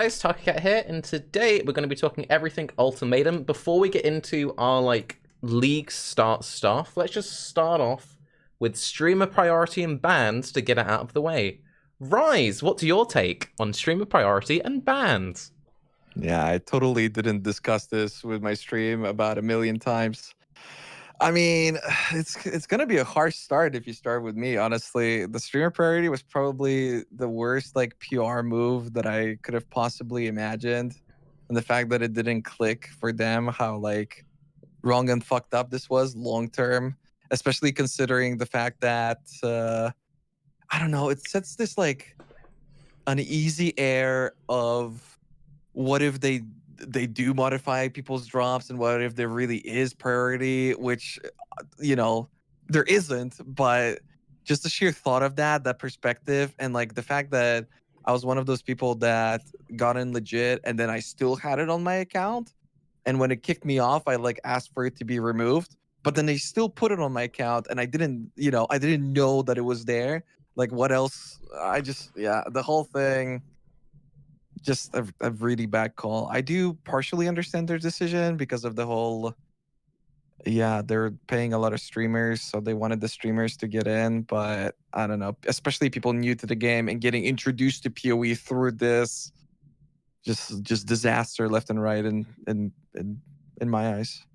Guys, Tarke here, and today we're going to be talking everything Ultimatum. Before we get into our league start stuff, let's just start off with streamer priority and bans to get it out of the way. Raiz, what's your take on streamer priority and bans? Yeah, I totally didn't discuss this with my stream about a million times. I mean, it's gonna be a harsh start if you start with me. Honestly, the streamer priority was probably the worst PR move that I could have possibly imagined, and the fact that it didn't click for them, how wrong and fucked up this was long term, especially considering the fact that I don't know, it sets this uneasy air of what if they do modify people's drops, and what if there really is priority, which there isn't. But just the sheer thought of that perspective, and the fact that I was one of those people that got in legit and then I still had it on my account, and when it kicked me off I asked for it to be removed, but then they still put it on my account and I didn't know that it was there. What else? The whole thing, just a really bad call. I do partially understand their decision because of the whole, they're paying a lot of streamers, so they wanted the streamers to get in, but I don't know, especially people new to the game and getting introduced to PoE through this, just disaster left and right in my eyes.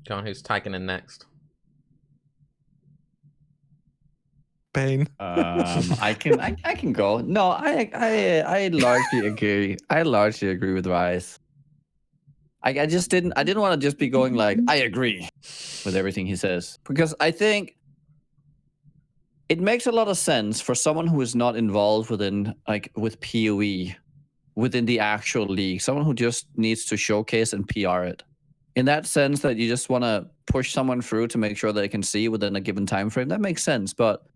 John, who's tagging in next? Pain. I can go. No, I largely agree. I largely agree with Raiz. I didn't want to just be going I agree with everything he says, because I think it makes a lot of sense for someone who is not involved within with PoE within the actual league, someone who just needs to showcase and PR it. In that sense, that you just want to push someone through to make sure they can see within a given time frame, that makes sense. But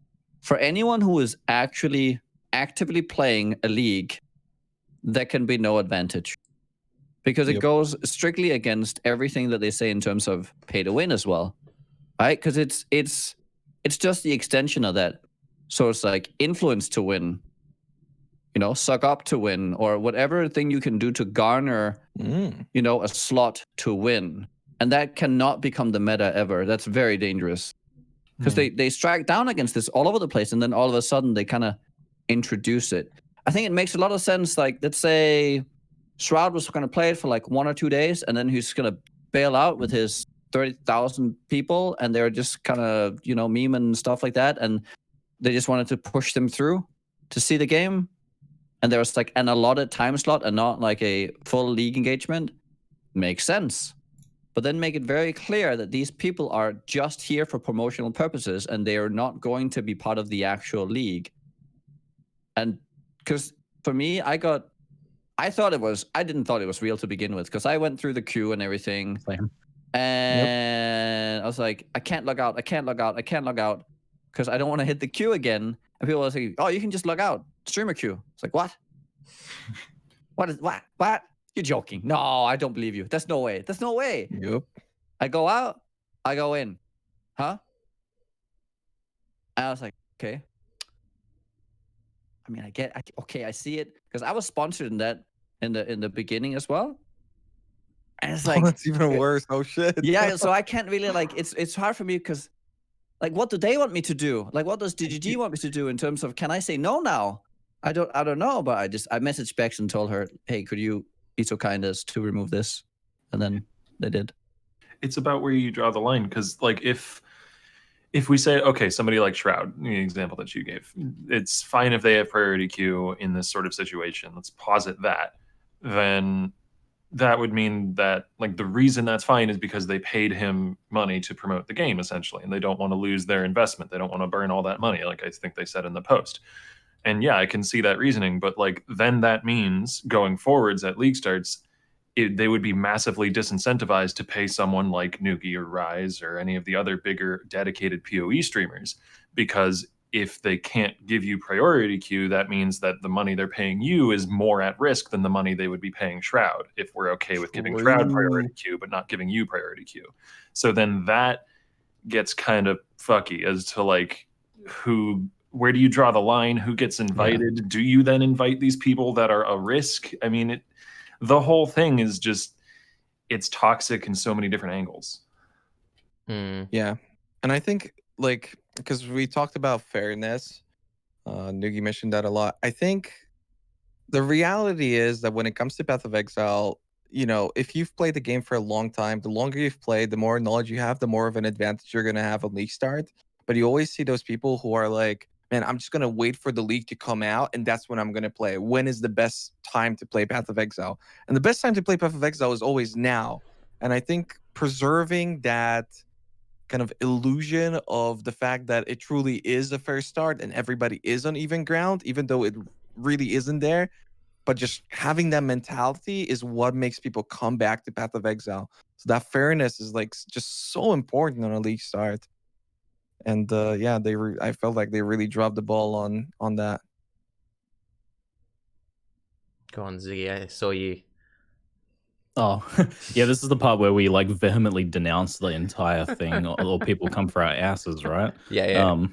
for anyone who is actually actively playing a league, there can be no advantage, because it goes strictly against everything that they say in terms of pay to win as well, right? Because it's just the extension of that. So it's influence to win, suck up to win, or whatever thing you can do to garner, a slot to win, and that cannot become the meta ever. That's very dangerous. Because they strike down against this all over the place, and then all of a sudden they kind of introduce it. I think it makes a lot of sense. Let's say Shroud was going to play it for 1 or 2 days, and then he's going to bail out with his 30,000 people, and they're just kind of, meme and stuff like that, and they just wanted to push them through to see the game. And there was an allotted time slot and not a full league engagement. Makes sense. But then make it very clear that these people are just here for promotional purposes, and they are not going to be part of the actual league. And because for me, I didn't thought it was real to begin with, because I went through the queue and everything. Same. And I was like, I can't log out, because I don't want to hit the queue again. And people were saying, oh, you can just log out, streamer queue. It's like, what? What? You're joking. No, I don't believe you. There's no way. Yep. I go out, I go in. Huh? And I was like, okay. I mean, I see it, because I was sponsored in that in the beginning as well. And it's that's even worse. Oh shit. Yeah, so I can't really it's hard for me, because what do they want me to do? What does ZiggyD want me to do in terms of, can I say no now? I don't know, but I messaged Bex and told her, hey, could you be so kind as to remove this? And then they did. It's about where you draw the line, because if we say, okay, somebody like Shroud, the example that you gave, it's fine if they have priority queue in this sort of situation. Let's posit that. Then that would mean that the reason that's fine is because they paid him money to promote the game, essentially, and they don't want to lose their investment. They don't want to burn all that money, like I think they said in the post. And yeah, I can see that reasoning, but then that means going forwards at league starts, they would be massively disincentivized to pay someone like Nugi or Raiz or any of the other bigger dedicated PoE streamers, because if they can't give you priority queue, that means that the money they're paying you is more at risk than the money they would be paying Shroud, if we're okay with giving Shroud priority queue but not giving you priority queue. So then that gets kind of fucky as to who where do you draw the line? Who gets invited? Do you then invite these people that are a risk? I mean, the whole thing is just, it's toxic in so many different angles. Yeah. And I think, like, because we talked about fairness, Nugi mentioned that a lot. I think the reality is that when it comes to Path of Exile, you know, if you've played the game for a long time, the longer you've played, the more knowledge you have, the more of an advantage you're going to have on league start. But you always see those people who are like, man, I'm just going to wait for the league to come out, and that's when I'm going to play. When is the best time to play Path of Exile? And the best time to play Path of Exile is always now. And I think preserving that kind of illusion of the fact that it truly is a fair start and everybody is on even ground, even though it really isn't there, but just having that mentality is what makes people come back to Path of Exile. So that fairness is like just so important on a league start. And yeah, I felt like they really dropped the ball on that. Go on, Ziggy. I saw you. Oh, yeah, this is the part where we like vehemently denounce the entire thing, or people come for our asses, right? Yeah.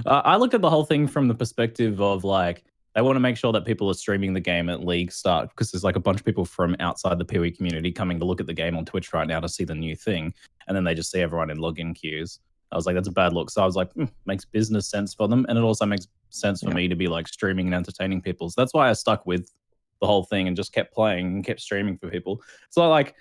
I look at the whole thing from the perspective of like, they want to make sure that people are streaming the game at league start, because there's like a bunch of people from outside the PoE community coming to look at the game on Twitch right now to see the new thing, and then they just see everyone in login queues. I was like, that's a bad look. So I was like, makes business sense for them, and it also makes sense for me to be like streaming and entertaining people. So that's why I stuck with the whole thing and just kept playing and kept streaming for people. So like,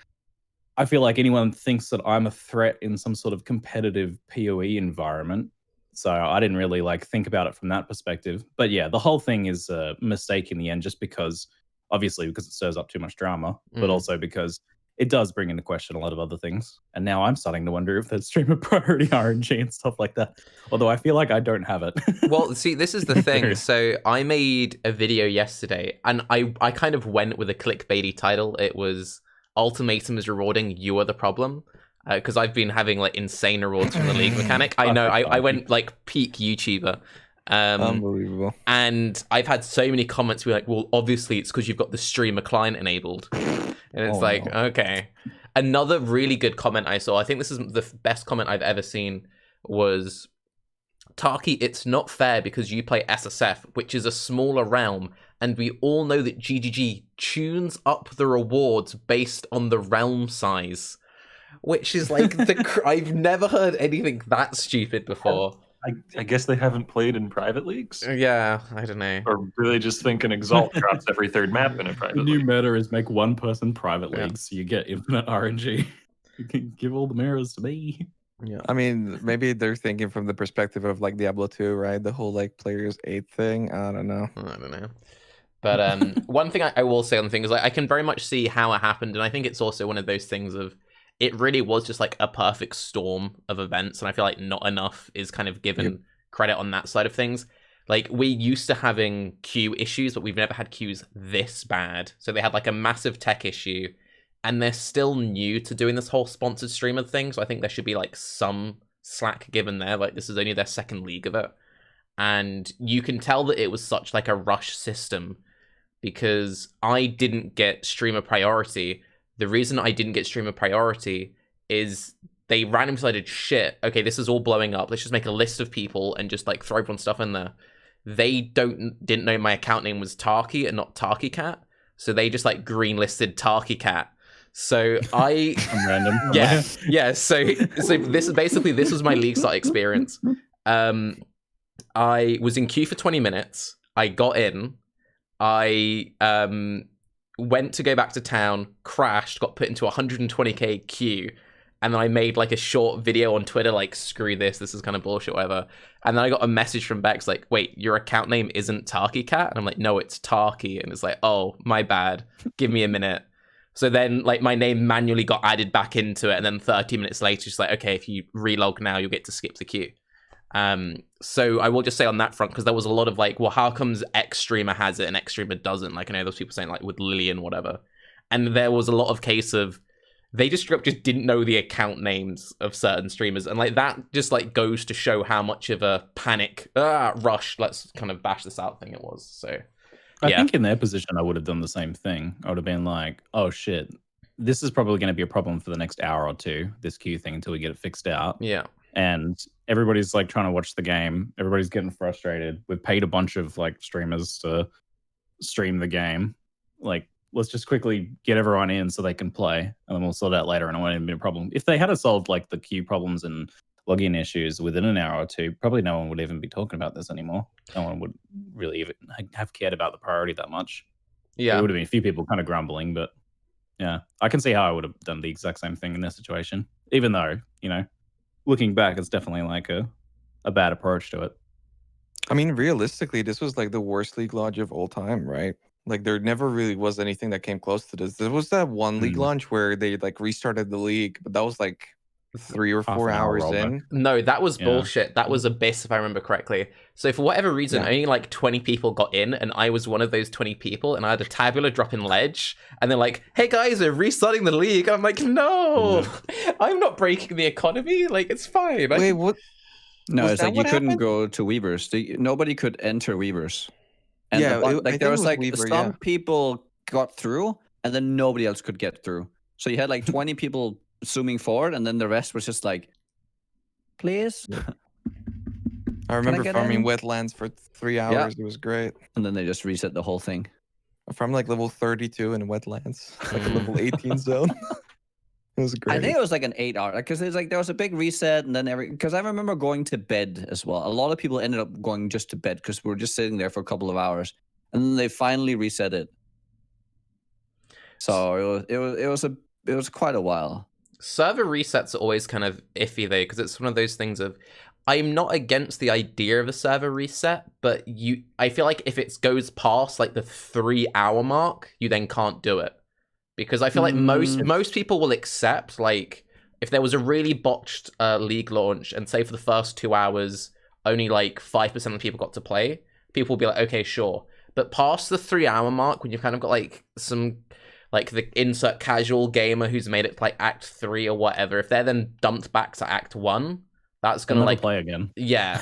I feel like anyone thinks that I'm a threat in some sort of competitive PoE environment. So I didn't really like think about it from that perspective. But yeah, the whole thing is a mistake in the end, just because, obviously, because it stirs up too much drama, but also because it does bring into question a lot of other things. And now I'm starting to wonder if there's streamer priority RNG and stuff like that. Although I feel like I don't have it. Well, see, this is the thing. So I made a video yesterday, and I kind of went with a clickbaity title. It was Ultimatum is rewarding, you are the problem. Because I've been having like insane rewards from the league mechanic. I know, I went like peak YouTuber. Unbelievable. And I've had so many comments be like, well, obviously it's because you've got the streamer client enabled. And it's okay. Another really good comment I saw, I think this is the best comment I've ever seen, was, Tarke, it's not fair because you play SSF, which is a smaller realm, and we all know that GGG tunes up the rewards based on the realm size. Which is like, I've never heard anything that stupid before. I guess they haven't played in private leagues? Yeah, I don't know. Or do they just think an Exalt drops every third map in a private The league? new meta is make one person private leagues, so you get infinite RNG. You can give all the mirrors to me. Yeah, I mean, maybe they're thinking from the perspective of like Diablo 2, right? The whole like players 8 thing. I don't know. But one thing I will say on the thing is, like, I can very much see how it happened, and I think it's also one of those things of, it really was just like a perfect storm of events, and I feel like not enough is kind of given credit on that side of things. Like, we're used to having queue issues, but we've never had queues this bad. So they had like a massive tech issue, and they're still new to doing this whole sponsored streamer thing, so I think there should be like some slack given there. Like, this is only their second league of it, and you can tell that it was such like a rush system, because I didn't get streamer priority. The reason I didn't get streamer priority is they randomly decided, shit, okay, this is all blowing up, let's just make a list of people and just like throw everyone's stuff in there. They didn't know my account name was Tarke and not Tarke Cat, so they just like green-listed Tarke Cat. So I'm random. Yeah. So this was my league start experience. I was in queue for 20 minutes. I got in. I went to go back to town, crashed, got put into a 120k queue, and then I made like a short video on Twitter like, screw this is kind of bullshit, whatever. And then I got a message from Bex like, wait, your account name isn't Tarke Cat? And I'm like, no, it's Tarke. And it's like, oh, my bad, give me a minute. So then like my name manually got added back into it, and then 30 minutes later it's like, okay, if you relog now, you'll get to skip the queue. So I will just say on that front, because there was a lot of like, well, how comes X streamer has it and X streamer doesn't? Like, I know those people saying like with Lillian, whatever. And there was a lot of case of they just didn't know the account names of certain streamers. And like that just like goes to show how much of a panic, rush, let's kind of bash this out thing it was. So I think in their position, I would have done the same thing. I would have been like, oh shit, this is probably going to be a problem for the next hour or two, this queue thing, until we get it fixed out. Yeah. and everybody's like trying to watch the game. Everybody's getting frustrated. We've paid a bunch of like streamers to stream the game. Like, let's just quickly get everyone in so they can play, and then we'll sort it out later, and it won't even be a problem. If they had solved like the queue problems and login issues within an hour or two, probably no one would even be talking about this anymore. No one would really even have cared about the priority that much. Yeah. There would have been a few people kind of grumbling, but yeah, I can see how I would have done the exact same thing in this situation. Even though, you know, looking back, it's definitely like a bad approach to it. I mean, realistically, this was like the worst league launch of all time, right? Like there never really was anything that came close to this. There was that one league launch where they like restarted the league, but that was like 3 or 4 hours in. No, that was bullshit. That was Abyss, if I remember correctly. So for whatever reason, only like 20 people got in, and I was one of those 20 people, and I had a tabular drop in ledge, and they're like, hey guys, they're restarting the league. And I'm like, no, I'm not breaking the economy. Like, it's fine. Wait, what? No, Was it's that like you what couldn't happened? go to Weavers. Nobody could enter Weavers. And Yeah, the I like think there it was was like Weaver, some yeah. people got through, and then nobody else could get through. So you had like 20 people zooming forward, and then the rest was just like, please. I remember get farming in? wetlands for 3 hours. It was great. And then they just reset the whole thing. I farmed like level 32 in wetlands, like a level 18 zone. It was great. I think it was like an 8 hour, because there's like there was a big reset, and then because I remember going to bed as well. A lot of people ended up going just to bed because we were just sitting there for a couple of hours, and then they finally reset it. So it was quite a while. Server resets are always kind of iffy though, because it's one of those things of, I'm not against the idea of a server reset, but I feel like if it goes past like the 3 hour mark, you then can't do it. Because I feel like most people will accept, like, if there was a really botched league launch, and say for the first 2 hours, only like 5% of the people got to play, people will be like, okay, sure. But past the 3 hour mark, when you've kind of got like some, like the insert casual gamer who's made it to like Act 3 or whatever, if they're then dumped back to Act 1, that's gonna like play again. Yeah.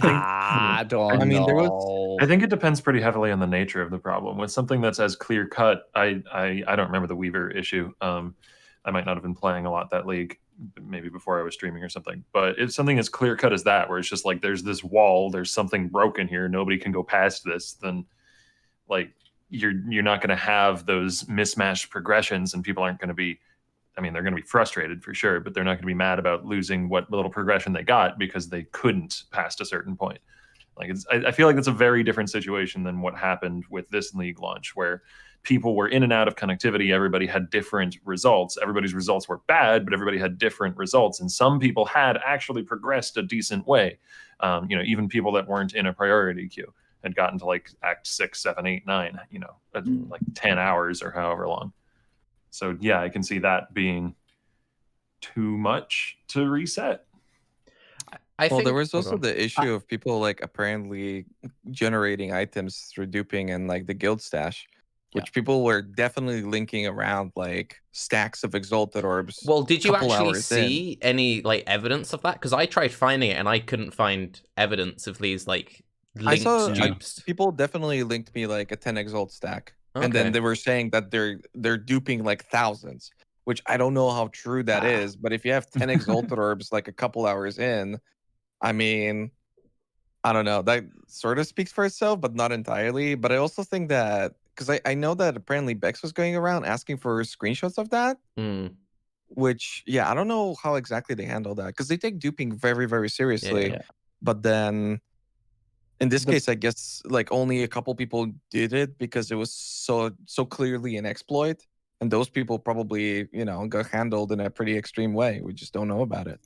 I don't know. I think it depends pretty heavily on the nature of the problem. With something that's as clear cut, I don't remember the Weaver issue. I might not have been playing a lot that league, maybe before I was streaming or something. But if something as clear cut as that, where it's just like there's this wall, there's something broken here, nobody can go past this, then like you're not going to have those mismatched progressions, and people aren't going to be. I mean, they're going to be frustrated for sure, but they're not going to be mad about losing what little progression they got because they couldn't past a certain point. Like, I feel like it's a very different situation than what happened with this league launch, where people were in and out of connectivity. Everybody had different results. Everybody's results were bad, but everybody had different results. And some people had actually progressed a decent way. You know, even people that weren't in a priority queue had gotten to like Act 6, 7, 8, 9, you know, like 10 hours or however long. So yeah, I can see that being too much to reset. I think there was also the issue of people like apparently generating items through duping and like the guild stash, which people were definitely linking around like stacks of exalted orbs. Well, did you actually see any like evidence of that? Because I tried finding it and I couldn't find evidence of these like linked dupes. People definitely linked me like a 10 exalt stack. Okay. And then they were saying that they're duping like thousands, which I don't know how true that is. But if you have 10 exalted orbs like a couple hours in, I mean, I don't know. That sort of speaks for itself, but not entirely. But I also think that, because I know that apparently Bex was going around asking for screenshots of that, which, yeah, I don't know how exactly they handle that, because they take duping very, very seriously. Yeah. But then in this case, I guess like only a couple people did it because it was so clearly an exploit. And those people probably, you know, got handled in a pretty extreme way. We just don't know about it.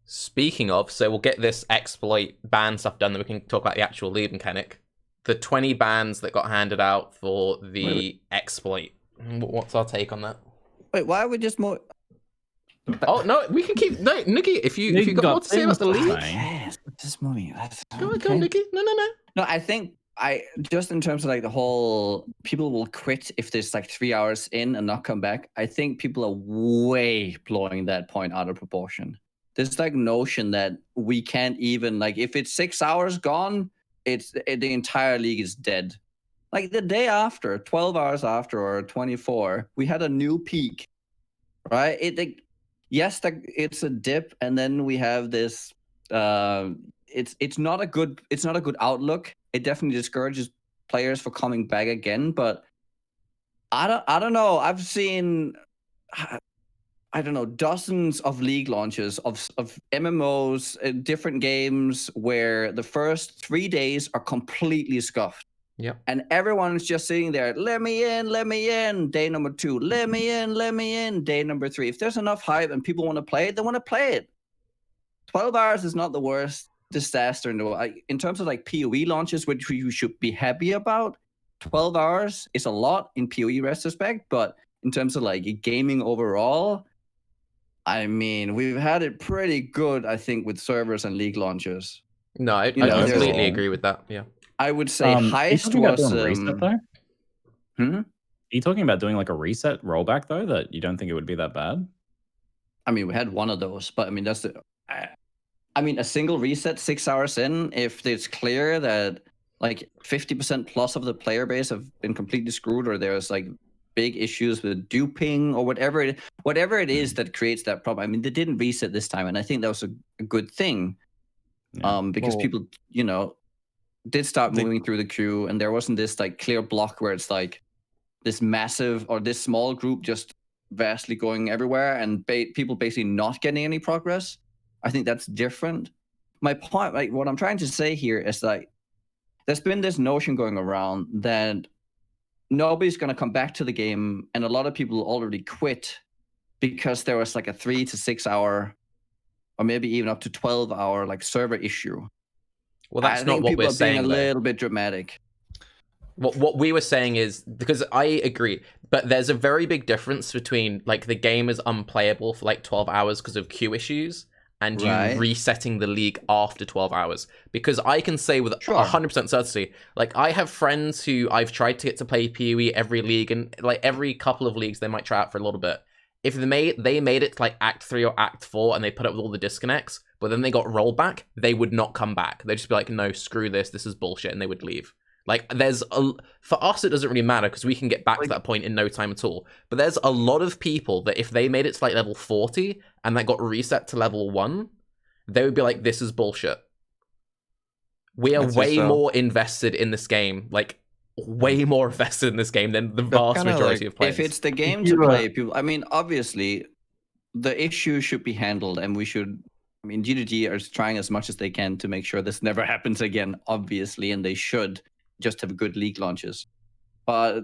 Speaking of, so we'll get this exploit ban stuff done, then we can talk about the actual lead mechanic. The 20 bans that got handed out for the exploit. What's our take on that? Wait, why are we just more... Oh, no, we can keep... No, Nikki, if you got more to say about the league... Yes, just moving. Go on, Nikki. No. No, I think just in terms of like the whole... People will quit if there's like 3 hours in and not come back. I think people are way blowing that point out of proportion. There's like notion that we can't even... Like, if it's 6 hours gone, the entire league is dead. Like the day after, 12 hours after, or 24, we had a new peak, right? yes, it's a dip, and then we have this. It's not a good outlook. It definitely discourages players for coming back again. But I don't know. I've seen, I don't know, dozens of league launches of MMOs, different games where the first 3 days are completely scuffed. Yep. And everyone's just sitting there, let me in, day number 2, let me in, day number 3. If there's enough hype and people want to play it, they want to play it. 12 hours is not the worst disaster in the world. In terms of like PoE launches, which you should be happy about, 12 hours is a lot in PoE retrospect, but in terms of like gaming overall, I mean, we've had it pretty good, I think, with servers and league launches. No, I You know, completely agree with that. Yeah. I would say are you Heist talking about was. doing a reset though? Hmm? Are you talking about doing like a reset rollback though? That you don't think it would be that bad? I mean, we had one of those, but I mean, that's the. I mean, a single reset 6 hours in, if it's clear that like 50% plus of the player base have been completely screwed, or there's like big issues with duping or whatever it is that creates that problem. I mean, they didn't reset this time, and I think that was a good thing, because people, you know, did start moving through the queue, and there wasn't this like clear block where it's like this massive or this small group just vastly going everywhere and people basically not getting any progress. I think that's different. My point, like what I'm trying to say here is like there's been this notion going around that nobody's going to come back to the game, and a lot of people already quit because there was like a 3 to 6 hour or maybe even up to 12 hour like server issue. Well, that's not what we're saying. Being a little bit dramatic. What we were saying is, because I agree, but there's a very big difference between like the game is unplayable for like 12 hours because of queue issues and you resetting the league after 12 hours. Because I can say with 100% certainty, like I have friends who I've tried to get to play PoE every league, and like every couple of leagues they might try out for a little bit. If they made it to like Act 3 or Act 4 and they put up with all the disconnects, but then they got rolled back, they would not come back. They'd just be like, no, screw this is bullshit, and they would leave. Like, for us, it doesn't really matter because we can get back to that point in no time at all. But there's a lot of people that if they made it to like level 40 and that got reset to level 1, they would be like, this is bullshit. We are way more invested in this game, like way more invested in this game than the vast majority of players. If it's the game to play, people, I mean, obviously, the issue should be handled, and we should. I mean, ZiggyD are trying as much as they can to make sure this never happens again, obviously, and they should just have good league launches. But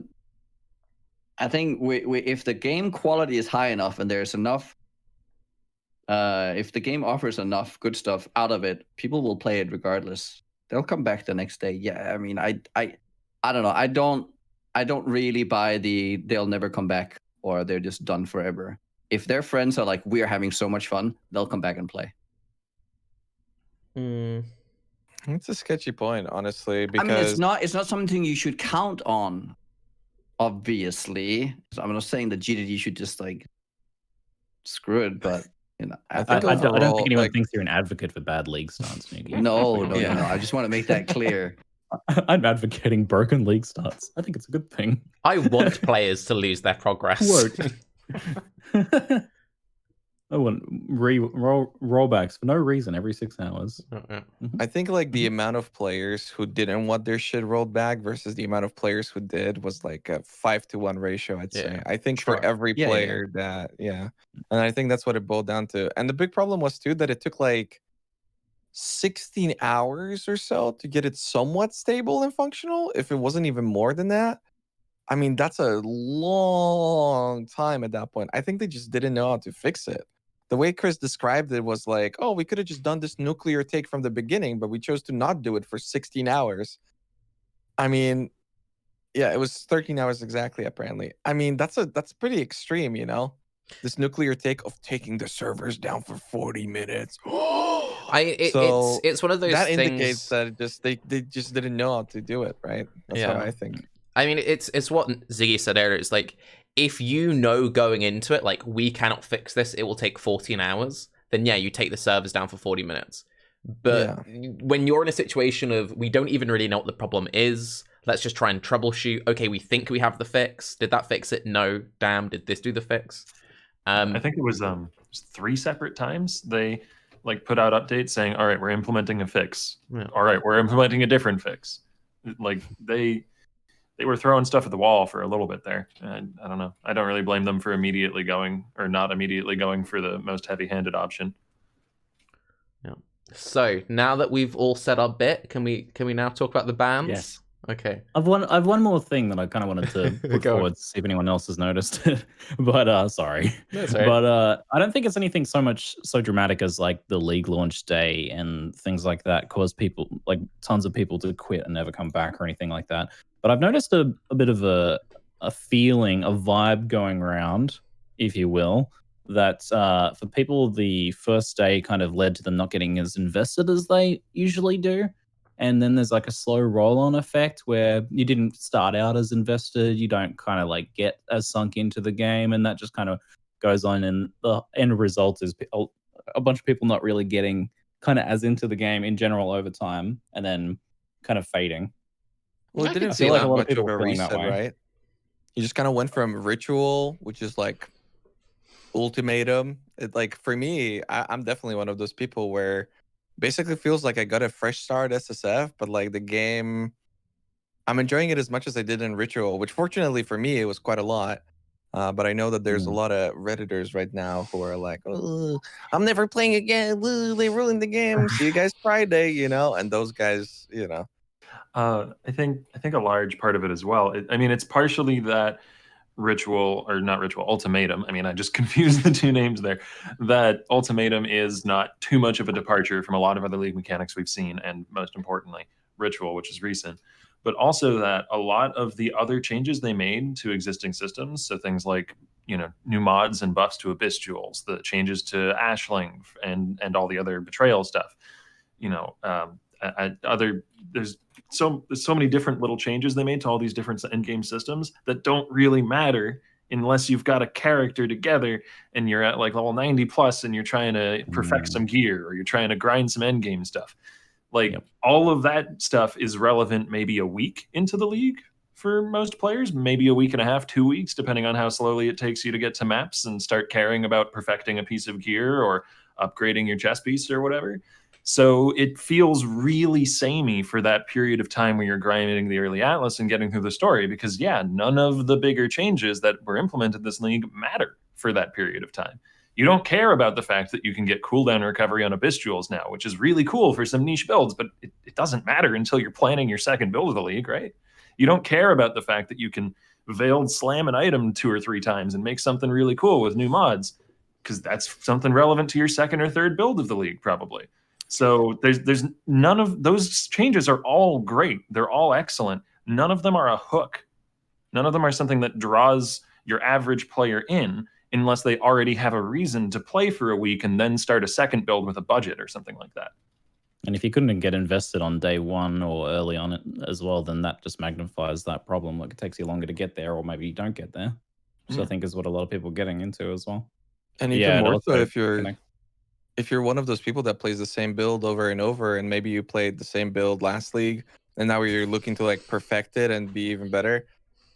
I think if the game quality is high enough and there's enough, if the game offers enough good stuff out of it, people will play it regardless. They'll come back the next day. Yeah, I mean, I don't know. I don't really buy the they'll never come back or they're just done forever. If their friends are like, we're having so much fun, they'll come back and play. It's a sketchy point, honestly, because I mean, it's not something you should count on, obviously. So I'm not saying that ZiggyD should just like screw it, but you know, I don't think anyone thinks you're an advocate for bad league starts, Nugiyen. No. I just want to make that clear. I'm advocating broken league starts. I think it's a good thing. I want players to lose their progress. I want rollbacks for no reason every 6 hours. I think like the amount of players who didn't want their shit rolled back versus the amount of players who did was like a 5-to-1 ratio, I'd say. I think for every player and I think that's what it boiled down to. And the big problem was too that it took like 16 hours or so to get it somewhat stable and functional, if it wasn't even more than that. I mean, that's a long time at that point. I think they just didn't know how to fix it. The way Chris described it was like, oh, we could have just done this nuclear take from the beginning, but we chose to not do it for 16 hours. I mean, yeah, it was 13 hours exactly, apparently. I mean, that's pretty extreme, you know? This nuclear take of taking the servers down for 40 minutes. It's one of those that things indicates that they just didn't know how to do it, right? That's how I think. I mean, it's what Ziggy said earlier. It's like, if you know going into it, like, we cannot fix this, it will take 14 hours, then yeah, you take the servers down for 40 minutes. But when you're in a situation of, we don't even really know what the problem is, let's just try and troubleshoot. Okay, we think we have the fix. Did that fix it? No. Damn, did this do the fix? I think it was 3 separate times they like put out updates saying, all right, we're implementing a fix. Yeah. All right, we're implementing a different fix. Like they were throwing stuff at the wall for a little bit there. And I don't know. I don't really blame them for immediately going or not immediately going for the most heavy-handed option. Yeah. So now that we've all said our bit, can we now talk about the bans? Yes. Okay. I've one more thing that I kind of wanted to put Go on. forward to see if anyone else has noticed it. But sorry. That's all right. But I don't think it's anything so dramatic as like the league launch day and things like that cause people, like tons of people, to quit and never come back or anything like that. But I've noticed a bit of a feeling, a vibe going around, if you will, that for people the first day kind of led to them not getting as invested as they usually do. And then there's like a slow roll-on effect where you didn't start out as invested, you don't kind of like get as sunk into the game, and that just kind of goes on, and the end result is a bunch of people not really getting kind of as into the game in general over time, and then kind of fading. Well, I it can didn't see feel that. like A lot of much people of a are feeling that reset, way. right? You just kind of went from ritual, which is like ultimatum. Like for me, I'm definitely one of those people where basically feels like I got a fresh start SSF, but like the game, I'm enjoying it as much as I did in ritual, which fortunately for me, it was quite a lot. But I know that there's a lot of Redditors right now who are like, oh, I'm never playing again. Woo, they ruined the game. See you guys Friday, you know? And those guys, you know. I think a large part of it as well. I mean, it's partially that ultimatum. I mean, I just confused the two names there. That ultimatum is not too much of a departure from a lot of other league mechanics we've seen, and most importantly, ritual, which is recent. But also that a lot of the other changes they made to existing systems, so things like new mods and buffs to Abyss Jules, the changes to Ashling, and all the other betrayal stuff. There's so many different little changes they made to all these different end game systems that don't really matter unless you've got a character together and you're at like level 90 plus and you're trying to perfect some gear or you're trying to grind some end game stuff. Like all of that stuff is relevant maybe a week into the league for most players, maybe a week and a half, 2 weeks, depending on how slowly it takes you to get to maps and start caring about perfecting a piece of gear or upgrading your chest piece or whatever. So it feels really samey for that period of time where you're grinding the early atlas and getting through the story, because none of the bigger changes that were implemented in this league matter for that period of time. You don't care about the fact that you can get cooldown recovery on Abyss Jewels now, which is really cool for some niche builds, but it doesn't matter until you're planning your second build of the league, right? You don't care about the fact that you can veiled slam an item 2 or 3 times and make something really cool with new mods, because that's something relevant to your second or third build of the league, probably. So there's none of those changes are all great. They're all excellent. None of them are a hook. None of them are something that draws your average player in unless they already have a reason to play for a week and then start a second build with a budget or something like that. And if you couldn't get invested on day one or early on it as well, then that just magnifies that problem. Like it takes you longer to get there, or maybe you don't get there. So I think is what a lot of people are getting into as well. And even more so if you're one of those people that plays the same build over and over, and maybe you played the same build last league, and now you're looking to like perfect it and be even better.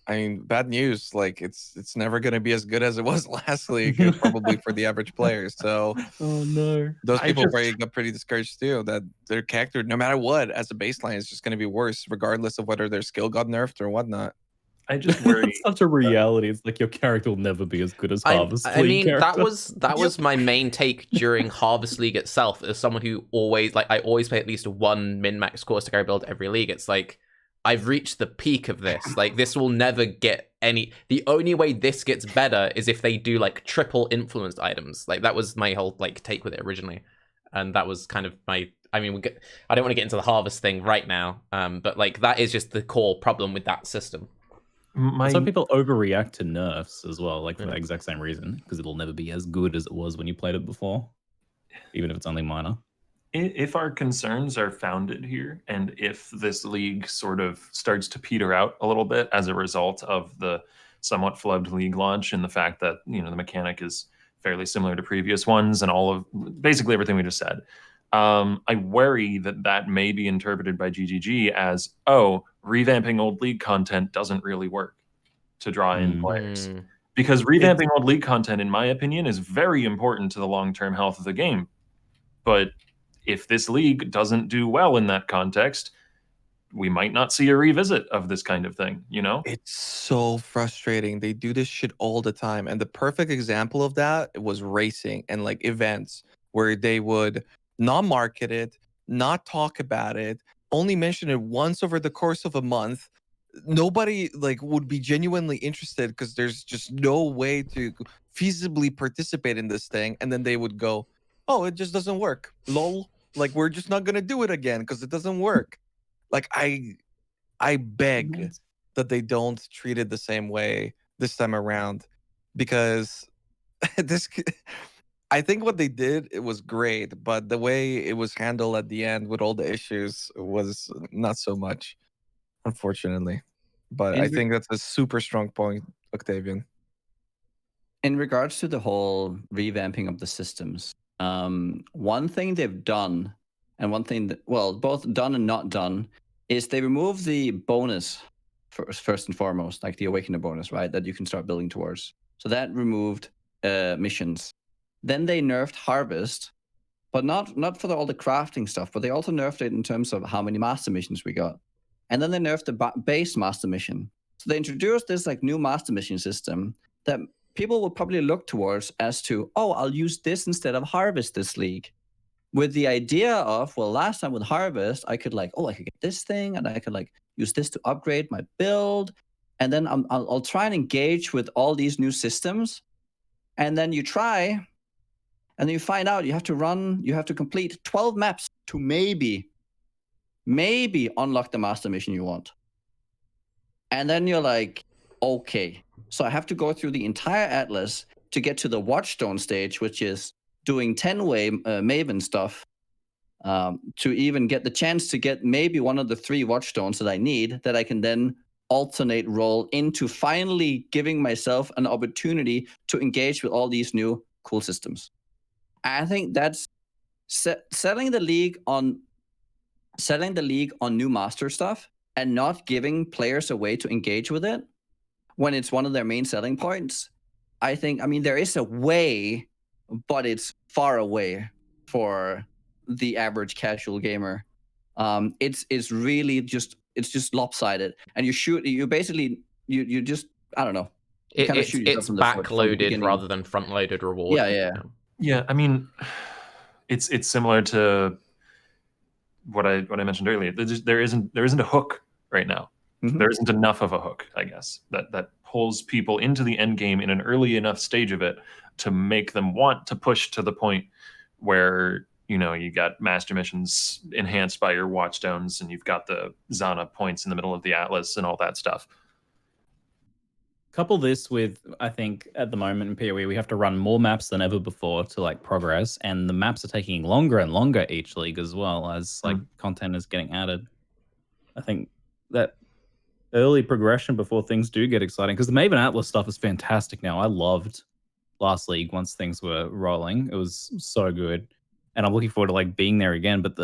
I mean, bad news. Like it's never going to be as good as it was last league, and probably for the average player. So, oh no, those people probably got pretty discouraged too. That their character, no matter what, as a baseline, is just going to be worse, regardless of whether their skill got nerfed or whatnot. I just worry. It's such a reality. It's like your character will never be as good as Harvest League. I mean, character. that was my main take during Harvest League itself. As someone who always I always play at least one min-max course to carry build every league. It's like I've reached the peak of this. Like this will never get any. The only way this gets better is if they do like triple influenced items. Like that was my whole like take with it originally, and that was kind of my. I mean, I don't want to get into the Harvest thing right now, but like that is just the core problem with that system. Some people overreact to nerfs as well, like for the exact same reason, because it'll never be as good as it was when you played it before, even if it's only minor. If our concerns are founded here, and if this league sort of starts to peter out a little bit as a result of the somewhat flubbed league launch and the fact that the mechanic is fairly similar to previous ones and all of basically everything we just said, I worry that may be interpreted by GGG as, oh, revamping old league content doesn't really work to draw in players. Because revamping old League content, in my opinion, is very important to the long-term health of the game. But if this League doesn't do well in that context, we might not see a revisit of this kind of thing, you know? It's so frustrating. They do this shit all the time. And the perfect example of that was racing and like events where they would not market it, not talk about it, only mention it once over the course of a month. Nobody like would be genuinely interested because there's just no way to feasibly participate in this thing. And then they would go, "Oh, it just doesn't work. Lol. Like we're just not gonna do it again because it doesn't work." Like I beg that they don't treat it the same way this time around, because this I think what they did, it was great, but the way it was handled at the end with all the issues was not so much, unfortunately. But I think that's a super strong point, Octavian. In regards to the whole revamping of the systems, one thing they've done, and one thing that, well, both done and not done, is they remove the bonus first and foremost, like the Awakener bonus, right? That you can start building towards. So that removed missions. Then they nerfed Harvest, but not for all the crafting stuff, but they also nerfed it in terms of how many master missions we got. And then they nerfed the base master mission. So they introduced this like new master mission system that people will probably look towards as to, oh, I'll use this instead of Harvest this league. With the idea of, well, last time with Harvest, I could like, oh, I could get this thing, and I could like use this to upgrade my build, and then I'll try and engage with all these new systems, and then you try, and then you find out you have to complete 12 maps to maybe unlock the master mission you want, and then you're like, okay, so I have to go through the entire Atlas to get to the Watchstone stage, which is doing 10-way Maven stuff to even get the chance to get maybe one of the 3 Watchstones that I need, that I can then alternate roll into finally giving myself an opportunity to engage with all these new cool systems. I think that's selling the league on new master stuff and not giving players a way to engage with it when it's one of their main selling points. I mean, there is a way, but it's far away for the average casual gamer. It's really just lopsided, and you basically just, I don't know. It's backloaded rather than front-loaded reward. Yeah. I mean, it's similar to what I mentioned earlier. There isn't a hook right now. Mm-hmm. There isn't enough of a hook, I guess, that pulls people into the end game in an early enough stage of it to make them want to push to the point where, you know, you got master missions enhanced by your Watchstones, and you've got the Zana points in the middle of the Atlas and all that stuff. Couple this with, I think at the moment in PoE we have to run more maps than ever before to like progress, and the maps are taking longer and longer each league as well as like content is getting added. I think that early progression before things do get exciting, because the Maven Atlas stuff is fantastic now. I loved last league once things were rolling. It was so good, and I'm looking forward to like being there again. But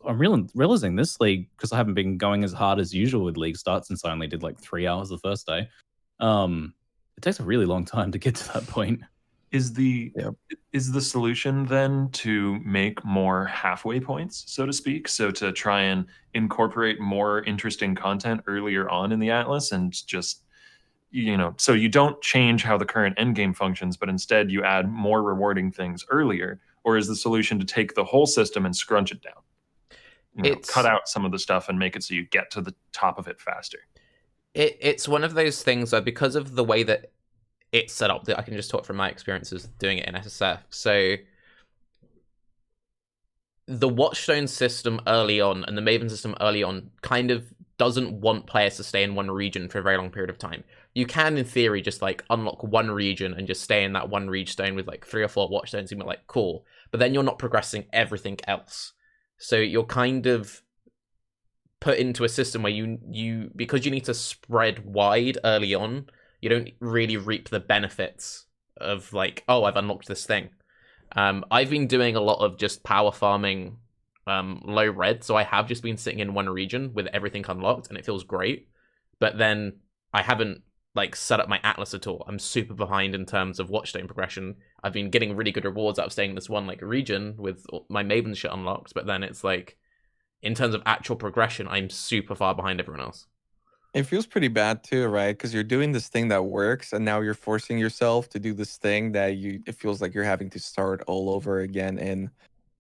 I'm realizing this league, because I haven't been going as hard as usual with league starts, since I only did like 3 hours the first day. It takes a really long time to get to that point. Is the solution then to make more halfway points, so to speak? So to try and incorporate more interesting content earlier on in the Atlas, and just, you know, so you don't change how the current endgame functions, but instead you add more rewarding things earlier? Or is the solution to take the whole system and scrunch it down? You know, cut out some of the stuff and make it so you get to the top of it faster? It's one of those things where, because of the way that it's set up, that I can just talk from my experiences doing it in SSF. So the Watchstone system early on and the Maven system early on kind of doesn't want players to stay in one region for a very long period of time. You can, in theory, just like unlock one region and just stay in that one Regestone with like 3 or 4 Watchstones and be like, cool. But then you're not progressing everything else. So you're kind of put into a system where you because you need to spread wide early on, you don't really reap the benefits of like, oh, I've unlocked this thing. I've been doing a lot of just power farming low red, so I have just been sitting in one region with everything unlocked, and it feels great. But then I haven't like set up my Atlas at all. I'm super behind in terms of watchstone progression. I've been getting really good rewards out of staying in this one like region with my Maven shit unlocked, but then it's like in terms of actual progression, I'm super far behind everyone else. It feels pretty bad too, right? Because you're doing this thing that works, and now you're forcing yourself to do this thing that it feels like you're having to start all over again. And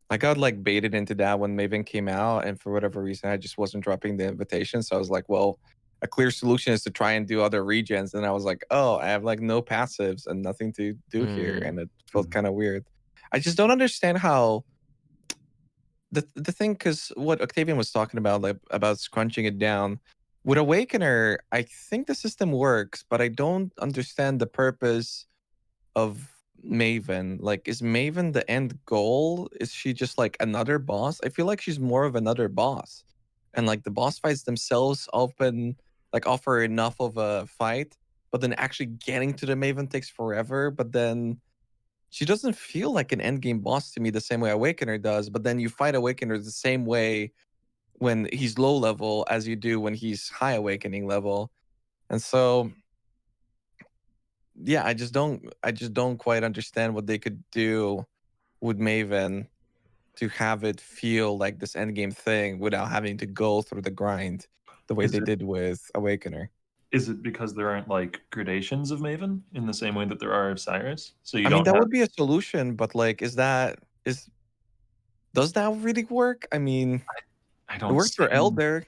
I got like baited into that when Maven came out, and for whatever reason, I just wasn't dropping the invitation. So I was like, well, a clear solution is to try and do other regions. And I was like, oh, I have like no passives and nothing to do here, and it felt kind of weird. I just don't understand how the thing, because what Octavian was talking about, like about scrunching it down. With Awakener, I think the system works, but I don't understand the purpose of Maven. Like, is Maven the end goal? Is she just like another boss? I feel like she's more of another boss. And like the boss fights themselves offer enough of a fight, but then actually getting to the Maven takes forever. But then she doesn't feel like an endgame boss to me the same way Awakener does. But then you fight Awakener the same way when he's low level as you do when he's high awakening level. And so yeah, I just don't quite understand what they could do with Maven to have it feel like this endgame thing without having to go through the grind the way they did with Awakener. Is it because there aren't like gradations of Maven in the same way that there are of Cyrus? So you I mean, don't that have... would be a solution, but like, does that really work? I mean, I it don't works for see- Elder.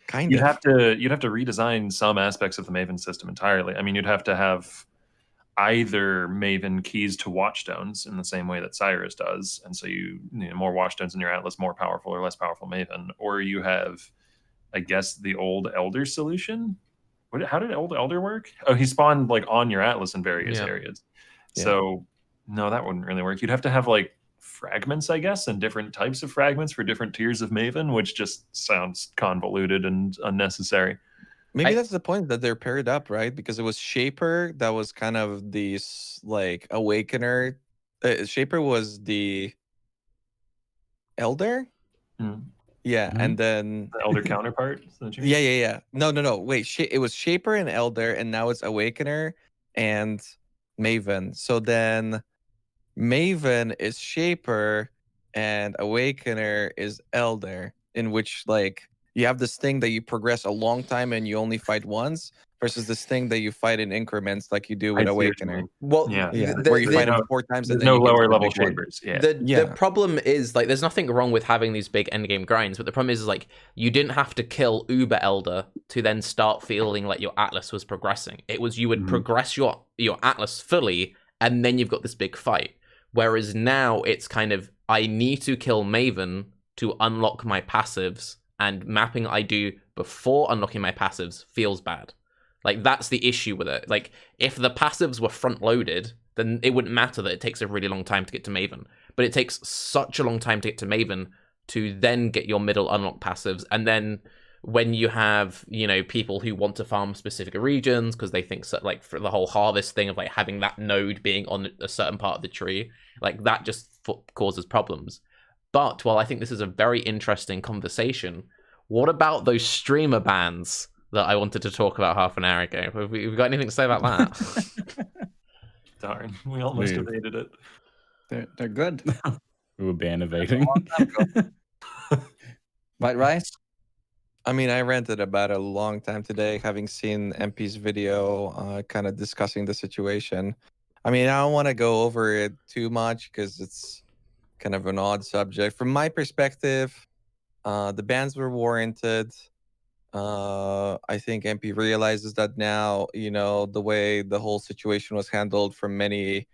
Kind You'd of. have to redesign some aspects of the Maven system entirely. I mean, you'd have to have either Maven keys to watchstones in the same way that Cyrus does, and so you know, more watchstones in your Atlas, more powerful or less powerful Maven, or you have, I guess, the old Elder solution. How did old Elder work? Oh, he spawned like on your Atlas in various areas. Yeah. So no, that wouldn't really work. You'd have to have like fragments, I guess, and different types of fragments for different tiers of Maven, which just sounds convoluted and unnecessary. Maybe that's the point, that they're paired up, right? Because it was Shaper that was kind of the like Awakener. Shaper was the Elder. Yeah, and then The Elder counterpart. Is that what you mean? yeah. No. Wait, it was Shaper and Elder, and now it's Awakener and Maven. So then Maven is Shaper and Awakener is Elder, in which like you have this thing that you progress a long time and you only fight once, versus this thing that you fight in increments like you do with I see what you Awakener. mean. Well, Yeah. Where you fight him 4 times and There's then no you get to lower the level big one. shapers. Yeah. The problem is like there's nothing wrong with having these big endgame grinds, but the problem is like you didn't have to kill Uber Elder to then start feeling like your Atlas was progressing. It was you would progress your Atlas fully, and then you've got this big fight. Whereas now it's kind of I need to kill Maven to unlock my passives, and mapping I do before unlocking my passives feels bad. Like that's the issue with it. Like if the passives were front loaded, then it wouldn't matter that it takes a really long time to get to Maven. But it takes such a long time to get to Maven to then get your middle unlock passives. And then when you have, you know, people who want to farm specific regions because they think so, like for the whole harvest thing of like having that node being on a certain part of the tree, like that just causes problems. But while I think this is a very interesting conversation, what about those streamer bans that I wanted to talk about half an hour ago? Have we got anything to say about that? Darn, we almost evaded it. They're good. We were ban evading. Right, Raiz? I mean, I ranted about it a long time today, having seen MP's video kind of discussing the situation. I mean, I don't want to go over it too much because it's kind of an odd subject. From my perspective, the bans were warranted. I think MP realizes that now, you know, the way the whole situation was handled from many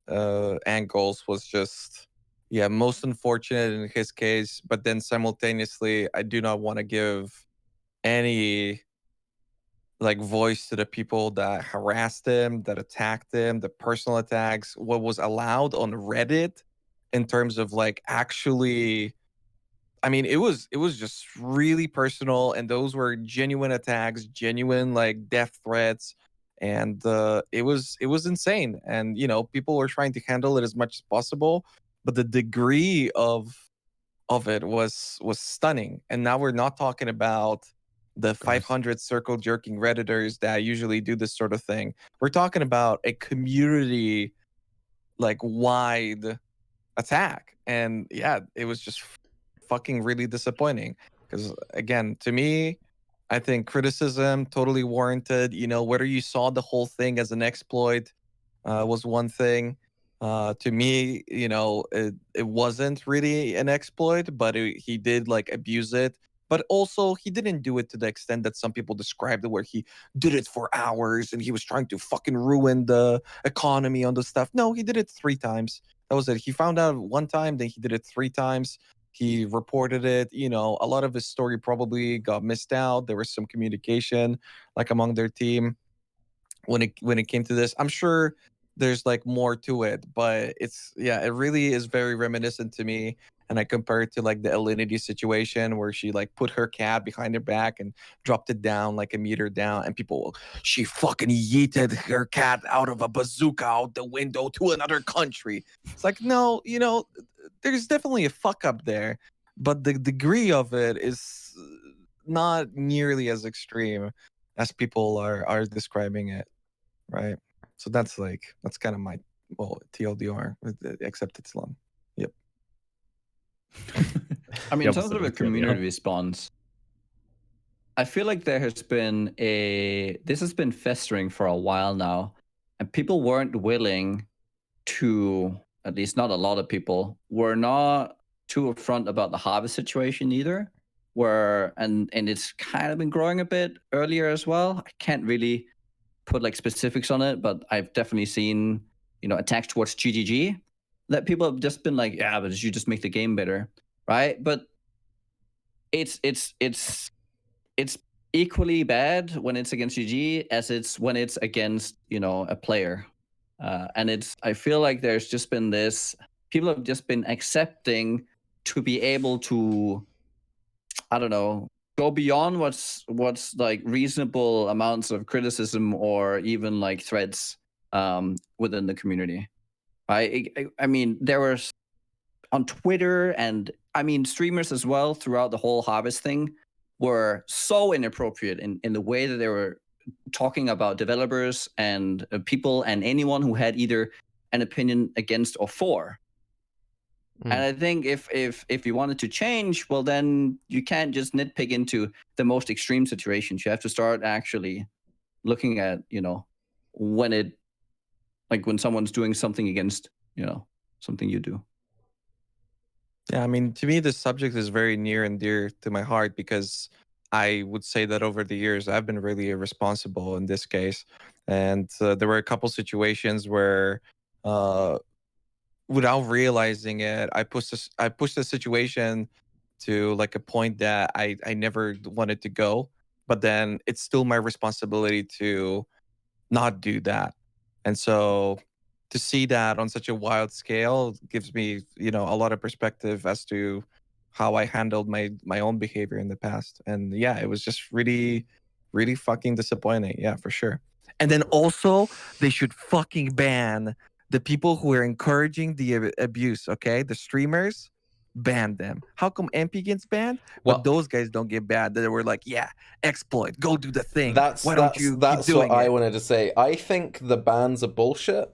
angles was just, yeah, most unfortunate in his case. But then simultaneously, I do not want to give any like voice to the people that harassed him, that attacked him, the personal attacks, what was allowed on Reddit in terms of like actually, I mean, it was just really personal, and those were genuine attacks, genuine like death threats, and it was insane. And you know, people were trying to handle it as much as possible, but the degree of it was stunning. And now we're not talking about the 500 circle jerking Redditors that usually do this sort of thing. We're talking about a community like wide attack. And yeah, it was just fucking really disappointing. Because again, to me, I think criticism totally warranted. You know, whether you saw the whole thing as an exploit was one thing. To me, you know, it wasn't really an exploit, but he did like abuse it. But also, he didn't do it to the extent that some people described it, where he did it for hours and he was trying to fucking ruin the economy on the stuff. No, he did it 3 times. That was it. He found out one time, then he did it 3 times. He reported it. You know, a lot of his story probably got missed out. There was some communication, like among their team, when it came to this. I'm sure there's like more to it, but it really is very reminiscent to me. And I compare it to like the Alinity situation where she like put her cat behind her back and dropped it down like a meter down, and she fucking yeeted her cat out of a bazooka out the window to another country. It's like, no, you know, there's definitely a fuck up there, but the degree of it is not nearly as extreme as people are describing it, right? So that's kind of my TLDR, except it's long. Yep. I mean, Yeah, in terms of a absolutely, community yeah. response, I feel like this has been festering for a while now, and people weren't willing to, at least not a lot of people, were not too upfront about the harvest situation either. And it's kind of been growing a bit earlier as well. I can't really put like specifics on it, but I've definitely seen, you know, attacks towards GGG that people have just been like, yeah, but you just make the game better, right? But it's equally bad when it's against GG as it's when it's against, you know, a player. And I feel like there's just been this, people have just been accepting to be able to, I don't know, go beyond what's like reasonable amounts of criticism or even like threats within the community. I mean, there was on Twitter, and I mean streamers as well throughout the whole harvest thing were so inappropriate in the way that they were talking about developers and people and anyone who had either an opinion against or for. And I think if you wanted to change, well, then you can't just nitpick into the most extreme situations. You have to start actually looking at, you know, when someone's doing something against, you know, something you do. Yeah, I mean, to me, this subject is very near and dear to my heart because I would say that over the years, I've been really irresponsible in this case. And there were a couple situations where, without realizing it, I pushed the situation to like a point that I never wanted to go. But then it's still my responsibility to not do that. And so to see that on such a wild scale gives me, you know, a lot of perspective as to how I handled my own behavior in the past. And yeah, it was just really, really fucking disappointing. Yeah, for sure. And then also they should fucking ban the people who are encouraging the abuse, okay? The streamers, ban them. How come MP gets banned, Well, but those guys don't get banned? They were like, yeah, exploit, go do the thing. That's Why don't you keep that's doing what I it? wanted to say. I think the bans are bullshit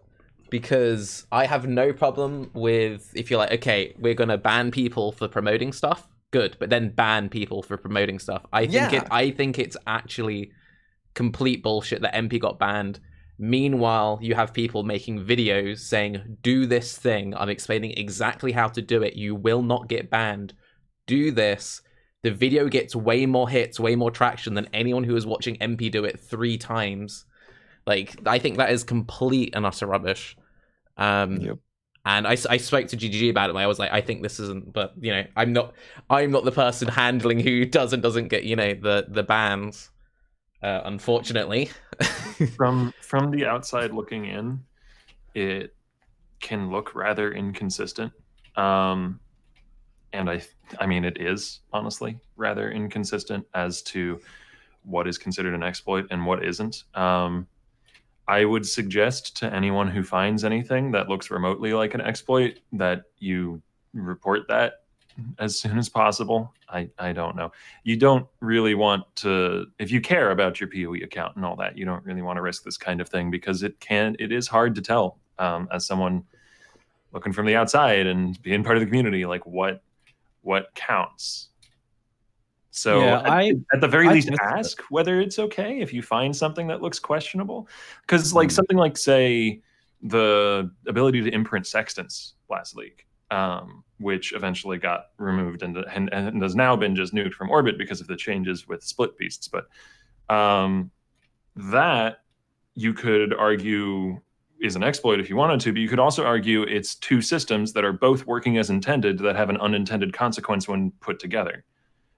because I have no problem with if you're like, okay, we're gonna ban people for promoting stuff, good, but then ban people for promoting stuff. I think it's actually complete bullshit that MP got banned. Meanwhile, you have people making videos saying, do this thing. I'm explaining exactly how to do it. You will not get banned. Do this. The video gets way more hits, way more traction than anyone who is watching MP do it 3 times. Like, I think that is complete and utter rubbish. Yep. And I spoke to GGG about it. And I was like, I think this isn't, but you know, I'm not the person handling who does and doesn't get, you know, the bans. Unfortunately. From the outside looking in, it can look rather inconsistent. And I mean, it is honestly rather inconsistent as to what is considered an exploit and what isn't. I would suggest to anyone who finds anything that looks remotely like an exploit that you report that as soon as possible. I don't know. You don't really want to, if you care about your PoE account and all that, you don't really want to risk this kind of thing because it is hard to tell as someone looking from the outside and being part of the community, like what counts. So Yeah, at the very I least, tested it. ask whether it's okay if you find something that looks questionable. Because like Hmm. something like, say, the ability to imprint sextants last league, which eventually got removed and has now been just nuked from orbit because of the changes with split beasts. But that you could argue is an exploit if you wanted to, but you could also argue it's two systems that are both working as intended that have an unintended consequence when put together.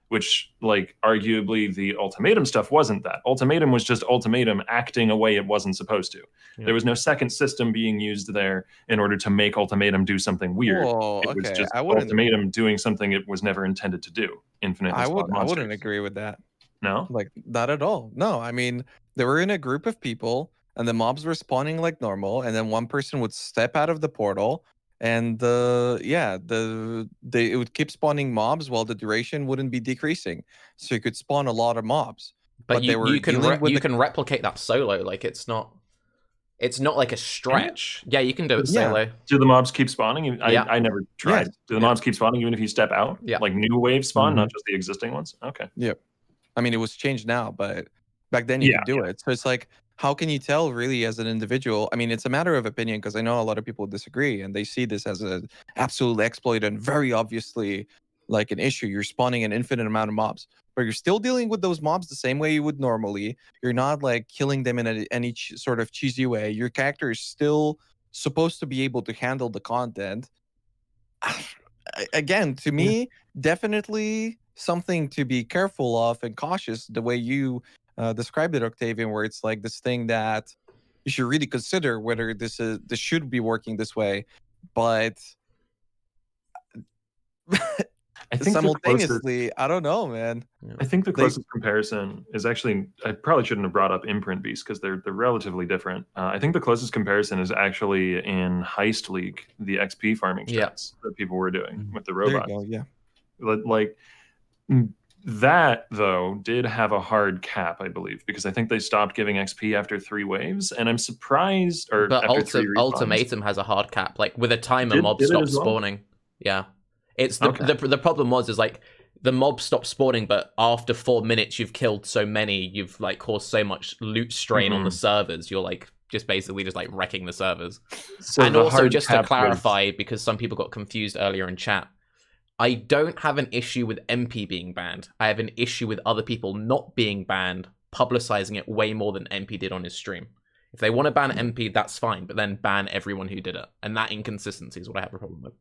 Which, like, arguably the Ultimatum stuff wasn't that. Ultimatum was just Ultimatum acting a way it wasn't supposed to. Yeah. There was no second system being used there in order to make Ultimatum do something weird. Whoa, It was okay, just I wouldn't. Ultimatum doing something it was never intended to do. Infinite I slot monsters. wouldn't agree with that. No? Like, not at all. No, I mean, they were in a group of people, and the mobs were spawning like normal, and then one person would step out of the portal, and it would keep spawning mobs while the duration wouldn't be decreasing, so you could spawn a lot of mobs. But they were dealing with you can replicate that solo. Like it's not like a stretch. Yeah, you can do it Yeah. solo. Do the mobs keep spawning? Yeah. I never tried. Yes. Do the mobs keep spawning even if you step out? Yeah. Like new waves spawn, Mhm. not just the existing ones? Okay. I mean, it was changed now, but back then you Yeah, could do it. So it's like, how can you tell really as an individual? I mean, it's a matter of opinion because I know a lot of people disagree and they see this as an absolute exploit and very obviously like an issue. You're spawning an infinite amount of mobs, but you're still dealing with those mobs the same way you would normally. You're not like killing them in any sort of cheesy way. Your character is still supposed to be able to handle the content. Again, to me, definitely something to be careful of and cautious. The way you described it, Octavian, where it's like this thing that you should really consider whether this should be working this way, but I think simultaneously, I don't know, man. I think the They- closest comparison is actually, I probably shouldn't have brought up imprint beasts because they're strelatively different. I think the closest comparison is actually in Heist League, the XP farming Yeah. strats that people were doing with the There you robots. go. Yeah. Like that though did have a hard cap, I believe, because I think they stopped giving XP after 3 waves, and I'm surprised. Or But after 3 respawns. Ultimatum has a hard cap. Like with a timer, Did mobs it stop as well? spawning. Yeah, it's Okay. the problem was like the mobs stop spawning, but after 4 minutes you've killed so many, you've like caused so much loot strain on the servers. You're like just basically just like wrecking the servers. So And the also hard just to cap was- clarify, because some people got confused earlier in chat, I don't have an issue with MP being banned. I have an issue with other people not being banned, publicizing it way more than MP did on his stream. If they want to ban MP, that's fine, but then ban everyone who did it. And that inconsistency is what I have a problem with.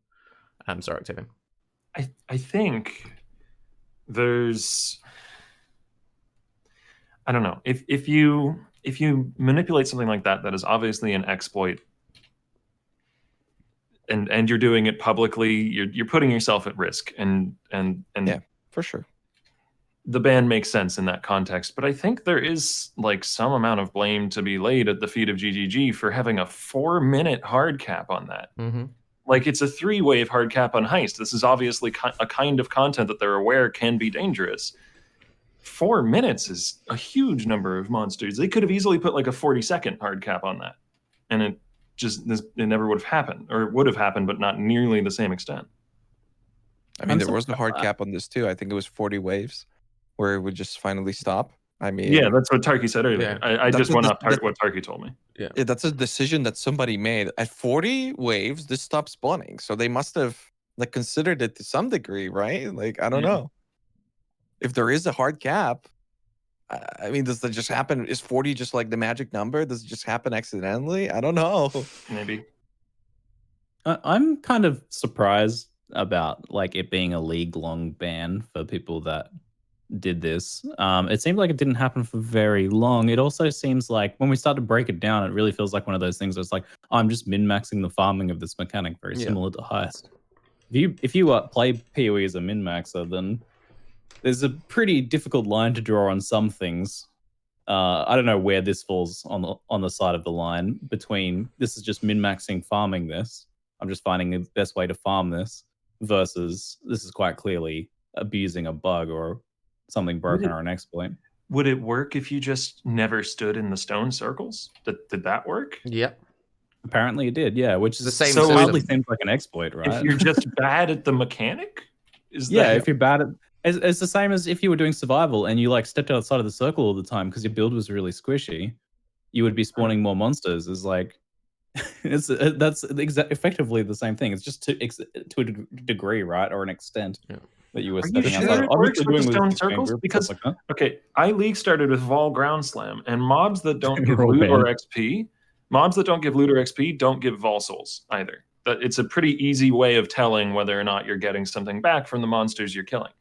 I'm sorry, Octavian. I think there's, I don't know, if you manipulate something like that is obviously an exploit, and you're doing it publicly, you're putting yourself at risk, and Yeah, for sure. the ban makes sense in that context. But I think there is like some amount of blame to be laid at the feet of GGG for having a 4-minute hard cap on that. Mm-hmm. Like, it's a 3-wave hard cap on Heist. This is obviously a kind of content that they're aware can be dangerous. 4 minutes is a huge number of monsters. They could have easily put like a 40-second hard cap on that, and it never would have happened, or it would have happened, but not nearly the same extent. I mean, I'm there was a surprised- hard cap on this too. I think it was 40 waves where it would just finally stop. I mean, Yeah, that's what Tarke said earlier. Yeah. I That's just what went this- off what Tarke told me. that's a decision that somebody made. At 40 waves, this stopped spawning. So they must have like considered it to some degree, right? Like, I don't Yeah. know. If there is a hard cap, I mean, does that just happen? Is 40 just like the magic number? Does it just happen accidentally? I don't know. Maybe. I'm kind of surprised about like it being a league-long ban for people that did this. It seemed like it didn't happen for very long. It also seems like when we start to break it down, it really feels like one of those things where it's like, oh, I'm just min-maxing the farming of this mechanic, very Yeah. similar to Heist. If you play PoE as a min-maxer, then there's a pretty difficult line to draw on some things. I don't know where this falls on the side of the line between this is just min-maxing farming this. I'm just finding the best way to farm this versus this is quite clearly abusing a bug or something broken or an exploit. Would it work if you just never stood in the stone circles? Did that work? Yep. Apparently it did, yeah, which is The same So hardly system. seems like an exploit, right? If you're just bad at the mechanic, if you're bad at it's the same as if you were doing survival and you like stepped outside of the circle all the time because your build was really squishy, you would be spawning more monsters. Is like that's effectively the same thing. It's just to a degree, right, or an extent that you were Are you stepping sure outside. it Obviously, works with doing the stone with circles? group, Because stuff like okay, I league started with Vol Ground Slam, and mobs that don't give You're all loot or banned. XP, don't give Vol Souls either. It's a pretty easy way of telling whether or not you're getting something back from the monsters you're killing.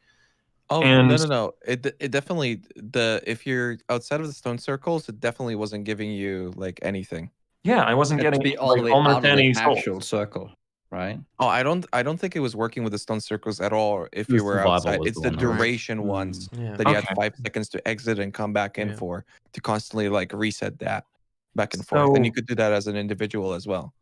Oh, And no. It definitely if you're outside of the stone circles, it definitely wasn't giving you like anything. yeah, I wasn't You have to getting be all the way almost out of any the souls. actual circle, right? Oh, I don't think it was working with the stone circles at all. If The you were survival outside, was it's the the one, right? duration ones Yeah. that you had Okay. 5 seconds to exit and come back in Yeah. for to constantly like reset that back and forth. And you So- could do that as an individual as well.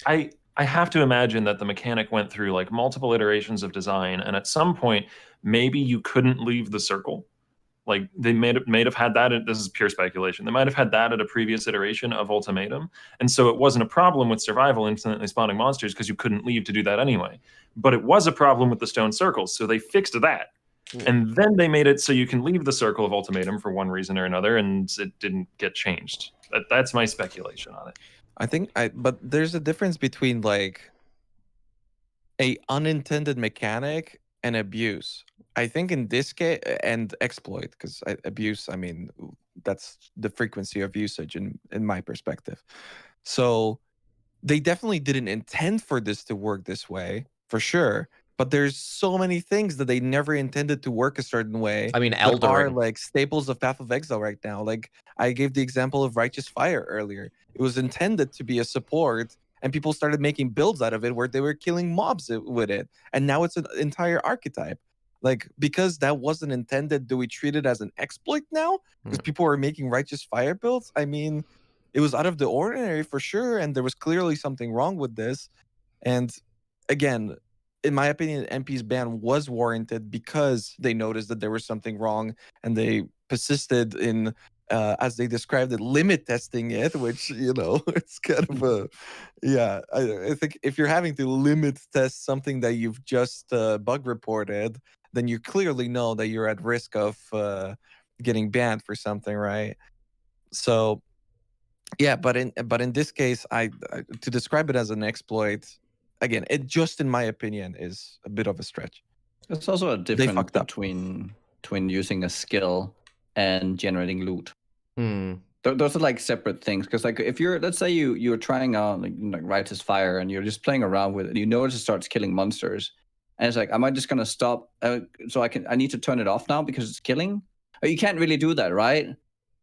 I have to imagine that the mechanic went through like multiple iterations of design, and at some point, maybe you couldn't leave the circle. Like they may have had that. This is pure speculation. They might have had that at a previous iteration of Ultimatum, and so it wasn't a problem with survival infinitely spawning monsters because you couldn't leave to do that anyway. But it was a problem with the stone circles, so they fixed that. And then they made it so you can leave the circle of Ultimatum for one reason or another, and it didn't get changed. That's my speculation on it. But there's a difference between like a unintended mechanic and abuse. I think in this case, and exploit, because abuse, I mean, that's the frequency of usage in my perspective. So they definitely didn't intend for this to work this way, for sure. But there's so many things that they never intended to work a certain way. I mean, that are Eldering. like staples of Path of Exile right now. Like I gave the example of Righteous Fire earlier. It was intended to be a support, and people started making builds out of it where they were killing mobs with it, and now it's an entire archetype. Like, because that wasn't intended, do we treat it as an exploit now? Because people are making Righteous Fire builds? I mean, it was out of the ordinary for sure, and there was clearly something wrong with this. And again, in my opinion, MP's ban was warranted because they noticed that there was something wrong, and they persisted in, as they described it, limit testing it, which, it's kind of a, yeah, I think if you're having to limit test something that you've just bug reported, then you clearly know that you're at risk of getting banned for something, right? So, yeah, but in this case, I to describe it as an exploit, again, it just in my opinion is a bit of a stretch. There's also a difference fucked up. between using a skill and generating loot. Hmm. Those are like separate things. Because like if you're, let's say you're trying out like Righteous Fire and you're just playing around with it, you notice it starts killing monsters, and it's like, am I just gonna stop? So I need to turn it off now because it's killing. Or you can't really do that, right?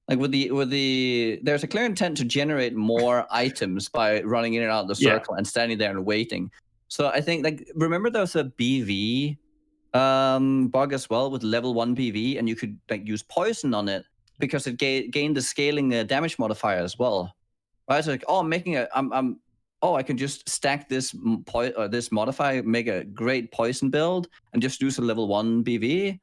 Like with the there's a clear intent to generate more items by running in and out of the circle and standing there and waiting. So I think, like, remember there was a BV bug as well with level 1 BV, and you could like use poison on it because it gained the scaling damage modifier as well. Right? So like, oh, I'm making a I can just stack this this modifier, make a great poison build, and just use a level 1 BV.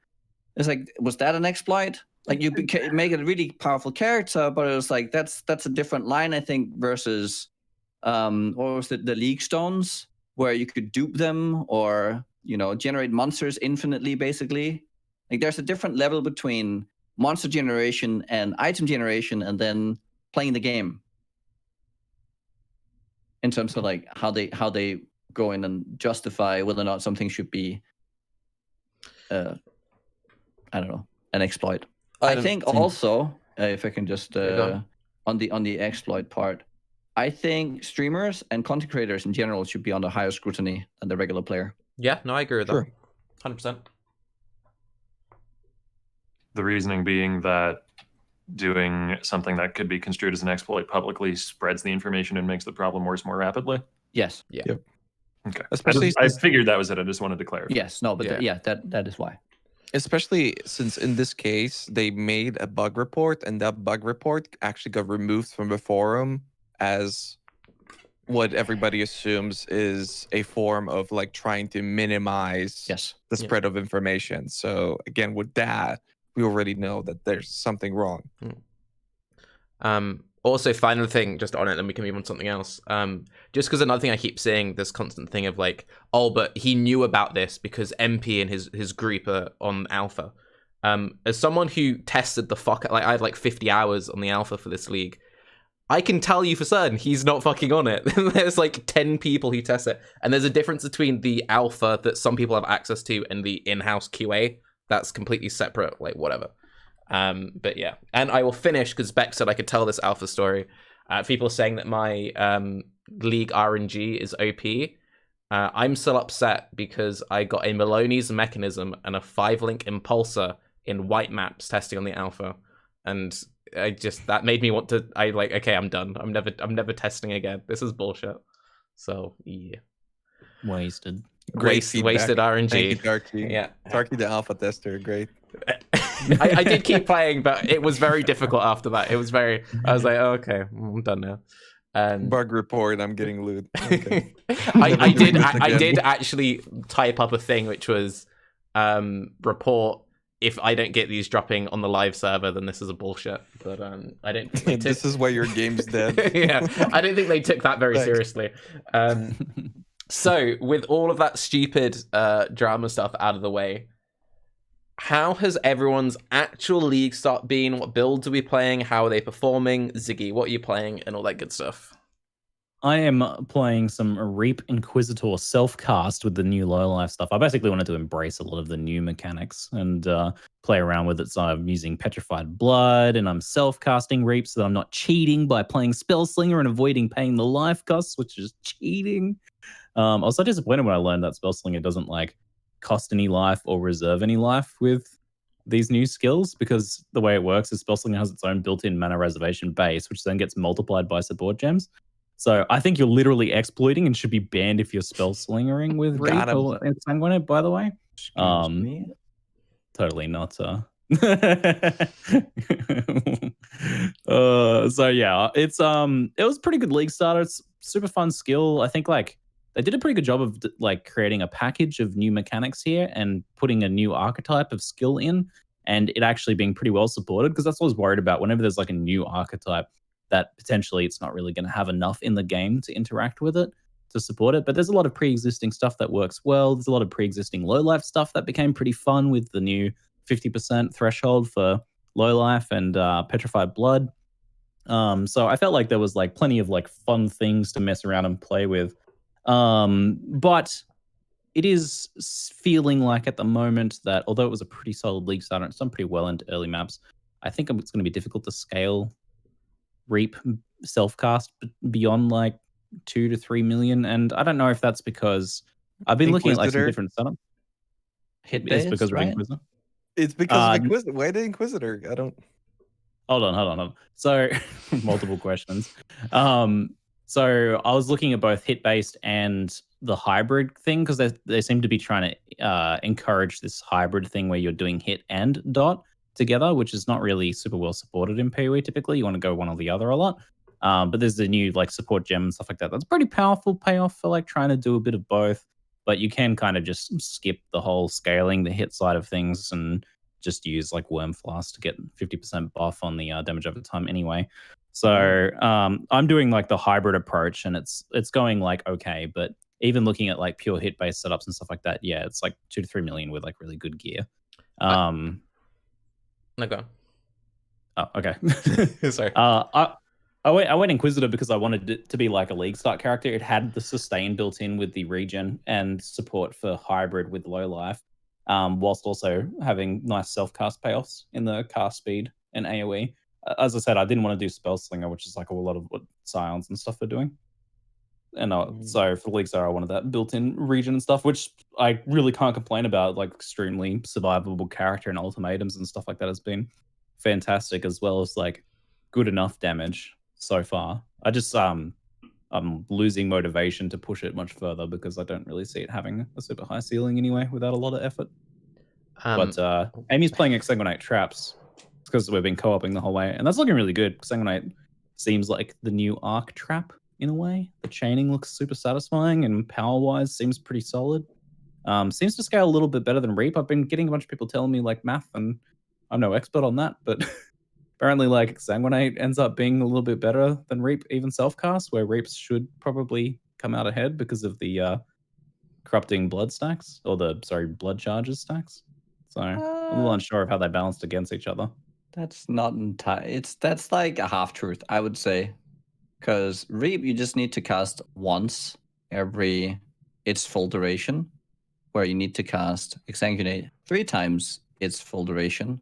It's like, was that an exploit? Like you make it a really powerful character, but it was like that's a different line, I think, versus what was it, the League Stones, where you could dupe them or generate monsters infinitely, basically. Like there's a different level between monster generation and item generation, and then playing the game. In terms of like how they go in and justify whether or not something should be, I don't know, an exploit. I think also, if I can just on the exploit part, I think streamers and content creators in general should be under higher scrutiny than the regular player. Yeah, no, I agree with Sure. that. 100%. The reasoning being that doing something that could be construed as an exploit publicly spreads the information and makes the problem worse more rapidly. Yes. Yeah. Yep. Okay. Especially I figured that was it. I just wanted to clarify. Yes. No. But Yeah. that is why. Especially since in this case they made a bug report, and that bug report actually got removed from the forum as what everybody assumes is a form of like trying to minimize Yes. the spread of information. So again, with that, we already know that there's something wrong. Also, final thing just on it, then we can move on to something else. Just because another thing I keep seeing, this constant thing of like, oh, but he knew about this because MP and his group are on alpha. As someone who tested the fuck, like I had like 50 hours on the alpha for this league, I can tell you for certain he's not fucking on it. There's like 10 people who test it, and there's a difference between the alpha that some people have access to and the in-house QA. That's completely separate, like whatever. But yeah, and I will finish because Beck said I could tell this alpha story. People saying that my league RNG is OP. I'm still upset because I got a Maloney's mechanism and a 5-link impulsor in white maps testing on the alpha, and I just that made me want to. Okay, I'm done. I'm never testing again. This is bullshit. So yeah, Wasted. Wasted RNG. Thank you, Tarke. Yeah, Tarke, the alpha tester, great. I did keep playing, but it was very difficult after that. I was like, oh, okay, I'm done now. Bug report, I'm getting loot. Okay. I did actually type up a thing which was report if I don't get these dropping on the live server, then this is a bullshit. But I don't think this is why your game's dead. Yeah, I don't think they took that very seriously. So with all of that stupid drama stuff out of the way, how has everyone's actual league start been? What builds are we playing? How are they performing? Ziggy, what are you playing? And all that good stuff. I am playing some Reap Inquisitor self-cast with the new low-life stuff. I basically wanted to embrace a lot of the new mechanics and play around with it. So I'm using Petrified Blood, and I'm self-casting Reap so that I'm not cheating by playing Spellslinger and avoiding paying the life costs, which is cheating. I was so disappointed when I learned that Spellslinger doesn't like cost any life or reserve any life with these new skills, because the way it works is Spellslinger has its own built-in mana reservation base, which then gets multiplied by support gems. So I think you're literally exploiting and should be banned if you're Spellslingering with Reap or Sanguinate, by the way. Totally not. So yeah, it was a pretty good league starter. It's super fun skill. I think like they did a pretty good job of like creating a package of new mechanics here and putting a new archetype of skill in, and it actually being pretty well supported, because that's what I was worried about. Whenever there's like a new archetype, that potentially it's not really going to have enough in the game to interact with it to support it. But there's a lot of pre-existing stuff that works well. There's a lot of pre-existing low-life stuff that became pretty fun with the new 50% threshold for low-life and Petrified Blood. So I felt like there was like plenty of like fun things to mess around and play with. But it is feeling like at the moment that although it was a pretty solid league starter, it's done pretty well into early maps, I think it's going to be difficult to scale Reap self-cast beyond like 2 to 3 million. And I don't know if that's because I've been looking at like some different setups. It's because right? Inquisitor. It's because of Inquisitor. Why the Inquisitor? I don't... Hold on. So multiple questions. So I was looking at both hit-based and the hybrid thing, because they seem to be trying to encourage this hybrid thing where you're doing hit and dot together, which is not really super well supported in PoE typically. You want to go one or the other a lot. But there's the new like support gem and stuff like that. That's pretty powerful payoff for like trying to do a bit of both. But you can kind of just skip the whole scaling, the hit side of things, and just use like Worm Flask to get 50% buff on the damage over time anyway. So I'm doing like the hybrid approach, and it's going like okay. But even looking at like pure hit-based setups and stuff like that, yeah, it's like 2 to 3 million with like really good gear. No, go on. Oh, okay. Sorry. I went Inquisitor because I wanted it to be like a league start character. It had the sustain built in with the regen and support for hybrid with low life, whilst also having nice self-cast payoffs in the cast speed and AoE. As I said, I didn't want to do Spellslinger, which is like a lot of what Scions and stuff are doing. And so for League Star, I wanted that built-in regen and stuff, which I really can't complain about. Like extremely survivable character and ultimatums and stuff like that has been fantastic, as well as like good enough damage so far. I just I'm losing motivation to push it much further because I don't really see it having a super high ceiling anyway without a lot of effort. But Amy's playing Exsanguinate Traps because we've been co-oping the whole way, and that's looking really good. Exsanguinate seems like the new arc trap in a way. The chaining looks super satisfying, and power-wise seems pretty solid. Seems to scale a little bit better than Reap. I've been getting a bunch of people telling me like math, and I'm no expert on that, but apparently like Sanguinate ends up being a little bit better than Reap, even self-cast, where Reaps should probably come out ahead because of the corrupting blood stacks, or the blood charges stacks. So I'm a little unsure of how they balanced against each other. That's not entirely. That's like a half truth, I would say, because Reap you just need to cast once every its full duration, where you need to cast Exsanguinate 3 times its full duration.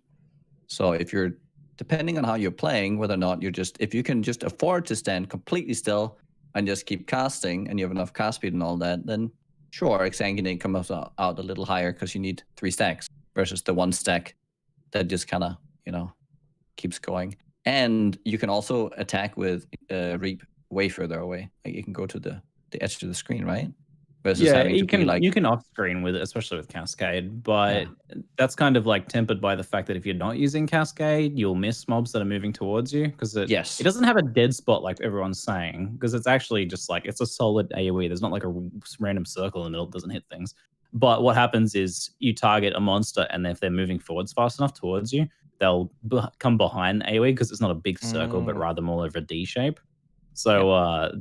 So if you're depending on how you're playing, whether or not you're if you can just afford to stand completely still and just keep casting, and you have enough cast speed and all that, then sure, Exsanguinate comes out a little higher because you need 3 stacks versus the 1 stack that just kind of, keeps going. And you can also attack with Reap way further away. Like you can go to the edge of the screen, right? Versus having you to be like, you can off screen with it, especially with Cascade, but that's kind of like tempered by the fact that if you're not using Cascade, you'll miss mobs that are moving towards you, because it doesn't have a dead spot like everyone's saying, because it's actually just like it's a solid AoE. There's not like a random circle in the middle that doesn't hit things. But what happens is you target a monster, and if they're moving forwards fast enough towards you, they'll come behind AoE, because it's not a big circle, but rather more of a D shape. So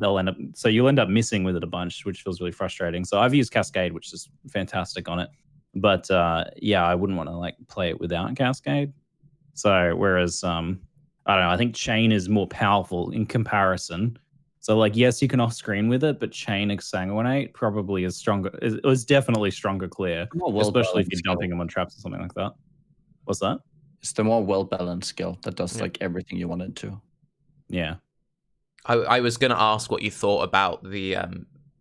you'll end up missing with it a bunch, which feels really frustrating. So I've used Cascade, which is fantastic on it. But I wouldn't want to like play it without Cascade. So whereas I don't know, I think Chain is more powerful in comparison. So like, yes, you can off screen with it, but Chain Exsanguinate probably is stronger. It was definitely stronger clear, especially if you're dumping them on traps or something like that. What's that? It's the more well-balanced skill that does like everything you want it to. Yeah. I was going to ask what you thought about the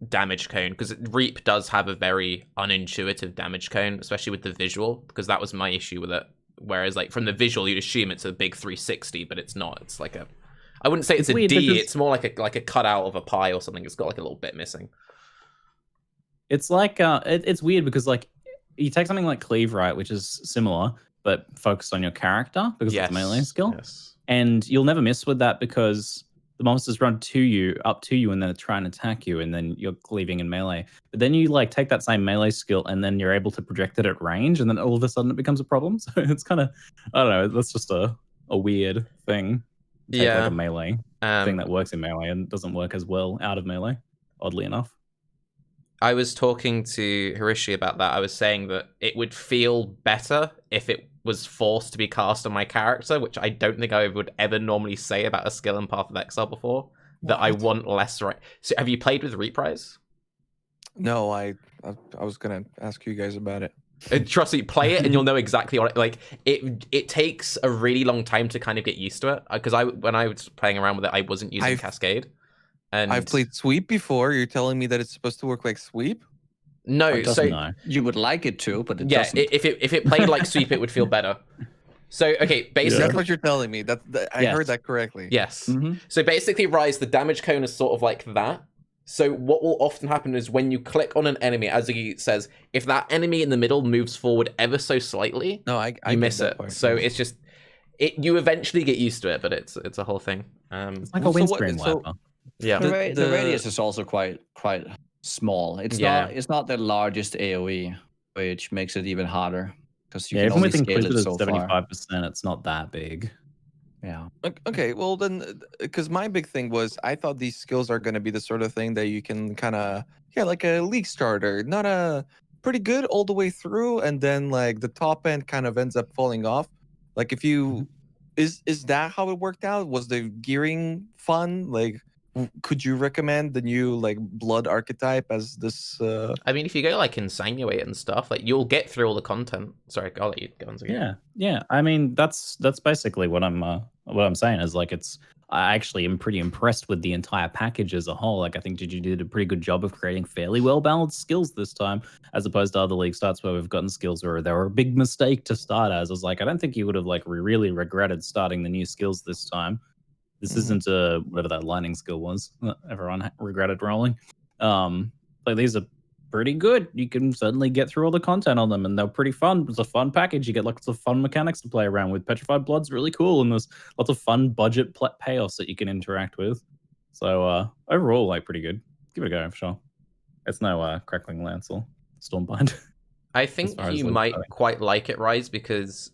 damage cone, because Reap does have a very unintuitive damage cone, especially with the visual, because that was my issue with it. Whereas like from the visual, you'd assume it's a big 360, but it's not. It's like I wouldn't say it's a weird, D, it's more like a cutout of a pie or something. It's got like a little bit missing. It's like it's weird because like you take something like Cleave, right, which is similar but focused on your character because it's a melee skill, and you'll never miss with that because the monsters run up to you, and then try and attack you, and then you're cleaving in melee. But then you like take that same melee skill, and then you're able to project it at range, and then all of a sudden it becomes a problem. So it's kind of, I don't know, that's just a weird thing. Take like a melee thing that works in melee and doesn't work as well out of melee, oddly enough. I was talking to Harishi about that. I was saying that it would feel better if it was forced to be cast on my character, which I don't think I would ever normally say about a skill in Path of Exile before. That I want less right. So have you played with Reprise? No, I was gonna ask you guys about it. Trust me, play it and you'll know exactly what it takes a really long time to kind of get used to it. Because when I was playing around with it, I wasn't using Cascade. And I've played Sweep before. You're telling me that it's supposed to work like Sweep? No, so you would like it to, but it doesn't. If it played like Sweep, it would feel better. So okay, basically that's what you're telling me. I heard that correctly. Yes. Mm-hmm. So basically, Raiz, the damage cone is sort of like that. So what will often happen is when you click on an enemy, as Ziggy says, if that enemy in the middle moves forward ever so slightly, you miss it. So it's just you eventually get used to it, but it's a whole thing. It's like a windscreen wiper. Yeah. The radius is also quite small. It's not the largest AoE, which makes it even harder because you can only scale it so 75%, it's not that big. Yeah. Okay, well then, because my big thing was I thought these skills are going to be the sort of thing that you can kind of, like a league starter, not a pretty good all the way through, and then like the top end kind of ends up falling off. Like if you, is that how it worked out? Was the gearing fun? Like, could you recommend the new like blood archetype as this? I mean, if you go like Insanguate and stuff, like you'll get through all the content. Sorry, I'll let you go on. Yeah. I mean, that's basically what I'm saying is like I actually am pretty impressed with the entire package as a whole. Like I think ZiggyD did a pretty good job of creating fairly well balanced skills this time, as opposed to other league starts where we've gotten skills where they were a big mistake to start as. I was like, I don't think you would have like really regretted starting the new skills this time. This isn't whatever that lightning skill was. Everyone regretted rolling. Like these are pretty good. You can certainly get through all the content on them, and they're pretty fun. It's a fun package. You get lots of fun mechanics to play around with. Petrified Blood's really cool, and there's lots of fun budget payoffs that you can interact with. So overall, like pretty good. Give it a go for sure. It's no crackling lance or stormbind. I think far as you league might starting. quite like it, Raiz, because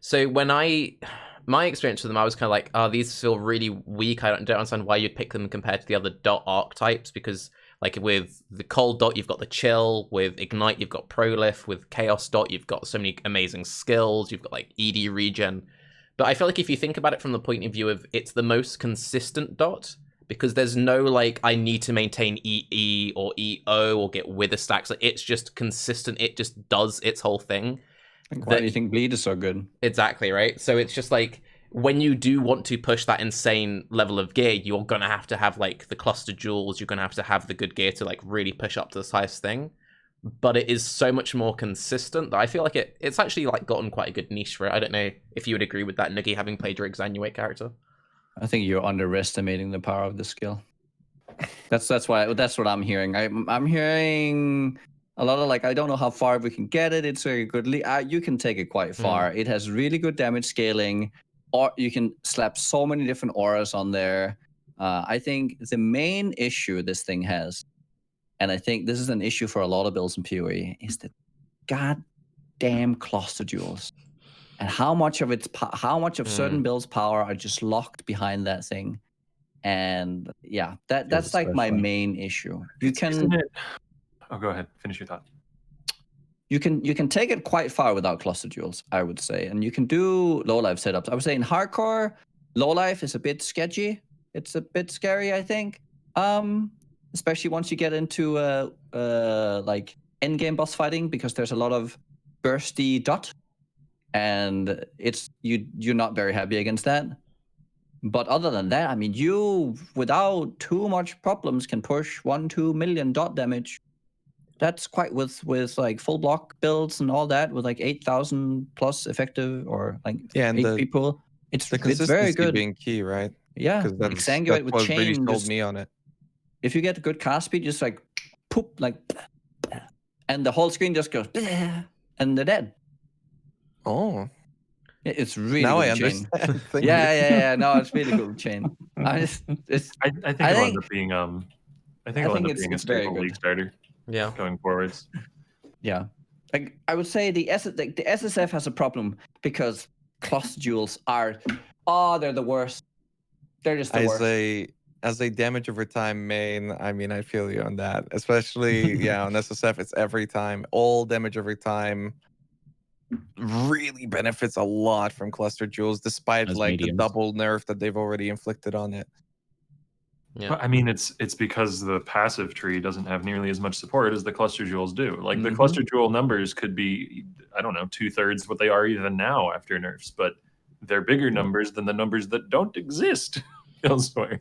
so when my experience with them, I was kind of like, oh, these feel really weak. I don't understand why you'd pick them compared to the other dot archetypes, because like with the cold dot, you've got the chill. With ignite, you've got prolif. With chaos dot, you've got so many amazing skills. You've got like ED regen. But I feel like if you think about it from the point of view of it's the most consistent dot, because there's no like I need to maintain EE or EO or get wither stacks. Like it's just consistent. It just does its whole thing. Why do you think bleed is so good? Exactly, right? So it's just like when you do want to push that insane level of gear, you're gonna have like the cluster jewels. You're gonna have the good gear to like really push up to this highest thing. But it is so much more consistent that I feel like it's actually like gotten quite a good niche for it. I don't know if you would agree with that, Nugi, having played your Exanuate character. I think you're underestimating the power of the skill. That's what I'm hearing. I'm hearing a lot of like, I don't know how far we can get it. It's very good. You can take it quite far. It has really good damage scaling, or you can slap so many different auras on there. I think the main issue this thing has, and I think this is an issue for a lot of builds in PoE, is the goddamn cluster jewels, and how much of certain builds' power are just locked behind that thing. And yeah, that's like my main issue. Oh, go ahead. Finish your thought. You can take it quite far without cluster jewels, I would say, and you can do low life setups. I would say in hardcore, low life is a bit sketchy. It's a bit scary, I think. Especially once you get into like end game boss fighting, because there's a lot of bursty dot, and you're not very happy against that. But other than that, I mean, you without too much problems can push 1-2 million dot damage. That's quite with like full block builds and all that, with like 8,000 plus effective, or like and 8 people. It's consistency very good. being key, right? Yeah, Because that's Exsanguinate with what chain. really sold just, me on it. if you get good cast speed, just like poop, like, and the whole screen just goes, and they're dead. Oh, It's really now good I with chain. understand. Thank you. Yeah. No, it's really good with chain. I think it'll end up being a staple league starter. Yeah, going forwards. Yeah, like I would say the SSF has a problem because cluster jewels they're the worst. They're just the worst. As a damage over time main, I mean, I feel you on that. Especially, on SSF, it's every time. All damage over time really benefits a lot from cluster jewels, despite As like mediums. the double nerf that they've already inflicted on it. yeah. But I mean, it's because the passive tree doesn't have nearly as much support as the cluster jewels do. Like the cluster jewel numbers could be, I don't know, 2/3 what they are even now after nerfs, but they're bigger numbers than the numbers that don't exist elsewhere.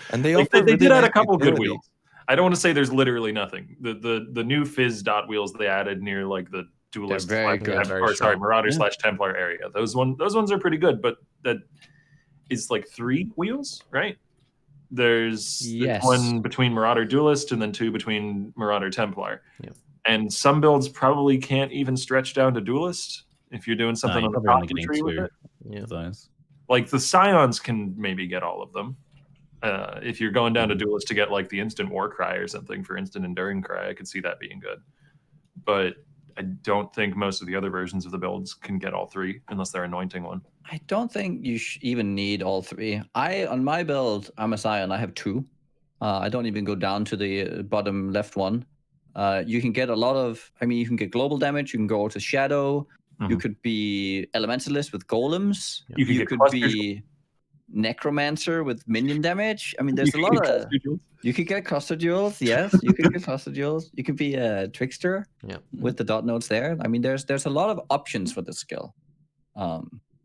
And they Like, offer they did really add a nice couple good utility. wheels. I don't want to say there's literally nothing. The new Fizz dot wheels they added near like the duelist very good. Marauder / Templar area. Those ones are pretty good, but that is like 3 wheels, right? There's one between Marauder Duelist and then 2 between Marauder Templar. Yeah. And some builds probably can't even stretch down to Duelist if you're doing something on the top of the tree with it. Yeah, those. Like the Scions can maybe get all of them. If you're going down to Duelist to get like the instant War Cry or something for instant Enduring Cry, I could see that being good. But I don't think most of the other versions of the builds can get all 3 unless they're anointing one. I don't think you even need all 3. On my build, I'm a Scion. I have 2. I don't even go down to the bottom left one. You can get a lot of. I mean, you can get global damage. You can go to Shadow. You could be Elementalist with golems. You could be Necromancer with minion damage. I mean, there's a lot of. You could get cluster jewels. Yes, you could get cluster jewels. You could be a trickster with the dot nodes there. I mean, there's a lot of options for this skill.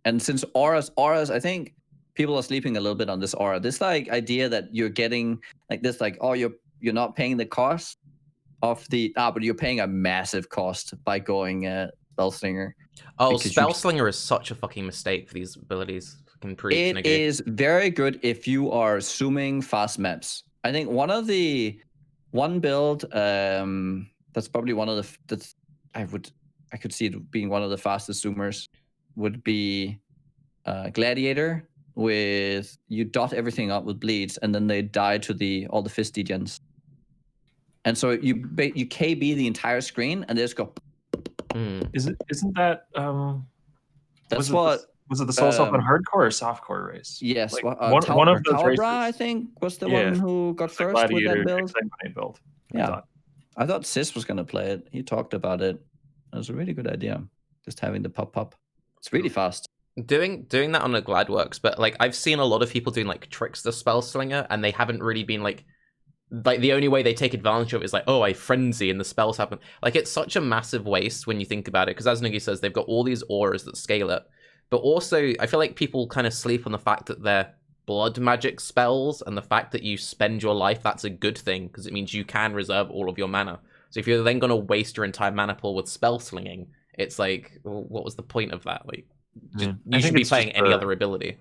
And since auras, I think people are sleeping a little bit on this aura. This like idea that you're getting like this, like, oh, you're not paying the cost of the but you're paying a massive cost by going Spellslinger. Oh, Spellslinger is such a fucking mistake for these abilities. It is very good if you are zooming fast maps. I think one build that's probably one of the I could see it being one of the fastest zoomers would be Gladiator with you dot everything up with bleeds, and then they die to all the fist degens. And so you KB the entire screen, and they just go. Isn't that That's was it the Soul Self on hardcore or softcore race? Yes, like, one of those Tower races. Bra, I think, was the one who got first with that build. build. Yeah, I thought Sis was gonna play it. He talked about it. It was a really good idea. Just having the pop. It's really fast. Doing that on a Glad works, but like I've seen a lot of people doing like Trickster Spellslinger, and they haven't really been like the only way they take advantage of it is like, oh, I frenzy and the spells happen. Like, it's such a massive waste when you think about it, because as Nugi says, they've got all these auras that scale it. But also, I feel like people kind of sleep on the fact that they're blood magic spells, and the fact that you spend your life, that's a good thing, because it means you can reserve all of your mana. So if you're then going to waste your entire mana pool with spell slinging, it's like, well, what was the point of that? Like, you should be playing any other ability.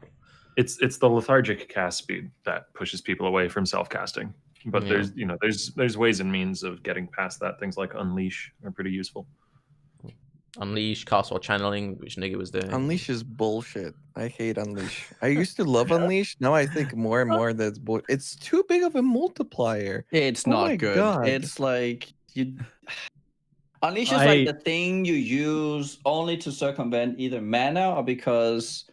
It's the lethargic cast speed that pushes people away from self-casting. But there's ways and means of getting past that. Things like Unleash are pretty useful. Unleash, cast while channeling, which Nigga was doing. Unleash is bullshit. I hate Unleash. I used to love Unleash. Now I think more and more that it's too big of a multiplier. It's not good. God. It's like Unleash is like the thing you use only to circumvent either mana or because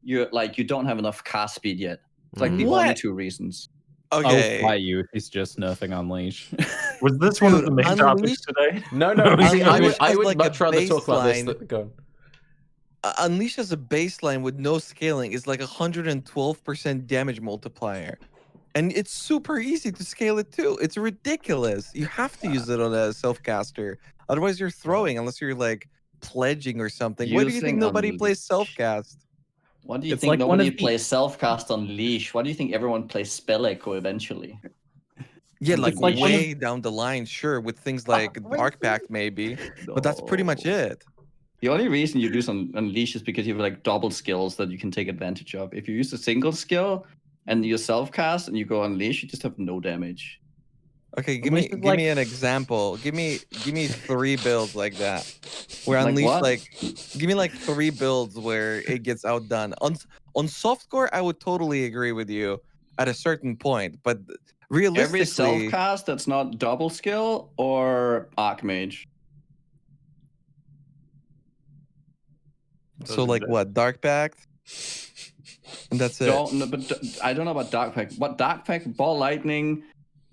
you don't have enough cast speed yet. It's like the only two reasons. Okay. I'll fight you if he's just nerfing Unleash. Was this one of the main topics today? No. See, I would much rather talk about this. Go on. Unleash as a baseline with no scaling is like 112% damage multiplier. And it's super easy to scale it too. It's ridiculous. You have to use it on a self-caster. Otherwise you're throwing, unless you're like pledging or something. Why do you think nobody plays self-cast? What do you think nobody plays self-cast on Leash? Why do you think everyone plays Spell Echo eventually? Yeah, like way down the line, sure, with things like Dark Pact maybe, but that's pretty much it. The only reason you do some Unleash is because you have like double skills that you can take advantage of. If you use a single skill and you self-cast and you go Unleash, you just have no damage. Okay, give me an example. Give me 3 builds like that. Where Unleash give me like 3 builds where it gets outdone. On softcore, I would totally agree with you at a certain point, but realistically, every self-cast that's not double skill or Archmage. So like what, Dark Pact? And that's it. But I don't know about Dark Pact. What Dark Pact? Ball Lightning,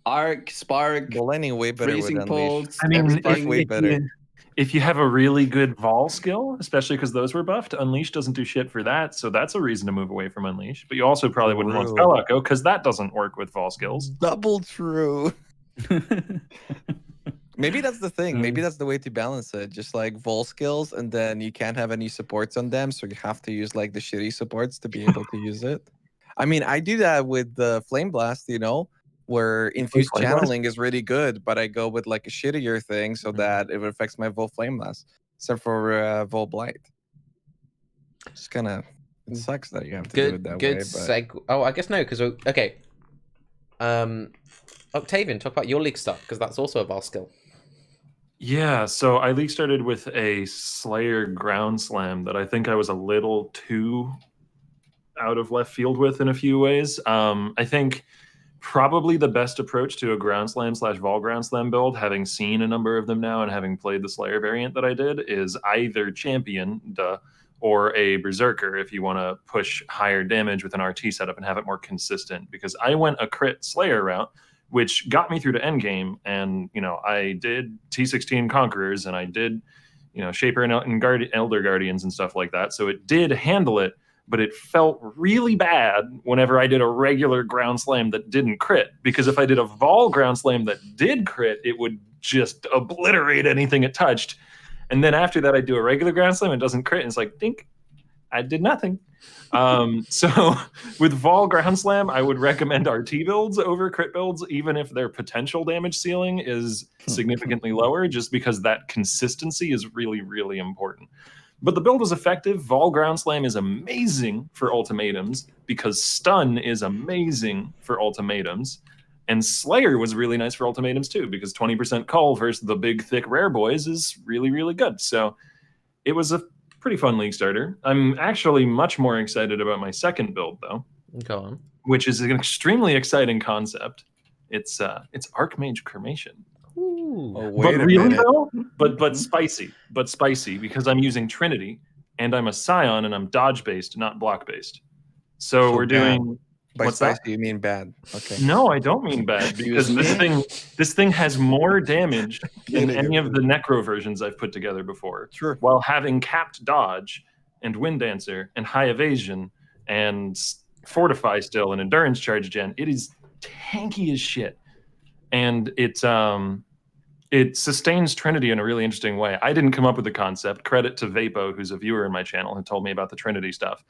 Arc, Spark, Ball Lightning way better with Unleash. Pulse, I mean, Spark way better. If you have a really good Vol skill, especially because those were buffed, Unleash doesn't do shit for that, so that's a reason to move away from Unleash. But you also probably wouldn't want Spell Echo, because that doesn't work with Vol skills. Double true. Maybe that's the thing. Maybe that's the way to balance it. Just like Vol skills, and then you can't have any supports on them, so you have to use like the shitty supports to be able to use it. I mean, I do that with the Flame Blast, where infused channeling is really good, but I go with like a shittier thing so that it affects my Vol Flame Blast, except for Vol Blight. It's kind of, it sucks that you have to do it that way. But... Oh, I guess no, because okay. Octavian, talk about your league stuff, because that's also a Vol skill. Yeah, so I league started with a Slayer Ground Slam that I think I was a little too out of left field with in a few ways. I think probably the best approach to a Ground Slam / Vol Ground Slam build, having seen a number of them now and having played the Slayer variant that I did, is either Champion, or a Berserker if you want to push higher damage with an RT setup and have it more consistent. Because I went a crit Slayer route, which got me through to endgame, and I did T16 Conquerors, and I did Shaper and Elder Guardians and stuff like that, so it did handle it, but it felt really bad whenever I did a regular Ground Slam that didn't crit, because if I did a Vol Ground Slam that did crit, it would just obliterate anything it touched, and then after that I do a regular Ground Slam and it doesn't crit, and it's like, dink, I did nothing. So with Vol Ground Slam, I would recommend RT builds over crit builds, even if their potential damage ceiling is significantly lower, just because that consistency is really, really important. But the build was effective. Vol Ground Slam is amazing for ultimatums because stun is amazing for ultimatums. And Slayer was really nice for ultimatums too, because 20% cull versus the big, thick rare boys is really, really good. So it was a pretty fun league starter. I'm actually much more excited about my second build though, Go on. which is an extremely exciting concept. It's Archmage Cremation. Ooh. Oh, But wait a really minute. though, but spicy because I'm using Trinity and I'm a Scion and I'm dodge based, not block based. So we're bad. doing By what's spicy, that? you mean bad. Okay. No, I don't mean bad because this thing has more damage than Kidding, any of of the Necro versions I've put together before. Sure. While having capped dodge and Wind Dancer and high evasion and fortify still and endurance charge gen, it is tanky as shit. And it sustains Trinity in a really interesting way. I didn't come up with the concept. Credit to Vapo, who's a viewer in my channel, who told me about the Trinity stuff.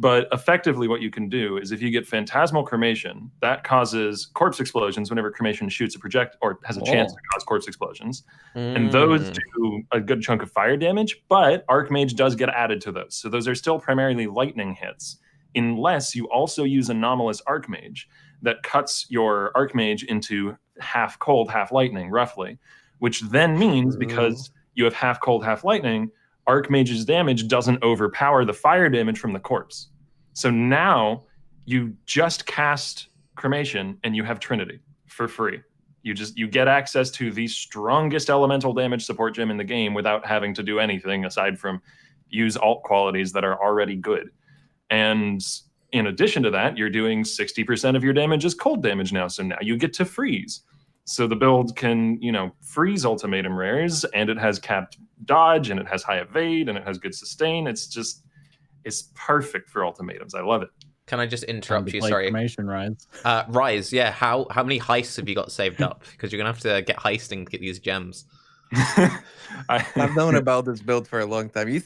But effectively what you can do is if you get Phantasmal Cremation, that causes corpse explosions whenever Cremation shoots a project or has a chance to cause corpse explosions. And those do a good chunk of fire damage, but Archmage does get added to those. So those are still primarily lightning hits, unless you also use Anomalous Archmage that cuts your Archmage into half cold, half lightning, roughly, which then means because you have half cold, half lightning, Archmage's damage doesn't overpower the fire damage from the corpse. So now you just cast Cremation and you have Trinity for free. You get access to the strongest elemental damage support gem in the game without having to do anything aside from use alt qualities that are already good. And in addition to that, you're doing 60% of your damage is cold damage now. So now you get to freeze. So the build can, freeze ultimatum rares, and it has capped dodge, and it has high evade, and it has good sustain. It's perfect for ultimatums. I love it. Can I just interrupt you? Play Sorry. Cremation, Raiz. Raiz, yeah. How many heists have you got saved up? Because you're gonna have to get heisting to get these gems. I've known about this build for a long time. You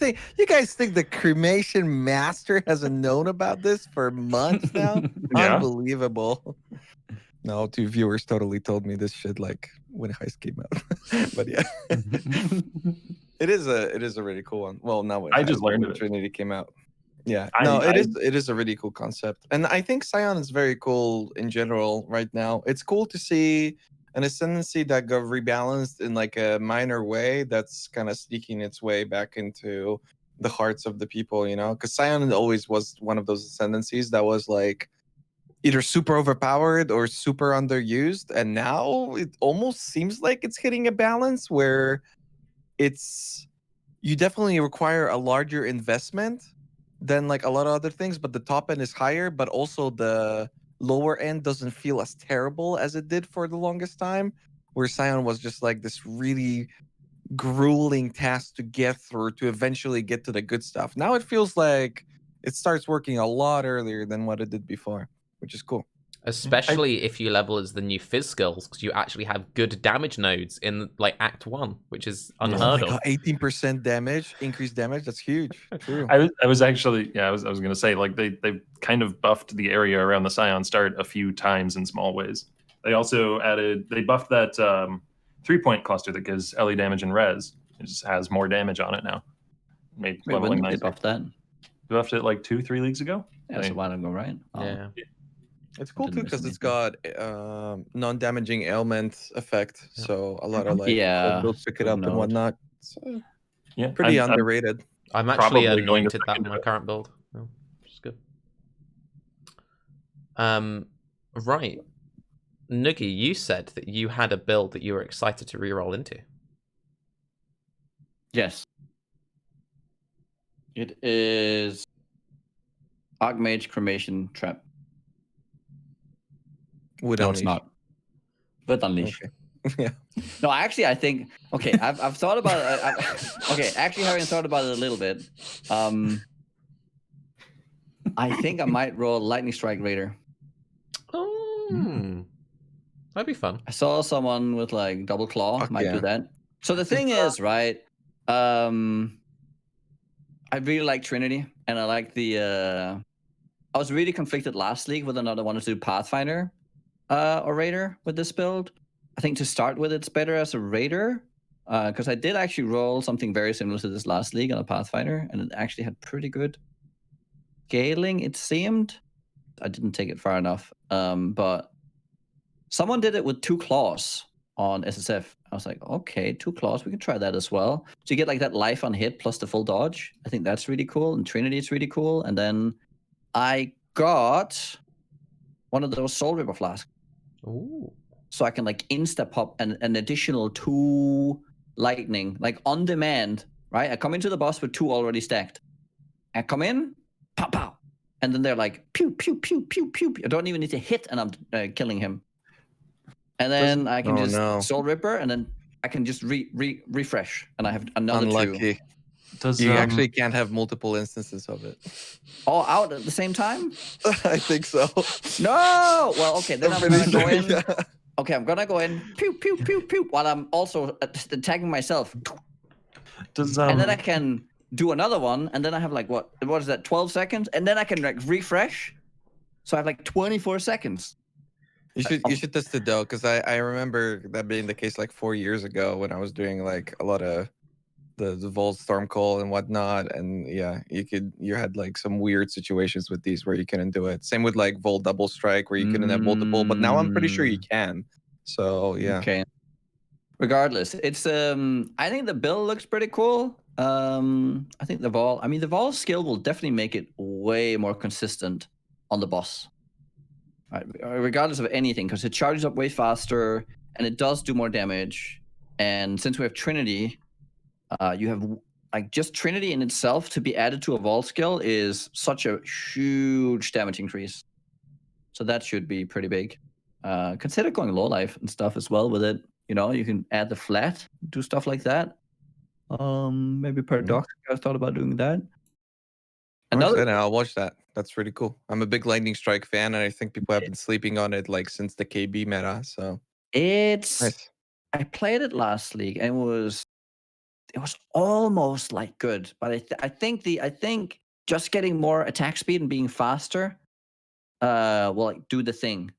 guys think the Cremation Master hasn't known about this for months now? Yeah. Unbelievable. No, 2 viewers totally told me this shit like when Heist came out. But yeah. It is a really cool one. Well, not when I just Heist, learned when of it. Trinity came out. Yeah. I- It is a really cool concept. And I think Scion is very cool in general right now. It's cool to see an ascendancy that got rebalanced in like a minor way that's kind of sneaking its way back into the hearts of the people, because Scion always was one of those ascendancies that was like either super overpowered or super underused, and now it almost seems like it's hitting a balance where you definitely require a larger investment than like a lot of other things, but the top end is higher, but also the lower end doesn't feel as terrible as it did for the longest time, where Scion was just like this really grueling task to get through to eventually get to the good stuff. Now it feels like it starts working a lot earlier than what it did before, which is cool. Especially if you level as the new Fizz skills, because you actually have good damage nodes in like Act 1, which is unheard of. 18% damage, increased damage. That's huge. True. I was actually, I was going to say, like, they kind of buffed the area around the Scion start a few times in small ways. They also they buffed that 3-point cluster that gives LE damage and res. It just has more damage on it now. Made Wait, leveling when did they nicer. buff that? They buffed it like 2-3 leagues ago. Yeah, that's a while ago, right? Oh. Yeah. It's cool Didn't too miss because it's got non-damaging ailment effect, Yeah. so a lot of like Yeah, cold builds pick it good up and note. whatnot. So Yeah, pretty I'm underrated. I'm actually probably going to anointed that in second my it. current build. Oh, which is good. Right. Nugi, you said that you had a build that you were excited to reroll into. Yes. It is Archmage Cremation Trap. Would No, it's Unleash. not. But Unleash. Okay. Yeah. No, actually, I think. Okay, I've thought about it. Okay, actually, having thought about it a little bit, I think I might roll Lightning Strike Raider. Oh, that'd be fun. I saw someone with like double claw Fuck might yeah. do that. So the thing is, right? I really like Trinity, and I like the. I was really conflicted last league whether or not I wanted to do Pathfinder or Raider with this build. I think to start with, it's better as a Raider because I did actually roll something very similar to this last league on a Pathfinder, and it actually had pretty good scaling, it seemed. I didn't take it far enough, but someone did it with 2 claws on SSF. I was like, okay, 2 claws, we can try that as well. So you get like that life on hit plus the full dodge. I think that's really cool. And Trinity is really cool. And then I got one of those Soul Ripper flasks. Ooh. So I can like insta pop an additional 2 lightning, like on demand, right? I come into the boss with 2 already stacked. I come in, pow, pow. And then they're like, pew, pew, pew, pew, pew. I don't even need to hit and I'm killing him. And then I can just Soul Ripper, and then I can just refresh, and I have another 2. Unlucky. You actually can't have multiple instances of it. All out at the same time? I think so. No! Well, okay, then I'm gonna go in. Yeah. Okay, I'm gonna go in, pew, pew, pew, pew, while I'm also attacking myself. And then I can do another one, and then I have like, what is that, 12 seconds? And then I can like refresh. So I have like 24 seconds. You should test it though, because I remember that being the case like 4 years ago when I was doing like a lot of the Volt Stormcall and whatnot, and yeah, you had like some weird situations with these where you couldn't do it. Same with like Volt Double Strike where you couldn't have multiple, but now I'm pretty sure you can. So yeah. Okay. Regardless, it's I think the build looks pretty cool. I think the Vol skill will definitely make it way more consistent on the boss. Right, regardless of anything, because it charges up way faster and it does do more damage. And since we have Trinity, you have like just Trinity in itself to be added to a Vol skill is such a huge damage increase. So that should be pretty big. Consider going low life and stuff as well with it. You know, you can add the flat, do stuff like that. Maybe Paradox. I thought about doing that. I'll watch that. That's really cool. I'm a big Lightning Strike fan, and I think people have been sleeping on it like since the KB meta. So it's nice. I played it last league, and it was almost like good, but I think just getting more attack speed and being faster, will like do the thing,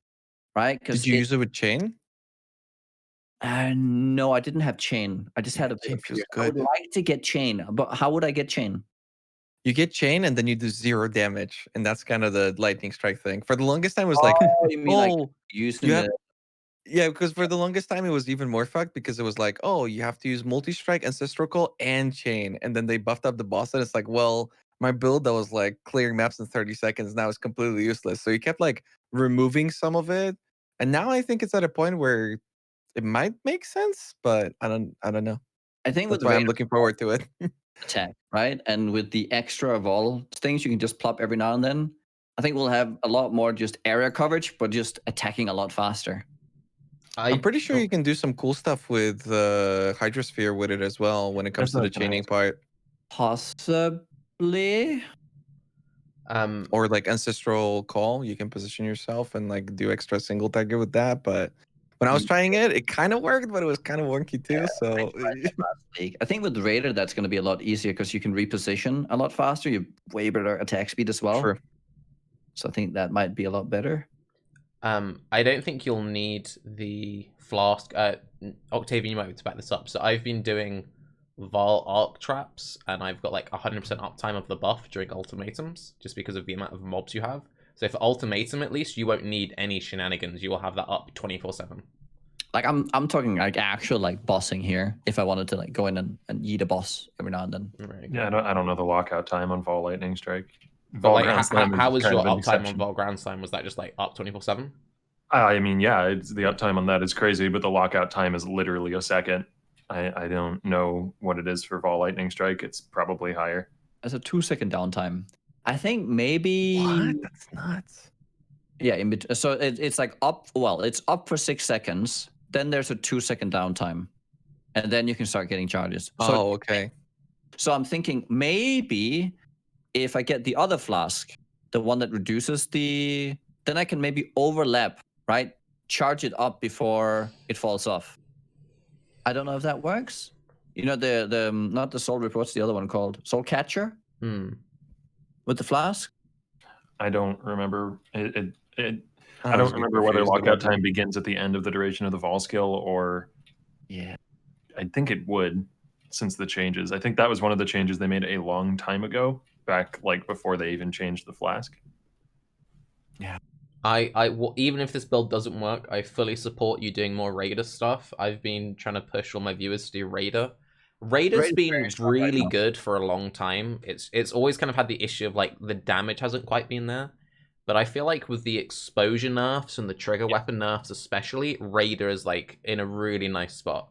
right? Did you use it with chain? No, I didn't have chain. I just had a chain feels I would good. like to get chain, but how would I get chain? You get chain and then you do 0 damage, and that's kind of the Lightning Strike thing. For the longest time, it was like, you mean like using yeah, because for the longest time, it was even more fucked because it was like, oh, you have to use multi-strike, ancestral call, and chain, and then they buffed up the boss, and it's like, well, my build that was like clearing maps in 30 seconds now is completely useless. So you kept like removing some of it, and now I think it's at a point where it might make sense, but I don't know. I think that's why I'm looking forward to it. Attack, right? And with the extra Vol things you can just plop every now and then, I think we'll have a lot more just area coverage, but just attacking a lot faster. I'm pretty sure you can do some cool stuff with Hydrosphere with it as well when it comes to the chaining part. Possibly. Or like Ancestral Call, you can position yourself and like do extra single target with that. But when I was trying it, it kind of worked, but it was kind of wonky too. Yeah, so I think with Raider, that's going to be a lot easier because you can reposition a lot faster. You have way better attack speed as well. True. So I think that might be a lot better. I don't think you'll need the flask. Octavian, you might have to back this up. So I've been doing Vol arc traps, and I've got like 100% uptime of the buff during ultimatums, just because of the amount of mobs you have. So for ultimatum, at least, you won't need any shenanigans. You will have that up 24/7. Like I'm talking like actual like bossing here. If I wanted to like go in and yeet a boss every now and then. Right. Yeah, I don't know the lockout time on Vol Lightning Strike. But like, how was your uptime on Vol Ground Slam? Was that just like up 24/7? I mean, yeah, the uptime on that is crazy, but the lockout time is literally a second. I don't know what it is for Vol Lightning Strike. It's probably higher. There's a 2-second downtime. I think maybe. What? That's nuts. Yeah, so it's like up. Well, it's up for 6 seconds. Then there's a 2-second downtime, and then you can start getting charges. So, okay. So I'm thinking maybe if I get the other flask, the one that reduces then I can maybe overlap, right? Charge it up before it falls off. I don't know if that works. You know, the not the Soul Ripper, what's the other one called? Soul Catcher? With the flask? I don't remember. I don't remember whether lockout time begins at the end of the duration of the Vol skill or... Yeah. I think it would, since the changes. I think that was one of the changes they made a long time ago, back like before they even changed the flask. Yeah. Even if this build doesn't work, I fully support you doing more Raider stuff. I've been trying to push all my viewers to do Raider. Raider's been really good for a long time. It's always kind of had the issue of like the damage hasn't quite been there. But I feel like with the exposure nerfs and the trigger weapon nerfs especially, Raider is like in a really nice spot.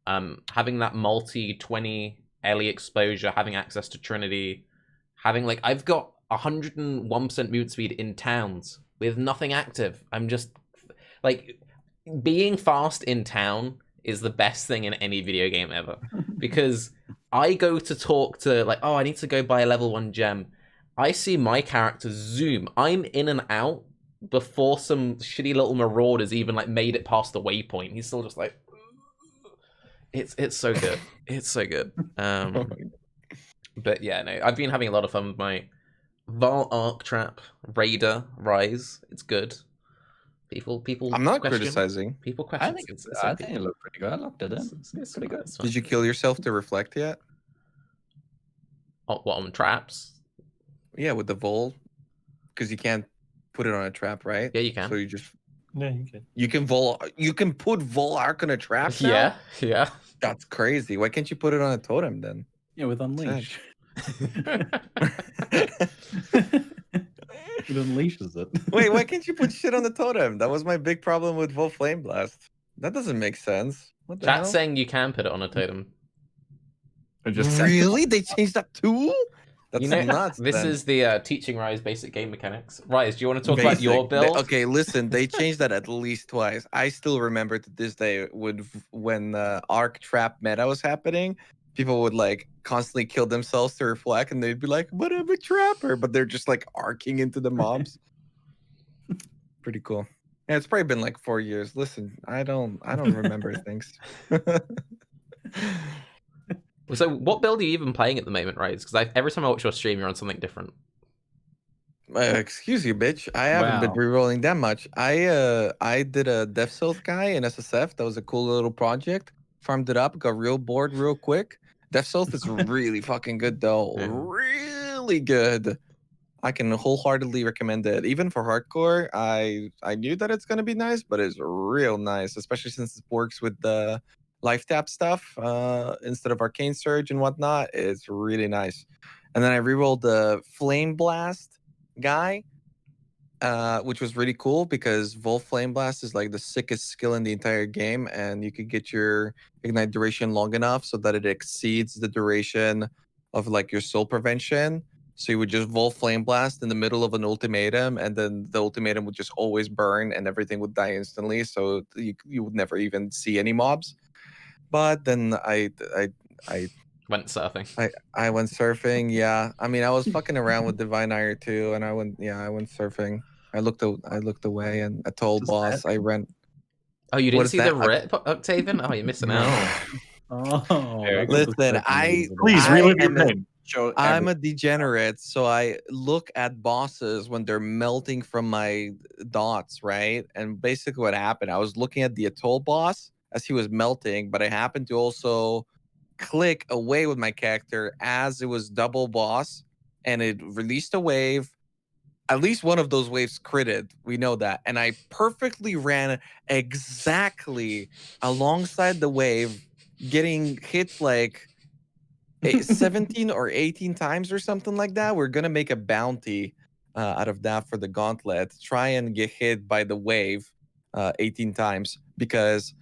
Having that multi 20 Ellie exposure, having access to Trinity, having like I've got 101% movement speed in towns with nothing active. I'm just like being fast in town is the best thing in any video game ever, because I go to talk to like, oh, I need to go buy a level 1 gem. I see my character zoom. I'm in and out before some shitty little marauders even like made it past the waypoint. He's still just like, it's so good. It's so good. But yeah, no, I've been having a lot of fun with my Val Arc Trap Raider Raiz. It's good. People. I'm not question. criticizing. People question. I think it looked pretty good. I looked at it. It's pretty good. Did you kill yourself to reflect yet? Oh, what, on traps? Yeah, with the vol, because you can't put it on a trap, right? Yeah, you can. So you just Yeah, you can. you can put vol arc on a trap now? Yeah. That's crazy. Why can't you put it on a totem then? Yeah, with Unleash. It unleashes it. Wait, why can't you put shit on the totem? That was my big problem with Vol Flame Blast. That doesn't make sense. What the hell? Chat's saying you can put it on a totem. Really? They changed that too? That's You know, nuts. this then. is the teaching Raiz basic game mechanics. Raiz, do you want to talk about your Basic. build? Okay, listen, they changed that at least twice. I still remember to this day when Arc Trap meta was happening, people would like constantly kill themselves to reflect, and they'd be like, "But I'm a trapper," but they're just like arcing into the mobs. Pretty cool. Yeah, it's probably been like 4 years. Listen, I don't remember things. So what build are you even playing at the moment, Raiz? Because every time I watch your stream, you're on something different. Excuse you, bitch. I haven't been rerolling that much. I did a Death Souls guy in SSF. That was a cool little project. Farmed it up, got real bored real quick. Death Souls is really fucking good though. Yeah. Really good. I can wholeheartedly recommend it. Even for hardcore, I knew that it's gonna be nice, but it's real nice, especially since it works with the life tap stuff instead of Arcane Surge and whatnot. It's really nice. And then I rerolled the Flame Blast guy, which was really cool because Vol Flame Blast is like the sickest skill in the entire game, and you could get your ignite duration long enough so that it exceeds the duration of like your soul prevention. So you would just Vol Flame Blast in the middle of an ultimatum, and then the ultimatum would just always burn and everything would die instantly. So you would never even see any mobs. But then I Went surfing. I went surfing. Yeah, I mean I was fucking around with Divine Ire too, and I went surfing. I looked away, and I told boss I ran. Oh, you What didn't is see the that? rip, Octavian? Oh, you're missing out. Oh, Eric, that's listen, a Please I relive your am a- pain. Show I'm a degenerate, so I look at bosses when they're melting from my dots, right? And basically what happened, I was looking at the Atoll boss as he was melting, but I happened to also click away with my character as it was double boss, and it released a wave. At least one of those waves critted. We know that. And I perfectly ran exactly alongside the wave, getting hit like 17 or 18 times or something like that. We're gonna make a bounty out of that for the gauntlet. Try and get hit by the wave 18 times, because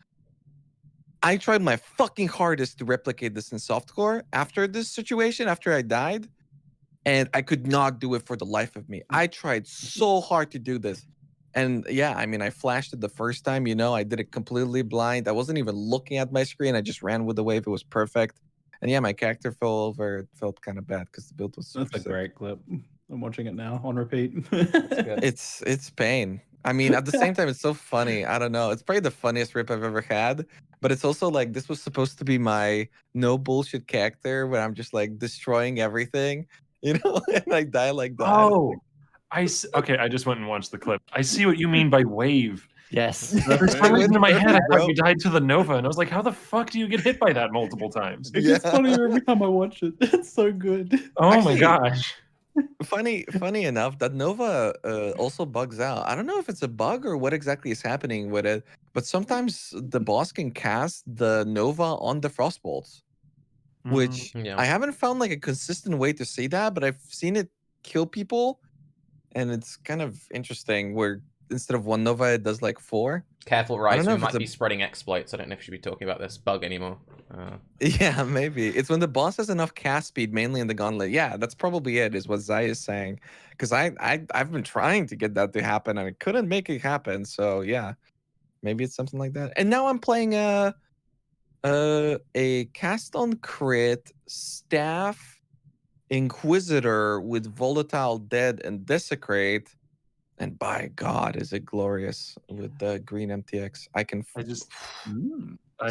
I tried my fucking hardest to replicate this in softcore after this situation, after I died, and I could not do it for the life of me. I tried so hard to do this. And yeah, I mean, I flashed it the first time, I did it completely blind. I wasn't even looking at my screen. I just ran with the wave. It was perfect. And yeah, my character fell over. It felt kind of bad because the build was super That's a sick. great clip. I'm watching it now on repeat. It's pain. I mean, at the same time, it's so funny. I don't know. It's probably the funniest rip I've ever had. But it's also like this was supposed to be my no bullshit character when I'm just like destroying everything, and I die like that. Oh, okay. I just went and watched the clip. I see what you mean by wave. Yes. For some reason in my head, I bro. thought you died to the Nova, and I was like, "How the fuck do you get hit by that multiple times?" It gets funnier every time I watch it. It's so good. Oh my Actually, gosh! Funny enough, that Nova also bugs out. I don't know if it's a bug or what exactly is happening with it, but sometimes the boss can cast the Nova on the Frostbolts, which Yeah. I haven't found like a consistent way to see that, but I've seen it kill people, and it's kind of interesting where instead of 1 Nova, it does like 4. Careful, I don't Raiz. know We if it's might a be spreading exploits. I don't know if we should be talking about this bug anymore. Yeah, maybe. It's when the boss has enough cast speed, mainly in the gauntlet. Yeah, that's probably it, is what Zai is saying. Because I've been trying to get that to happen and I couldn't make it happen. So yeah, maybe it's something like that. And now I'm playing a cast on crit staff Inquisitor with Volatile Dead and Desecrate. And by God, is it glorious with the green MTX. I can I just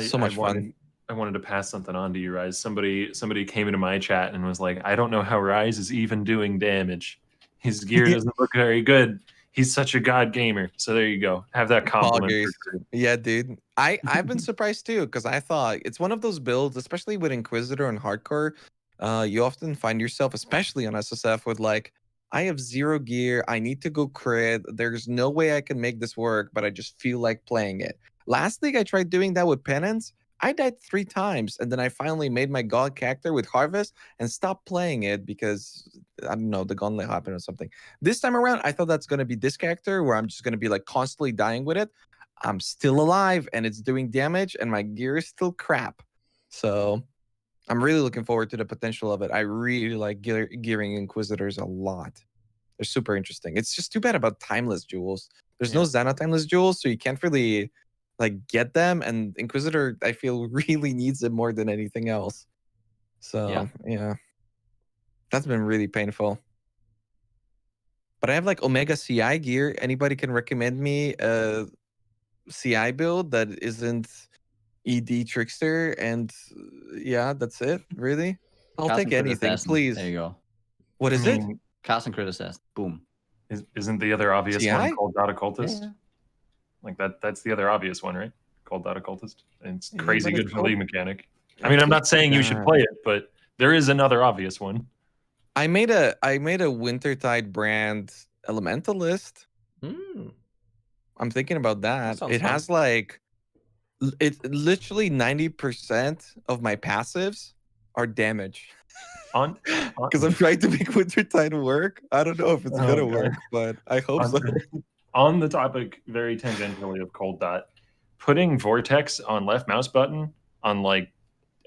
so much fun. I wanted to pass something on to you, Raiz. Somebody came into my chat and was like, I don't know how Raiz is even doing damage. His gear doesn't look very good. He's such a god gamer. So there you go. Have that compliment. Poggers. Yeah, dude. I've been surprised too, because I thought it's one of those builds, especially with Inquisitor and Hardcore. You often find yourself, especially on SSF, with like, I have 0 gear. I need to go crit. There's no way I can make this work, but I just feel like playing it. Last league, I tried doing that with Penance. I died 3 times, and then I finally made my God character with Harvest and stopped playing it because, I don't know, the gauntlet happened or something. This time around, I thought that's going to be this character where I'm just going to be like constantly dying with it. I'm still alive, and it's doing damage, and my gear is still crap. So I'm really looking forward to the potential of it. I really like gearing Inquisitors a lot. They're super interesting. It's just too bad about Timeless Jewels. There's no Xana Timeless Jewels, so you can't really like get them, and Inquisitor I feel really needs it more than anything else. So yeah. That's been really painful. But I have like Omega CI gear. Anybody can recommend me a CI build that isn't ED Trickster, and yeah, that's it. Really, I'll Cast take and crit anything, assassin. please. There you go. What is it? Cast and crit assassin. Boom. Isn't the other obvious CI? one called Dot Occultist? Yeah. Like that's the other obvious one, right? Called Dot Occultist. And it's Yeah, crazy but good it's for called- league mechanic. I mean, I'm not saying you should play it, but there is another obvious one. I made a Wintertide brand Elementalist. I'm thinking about that. sounds It fun. has like it's literally 90% of my passives are damage. On Because I'm trying to make Wintertide work. I don't know if it's Oh, gonna God. work, but I hope on, so. on the topic, very tangentially, of Cold Dot, putting Vortex on left mouse button on like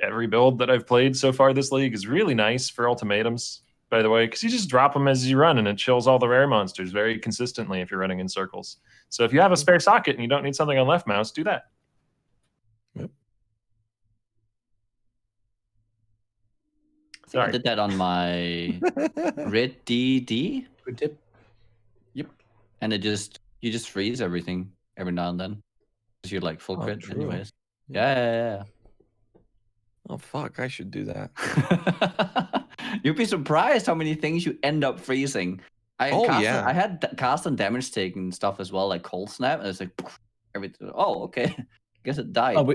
every build that I've played so far this league is really nice for ultimatums, by the way, because you just drop them as you run and it chills all the rare monsters very consistently if you're running in circles. So if you have a spare socket and you don't need something on left mouse, do that. Yep. I think I did that on my Red DD. Good tip. Yep. And you just freeze everything every now and then. Because you're like full crit true. anyways. Yeah. Oh fuck, I should do that. You'd be surprised how many things you end up freezing. I had cast and damage taken stuff as well, like cold snap, and it's like everything. Oh, okay. Guess it died. Oh,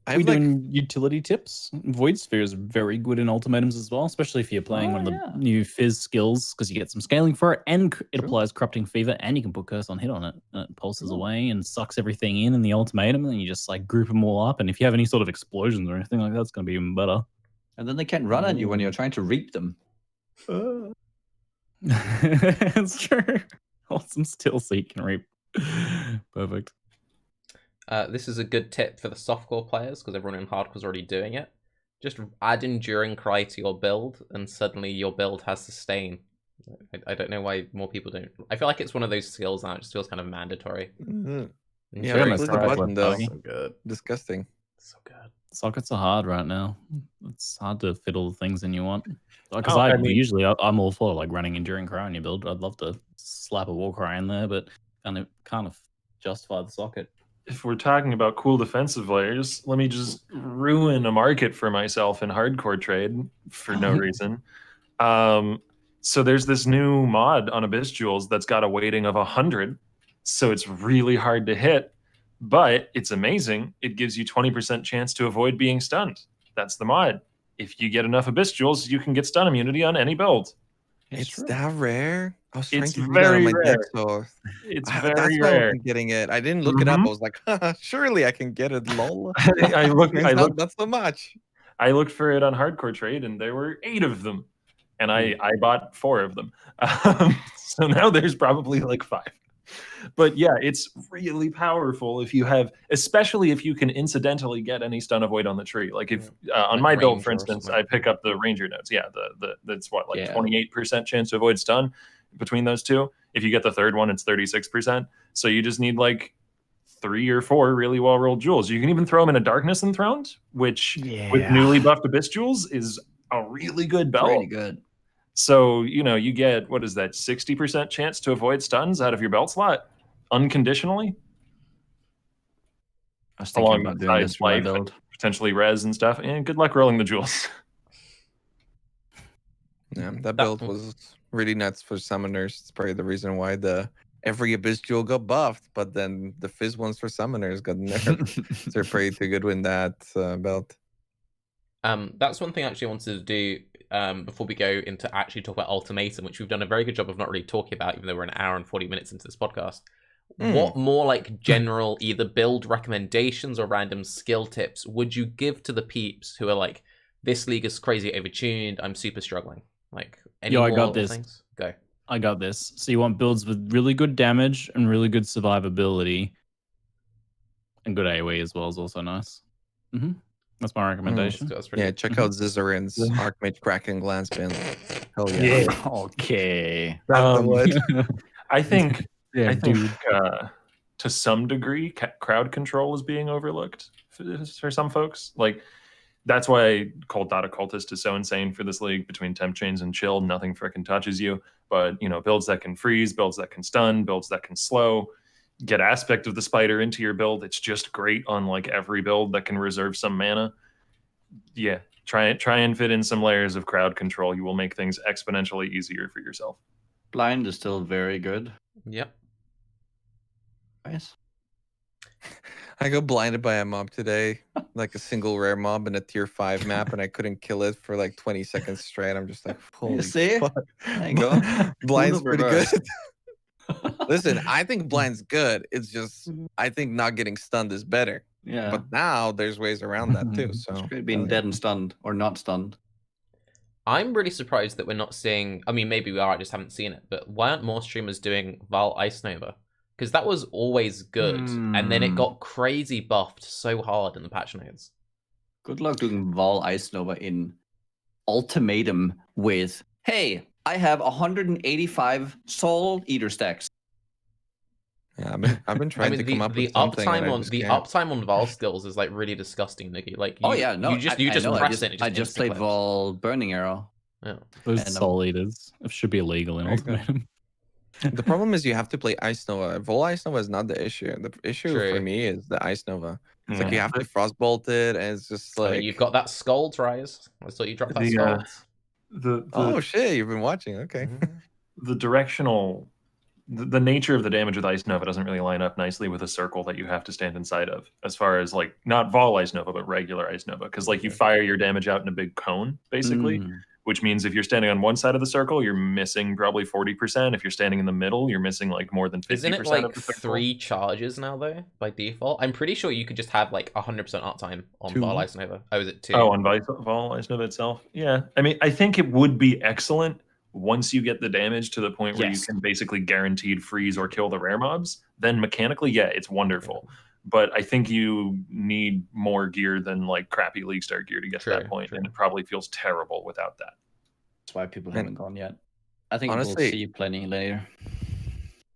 are we doing utility tips? Void Sphere is very good in ultimatums as well, especially if you're playing one of the new Fizz skills, because you get some scaling for it, and it applies Corrupting Fever, and you can put Curse on Hit on it, and it pulses away and sucks everything in the ultimatum, and then you just like group them all up, and if you have any sort of explosions or anything like that, it's going to be even better. And then they can't run at you when you're trying to reap them. It's true. Awesome still so you can reap. Perfect. This is a good tip for the softcore players, because everyone in hardcore is already doing it. Just add Enduring Cry to your build, and suddenly your build has Sustain. I don't know why more people don't. I feel like it's one of those skills now. It just feels kind of mandatory. Yeah, Enduring click the Cry. button though. So good. Disgusting. So good. Sockets are hard right now. It's hard to fit all the things in you want. Because I'm all for like running Enduring Cry on your build. I'd love to slap a War Cry in there, but kind of justify the socket. If we're talking about cool defensive layers, let me just ruin a market for myself in hardcore trade for no reason. So there's this new mod on Abyss Jules that's got a weighting of 100. So it's really hard to hit, but it's amazing. It gives you 20% chance to avoid being stunned. That's the mod. If you get enough Abyss Jules, you can get stun immunity on any build. It's true. that rare. I was trying It's to do that on very my deck, rare. so It's that's very why I rare. wasn't getting it. I didn't look it up. I was like, surely I can get it. Lol. I looked. Turns I out looked. not so much. I looked for it on Hardcore Trade, and there were 8 of them, and I bought 4 of them. So now there's probably like 5. But yeah, it's really powerful if you have, especially if you can incidentally get any stun avoid on the tree. Like if on Like my build, for Ranger or instance, something. I pick up the Ranger notes. Yeah, that's what, like Yeah. 28% chance to avoid stun between those two. If you get the third one, it's 36%. So you just need like 3 or 4 really well rolled Jules. You can even throw them in a Darkness Enthroned, which with newly buffed Abyss Jules is a really good belt. Pretty good. So, you get, what is that, 60% chance to avoid stuns out of your belt slot unconditionally, I was thinking about doing alongside this for my life, build. potentially res and stuff. And good luck rolling the Jewels. Yeah, that build was really nuts for summoners. It's probably the reason why every Abyss Jewel got buffed, but then the Fizz ones for summoners got nerfed. So they're pretty too good with that belt. That's one thing I actually wanted to do before we go into actually talk about Ultimatum, which we've done a very good job of not really talking about, even though we're an hour and 40 minutes into this podcast. What more like general either build recommendations or random skill tips would you give to the peeps who are like, this league is crazy overtuned, I'm super struggling? Like, any Yo, I more got little this. things? Go. I got this. So you want builds with really good damage and really good survivability. And good AoE as well is also nice. That's my recommendation. That's pretty Yeah, good. check out Zizarin's Archmage Kraken Glance build. Hell yeah. Okay. That's the one. I think, Yeah, to some degree, crowd control is being overlooked for some folks. Like, that's why Occultist is so insane for this league. Between Temp Chains and Chill, nothing frickin' touches you. But, builds that can freeze, builds that can stun, builds that can slow, get Aspect of the Spider into your build. It's just great on, like, every build that can reserve some mana. Yeah, try and fit in some layers of crowd control. You will make things exponentially easier for yourself. Blind is still very good. Yep. Nice. I got blinded by a mob today, like a single rare mob in a tier 5 map, and I couldn't kill it for like 20 seconds straight. I'm just like, holy see? fuck. There you go. Blind's Uno pretty reverse. good. Listen, I think blind's good. It's just, I think not getting stunned is better. Yeah. But now there's ways around that too. So It's great being dead and stunned or not stunned. I'm really surprised that we're not seeing, I mean, maybe we are, I just haven't seen it, but why aren't more streamers doing Val Ice Nova? Because that was always good, and then it got crazy buffed so hard in the patch notes. Good luck doing Val Ice Nova in Ultimatum with, hey, I have 185 Soul Eater stacks. Yeah, I've been trying to come up with something. The uptime on Val skills is like really disgusting, Niggy. Like, no, you just know, press it. I just played Val Burning Arrow. Yeah. Those Soul Eaters should be illegal in Ultimatum. The problem is you have to play Ice Nova. Vol Ice Nova is not the issue. The issue for me is the Ice Nova. It's like you have to frostbolt it, and it's just like... I mean, you've got that Scald, Raiz. I thought you dropped that Scald. Oh shit, you've been watching. Okay. The directional... The nature of the damage with Ice Nova doesn't really line up nicely with a circle that you have to stand inside of, as far as like not Vol Ice Nova, but regular Ice Nova, because like you fire your damage out in a big cone, basically, which means if you're standing on one side of the circle, you're missing probably 40%. If you're standing in the middle, you're missing like more than 50%. Isn't it like of the circle. 3 charges now though by default? I'm pretty sure you could just have like 100% uptime on Vol Ice Nova. Oh, is it 2? Oh, on Vol Ice Nova itself? Yeah, I mean, I think it would be excellent once you get the damage to the point where you can basically guaranteed freeze or kill the rare mobs. Then mechanically, yeah, it's wonderful. But I think you need more gear than like crappy League Star gear to get to that point, and it probably feels terrible without that. That's why people haven't gone yet. I think honestly, we'll see plenty later.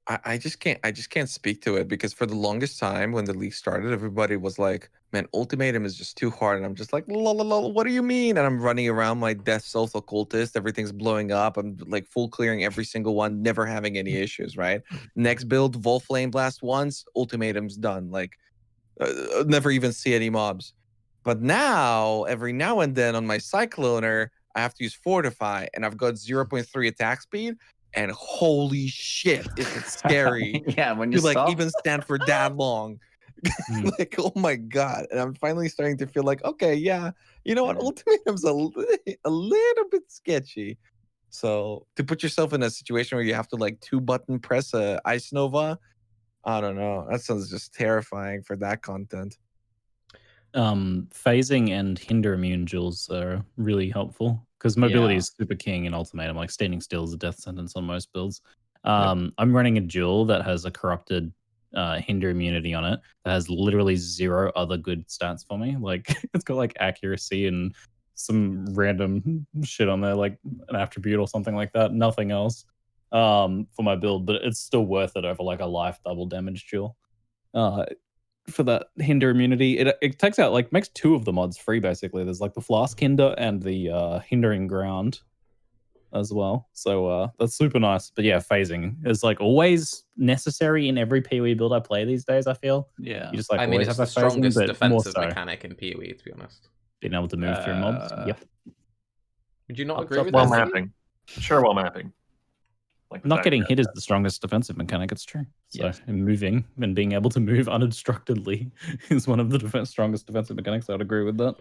I just can't speak to it, because for the longest time when the league started, everybody was like, man, Ultimatum is just too hard. And I'm just like, lol, what do you mean? And I'm running around my Death Souls Occultist. Everything's blowing up. I'm like full clearing every single one, never having any issues, right? Next build, Vol Flame Blast once, Ultimatum's done. Like, never even see any mobs. But now, every now and then on my Cycloner, I have to use Fortify, and I've got 0.3 attack speed. And holy shit, is it scary? Yeah, when you like even stand for that long. Like, oh my god. And I'm finally starting to feel like, okay, yeah, you know what, Ultimatum's a little bit sketchy. So to put yourself in a situation where you have to like 2-button press a Ice Nova, I don't know. That sounds just terrifying for that content. Phasing and hinder immune Jules are really helpful because mobility Yeah. is super king in Ultimatum. Like standing still is a death sentence on most builds. I'm running a Jewel that has a corrupted hinder immunity on it that has literally 0 other good stats for me. Like it's got like accuracy and some random shit on there, like an attribute or something like that. Nothing else for my build, but it's still worth it over like a life double damage Jewel. For that hinder immunity, it takes out like makes 2 of the mods free basically. There's like the flask hinder and the hindering ground as well. So that's super nice. But yeah, phasing is like always necessary in every PoE build I play these days. I feel Yeah. you just like I mean, always it's have the that phasing, strongest but more defensive so mechanic in PoE, to be honest. being able to move through mobs. Yep. Would you not Up agree top with Well that? Ziggy? mapping. Sure, well mapping. Like the Not fact getting that- hit is the strongest defensive mechanic. It's true. So Yes. and moving and being able to move unobstructedly is one of the strongest defensive mechanics. I'd agree with that.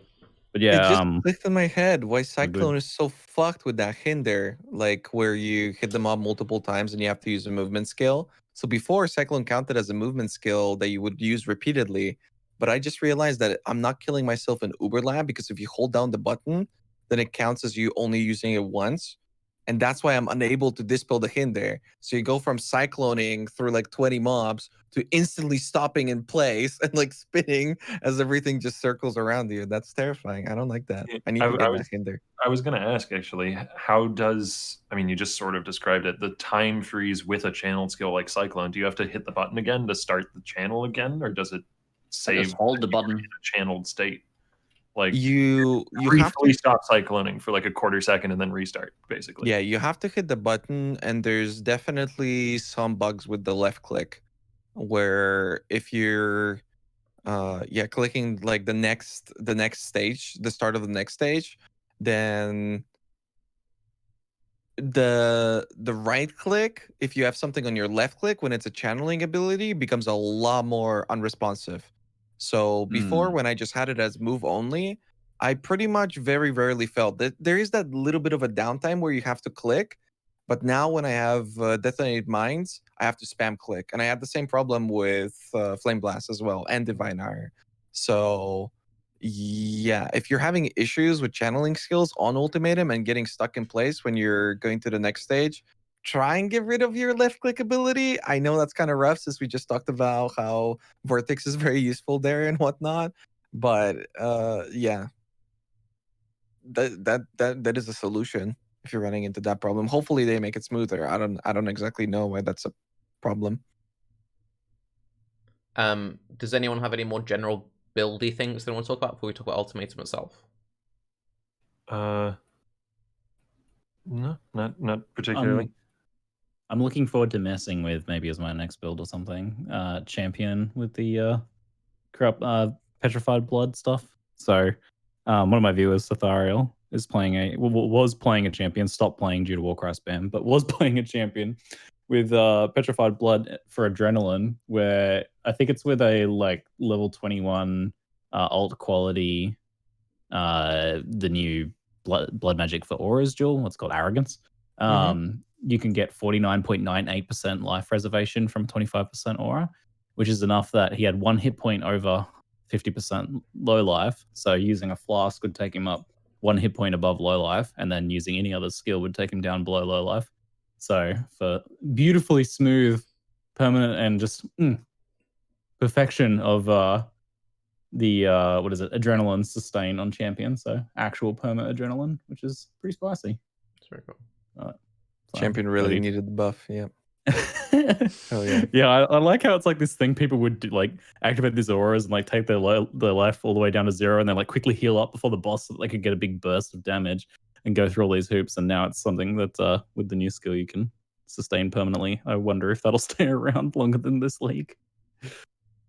But It yeah, just clicked in my head why good. Cyclone is so fucked with that hinder, like where you hit them up multiple times and you have to use a movement skill. So before, Cyclone counted as a movement skill that you would use repeatedly, but I just realized that I'm not killing myself in Uberlab because if you hold down the button, then it counts as you only using it once. And that's why I'm unable to dispel the hinder. So you go from cycloning through like 20 mobs to instantly stopping in place and like spinning as everything just circles around you. That's terrifying. I don't like that. Yeah, I need to I get was- that hinder. I was going to ask actually, how does, I mean, you just sort of described it, the time freeze with a channeled skill like Cyclone, do you have to hit the button again to start the channel again, or does it save Just hold the that you're button. in a channeled state? Like You have briefly to stop cycloning for like a quarter second and then restart, basically. yeah, you have to hit the button, and there's definitely some bugs with the left click where if you're clicking like the next stage, the start of the next stage, then the right click, if you have something on your left click when it's a channeling ability, becomes a lot more unresponsive. So before, when I just had it as move only, I pretty much very rarely felt that there is that little bit of a downtime where you have to click. But now when I have detonated mines, I have to spam click, and I had the same problem with flame blast as well and divine ire. So yeah, if you're having issues with channeling skills on Ultimatum and getting stuck in place when you're going to the next stage, try and get rid of your left click ability. I know that's kind of rough since we just talked about how Vortex is very useful there and whatnot. But yeah, that is a solution if you're running into that problem. Hopefully they make it smoother. I don't exactly know why that's a problem. Does anyone have any more general buildy things they want to talk about before we talk about Ultimatum itself? No, not particularly. I'm looking forward to messing with maybe as my next build or something. Champion with the corrupt petrified blood stuff. So one of my viewers, Sathariel, is playing was playing a champion, stopped playing due to Warcry spam, but was playing a champion with petrified blood for adrenaline, where I think it's with a like level 21 alt quality, the new blood magic for auras jewel, what's called arrogance. You can get 49.98% life preservation from 25% aura, which is enough that he had 1 hit point over 50% low life. So using a flask would take him up 1 hit point above low life, and then using any other skill would take him down below low life. So for beautifully smooth, permanent, and just perfection of the what is it, adrenaline sustain on champion. So actual perma adrenaline, which is pretty spicy. It's very cool. Champion really needed the buff. Yeah. Hell yeah. Yeah, I like how it's like this thing people would do, like activate these auras and like take their life all the way down to 0 and then like quickly heal up before the boss so that they could get a big burst of damage and go through all these hoops. And now it's something that with the new skill you can sustain permanently. I wonder if that'll stay around longer than this league.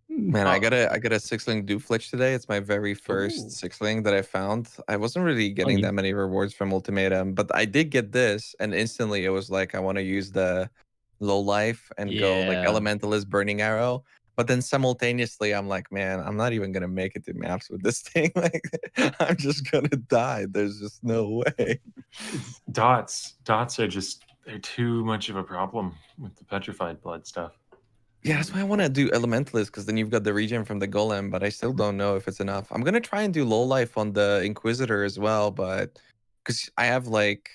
Man, I got a 6-ling Dooflich today. It's my very first 6-ling that I found. I wasn't really getting that many rewards from Ultimatum, but I did get this, and instantly it was like I want to use the low life and go like Elementalist Burning Arrow. But then simultaneously, I'm like, man, I'm not even gonna make it to maps with this thing. Like, I'm just gonna die. There's just no way. Dots are just they're too much of a problem with the petrified blood stuff. Yeah, that's why I want to do Elementalist, because then you've got the regen from the Golem, but I still don't know if it's enough. I'm gonna try and do low life on the Inquisitor as well, but because I have like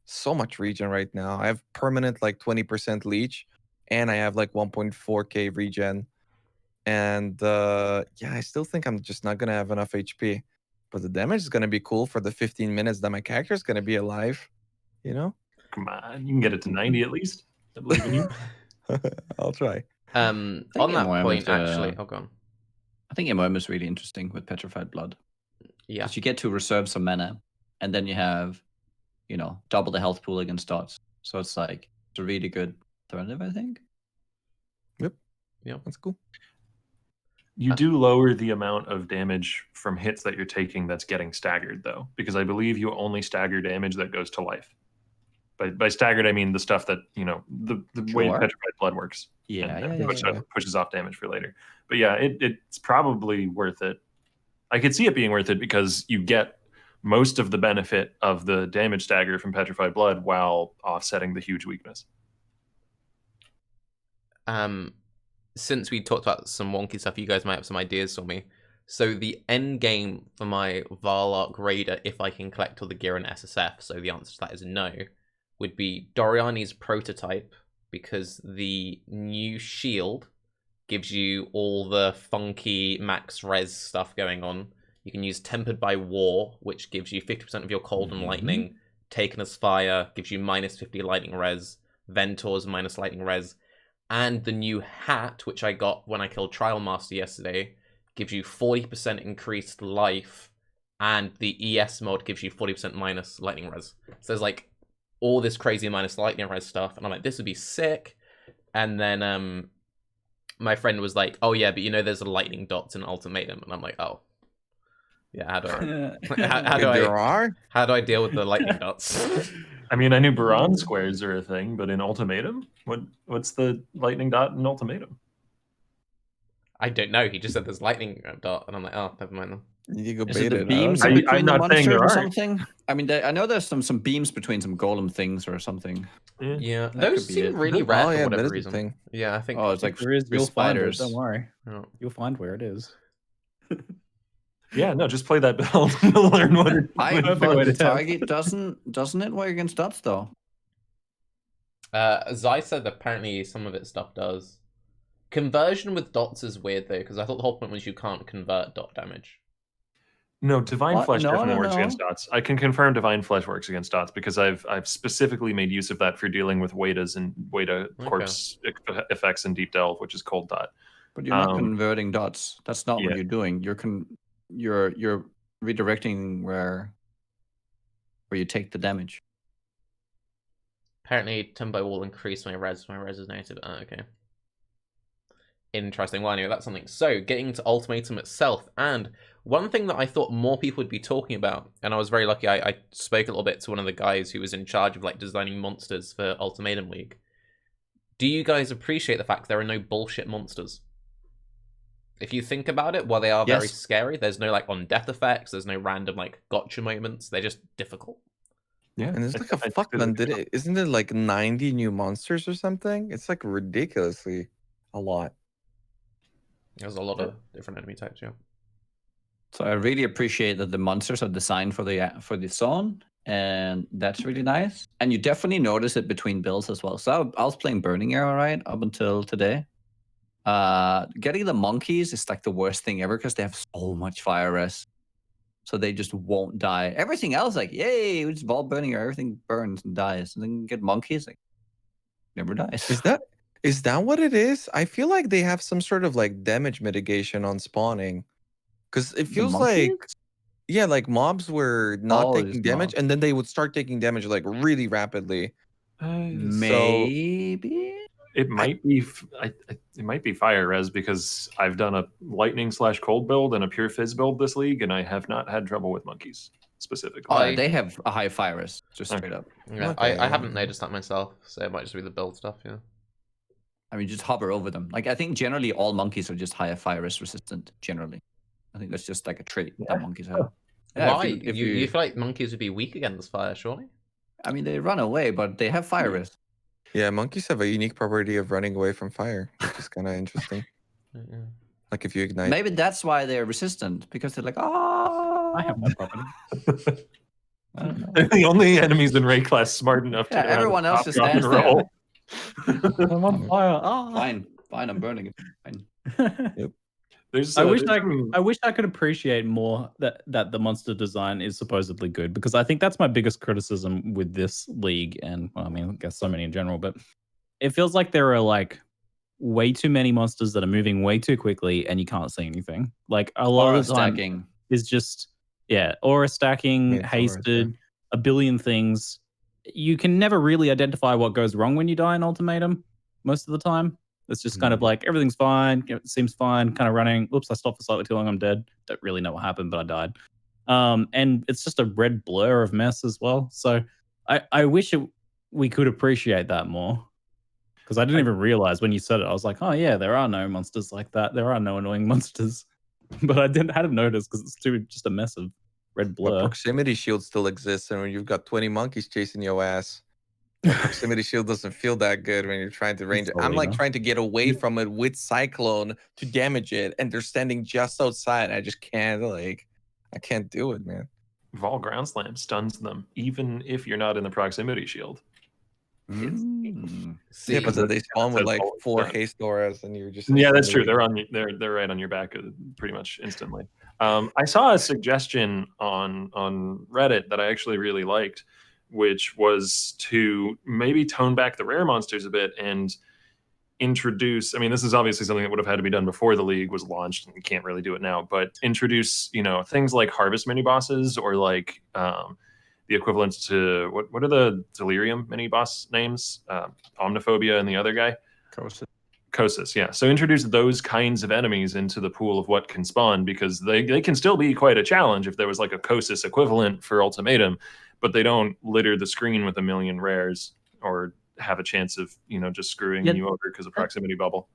so much regen right now. I have permanent like 20% leech, and I have like 1.4k regen. And yeah, I still think I'm just not gonna have enough HP. But the damage is gonna be cool for the 15 minutes that my character is gonna be alive. You know? Come on, you can get it to 90 at least. I believe in you. I'll try. On think that MOM point, is, actually, oh, go on. I think MOM is really interesting with Petrified Blood. Yeah. Because you get to reserve some mana, and then you have, you know, double the health pool against dots. So it's like it's a really good alternative, I think. Yep. Yeah, that's cool. You do lower the amount of damage from hits that you're taking that's getting staggered, though, because I believe you only stagger damage that goes to life. By staggered, I mean the stuff that, you know, the way Sure. Petrified Blood works. Yeah, and yeah, pushes, yeah. pushes off damage for later. But yeah, it's probably worth it. I could see it being worth it because you get most of the benefit of the damage stagger from Petrified Blood while offsetting the huge weakness. Since we talked about some wonky stuff, you guys might have some ideas for me. So the end game for my Varlark Raider, if I can collect all the gear in SSF, so the answer to that is no, would be Doriani's Prototype, because the new shield gives you all the funky max res stuff going on. You can use Tempered by War, which gives you 50% of your cold and lightning. Taken as Fire gives you minus 50 lightning res. Ventors minus lightning res. And the new hat, which I got when I killed Trial Master yesterday, gives you 40% increased life, and the ES mod gives you 40% minus lightning res. So there's like all this crazy minus lightning res stuff, and I'm like, this would be sick. And then my friend was like, oh yeah, but you know there's the lightning dots in Ultimatum, and I'm like, oh. Yeah, how do I deal with the lightning dots? I mean, I knew Baron squares are a thing, but in Ultimatum, what's the lightning dot in Ultimatum? I don't know. He just said there's lightning dot, and I'm like, oh, never mind then. You go Is it the bait it. beams I- in between I'm the not saying monsters there or aren't. something? I mean, I know there's some beams between some golem things or something. Yeah, That those could be seem it. really rare Oh for yeah, that whatever is the reason. thing. Yeah, I think. Oh, it's like If there is, you'll find it. spiders. Don't worry. Oh. You'll find where it is. Yeah, no, just play that build. You'll learn what it But Perfect way to the test. target doesn't it work against dots though? Zai said apparently some of its stuff does. Conversion with dots is weird though, because I thought the whole point was you can't convert dot damage. No, Divine What? Flesh No, definitely no, works no. against dots. I can confirm Divine Flesh works against dots because I've specifically made use of that for dealing with Wedas and Weda corpse effects in Deep Delve, which is cold dot. But you're not converting dots. That's not yeah. what you're doing. You're redirecting where you take the damage. Apparently, Timbo will increase my res. My res is native. Oh, okay. Interesting. Well, anyway, that's something. So, getting to Ultimatum itself, and one thing that I thought more people would be talking about, and I was very lucky, I spoke a little bit to one of the guys who was in charge of like designing monsters for Ultimatum League. Do you guys appreciate the fact there are no bullshit monsters? If you think about it, while they are very scary, there's no like on death effects, there's no random like gotcha moments, they're just difficult. Yeah, And it's like a fuck ton. Isn't it like 90 new monsters or something? It's like ridiculously a lot. There's a lot of different enemy types, yeah. So I really appreciate that the monsters are designed for the zone, and that's really nice. And you definitely notice it between builds as well. So I was playing Burning Arrow right up until today. Getting the monkeys is like the worst thing ever because they have so much fire res, so they just won't die. Everything else, like yay, we just ball Burning Arrow, everything burns and dies. And then you get monkeys, like never dies. Is that what it is? I feel like they have some sort of like damage mitigation on spawning, because it feels like like mobs were not taking damage, and then they would start taking damage like really rapidly. Maybe. It might be it might be fire res because I've done a lightning / cold build and a pure fizz build this league, and I have not had trouble with monkeys specifically. They have a high fire res, just straight up. Yeah, Okay. I haven't noticed that myself, so it might just be the build stuff, yeah. I mean, just hover over them. Like I think generally all monkeys are just higher fire resistant. Generally, I think that's just like a trait that monkeys have. Yeah, Why? if You feel like monkeys would be weak against fire, surely? I mean, they run away, but they have fire risk. Yeah, monkeys have a unique property of running away from fire, which is kind of interesting. Yeah. Like if you ignite. Maybe that's why they're resistant, because they're like, oh. I have no property. I don't know. They're the only enemies in Raiz smart enough to Yeah, know how to everyone else stop, just drop, stands and there. roll. I'm on fire. Oh. Fine, I'm burning it. Fine. There's, I wish there's some- I wish I could appreciate more that the monster design is supposedly good, because I think that's my biggest criticism with this league, and well, I mean, I guess so many in general, but it feels like there are like way too many monsters that are moving way too quickly and you can't see anything. Like a lot Aura of the time stacking. is just aura stacking, Yeah, aura hasted, a billion things. You can never really identify what goes wrong when you die in Ultimatum most of the time. It's just kind of like everything's fine, it seems fine, kind of running. Oops, I stopped for slightly too long, I'm dead. Don't really know what happened, but I died. And it's just a red blur of mess as well. So I wish we could appreciate that more. Because I didn't even realize when you said it. I was like, oh yeah, there are no monsters like that. There are no annoying monsters. But I hadn't noticed because it's just a mess of red But blur. proximity shield still exists, and when you've got 20 monkeys chasing your ass, the proximity shield doesn't feel that good when you're trying to range it. I'm like trying to get away from it with Cyclone to damage it, and they're standing just outside. I just can't, like, I can't do it, man. Vol Ground Slam stuns them, even if you're not in the proximity shield. See, Yeah, but then they spawn with says like all 4 done. haste auras, and you're just Yeah, that's true. instantly- They're right on your back pretty much instantly. I saw a suggestion on Reddit that I actually really liked, which was to maybe tone back the rare monsters a bit and introduce. I mean, this is obviously something that would have had to be done before the league was launched, and you can't really do it now. But introduce, things like harvest mini bosses, or like the equivalent to what are the delirium mini boss names? Omniphobia and the other guy. Kosis, yeah. So introduce those kinds of enemies into the pool of what can spawn, because they can still be quite a challenge if there was like a Kosis equivalent for Ultimatum, but they don't litter the screen with a million rares or have a chance of, just screwing you over because of proximity bubble.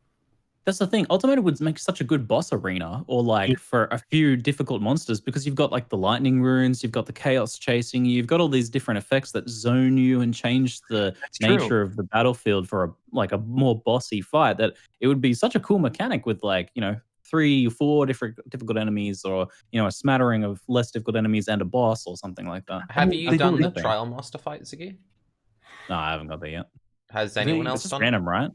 That's the thing. Ultimatum would make such a good boss arena, or like for a few difficult monsters, because you've got like the lightning runes, you've got the chaos chasing you, you've got all these different effects that zone you and change the nature of the battlefield for a more bossy fight. That it would be such a cool mechanic with 3 or 4 different difficult enemies, or a smattering of less difficult enemies and a boss or something like that. have you done the trial master fight, Ziggy? No, I haven't got that yet. Has anyone else It's just done random, right?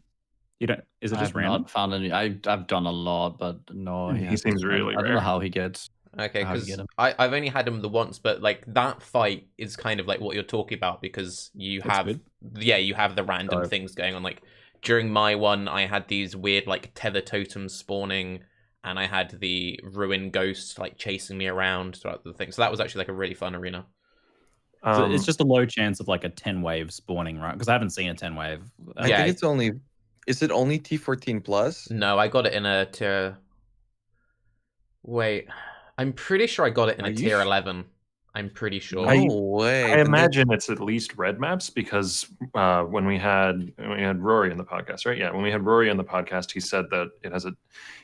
You don't? Is it just I've random? not found any. I've done a lot, but no. He seems really I don't know rare. how he gets. Okay, how you because get him. I've only had him the once, but like that fight is kind of like what you're talking about, because you That's have good. you have the random things going on. Like during my one, I had these weird like tether totems spawning, and I had the ruin ghost like chasing me around throughout the thing. So that was actually like a really fun arena. So it's just a low chance of like a 10 wave spawning, right? Because I haven't seen a 10 wave. I think it's only. Is it only T14 plus? No, I got it in a tier. Wait, I'm pretty sure I got it in a tier 11. I'm pretty sure. No way. I imagine it's at least red maps, because when we had Rory in the podcast, right? Yeah, when we had Rory on the podcast, he said that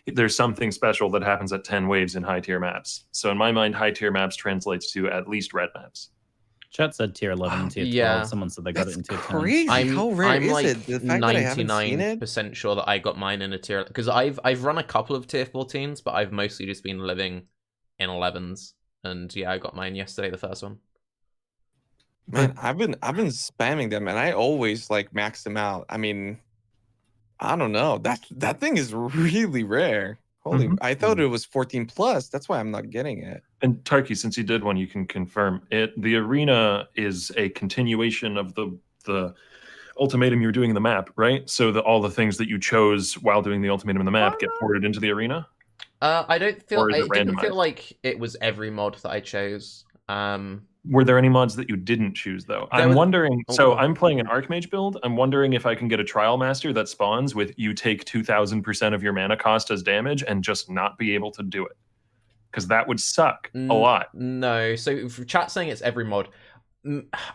there's something special that happens at 10 waves in high tier maps. So in my mind, high tier maps translates to at least red maps. Chat said tier 11 and tier 12. Yeah. Someone said they got it in tier 10. Crazy. How rare I'm is like it? The fact that I haven't seen it. 99% sure that I got mine in a tier, because I've run a couple of tier 14s, but I've mostly just been living in 11s, and yeah, I got mine yesterday, the first one. Man, I've been spamming them, and I always like max them out. I mean, I don't know. That thing is really rare. Holy, I thought it was 14 plus. That's why I'm not getting it. And Tarke, since you did one, you can confirm it. The arena is a continuation of the ultimatum you were doing in the map, right? So all the things that you chose while doing the ultimatum in the map get ported into the arena. I don't feel. Or is it It didn't feel randomized? like it was every mod that I chose. Were there any mods that you didn't choose, though? There I'm was- wondering. Oh, So go on. I'm playing an Archmage build. I'm wondering if I can get a Trial Master that spawns with you take 2,000% of your mana cost as damage and just not be able to do it. Because that would suck a lot. No, so for chat saying it's every mod,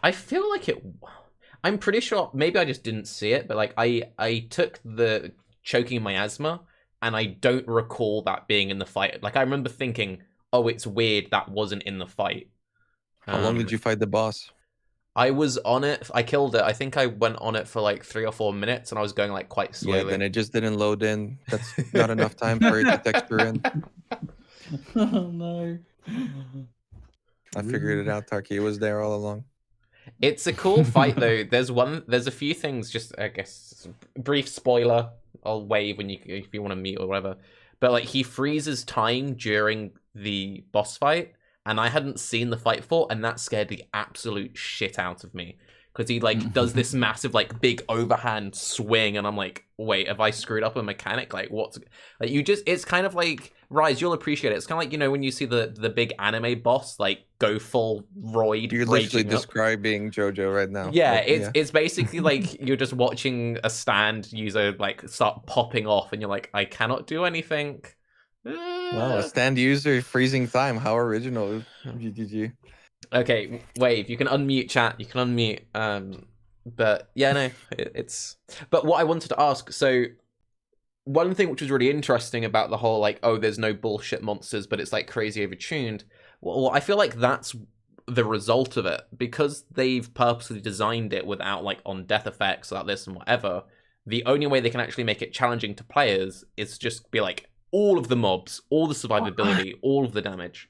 I feel like it. I'm pretty sure, maybe I just didn't see it, but like I took the choking miasma, and I don't recall that being in the fight. Like I remember thinking, oh, it's weird that wasn't in the fight. How long did you fight the boss? I was on it. I killed it. I think I went on it for like 3 or 4 minutes, and I was going like quite slowly. Yeah, then it just didn't load in. That's not enough time for it to texture in. Oh no. I figured it out, Tarke. It was there all along. It's a cool fight though. There's a few things. Just I guess brief spoiler. I'll wave when if you want to mute or whatever. But like he freezes time during the boss fight, and I hadn't seen the fight before, and that scared the absolute shit out of me. Because he like does this massive like big overhand swing, and I'm like, wait, have I screwed up a mechanic? Like what's like you just it's kind of like Raiz, you'll appreciate it. It's kind of like, you know, when you see the big anime boss like go full roid. You're literally describing JoJo right now. Yeah, like, it's basically like you're just watching a stand user like start popping off, and you're like, I cannot do anything. Wow, a stand user freezing time. How original. GG. Okay, Wave, you can unmute chat. You can unmute. But yeah, no, it's. But what I wanted to ask, so one thing which was really interesting about the whole like, oh, there's no bullshit monsters, but it's like crazy overtuned. Well, I feel like that's the result of it, because they've purposely designed it without like on death effects like this and whatever. The only way they can actually make it challenging to players is just be like all of the mobs, all the survivability, all of the damage.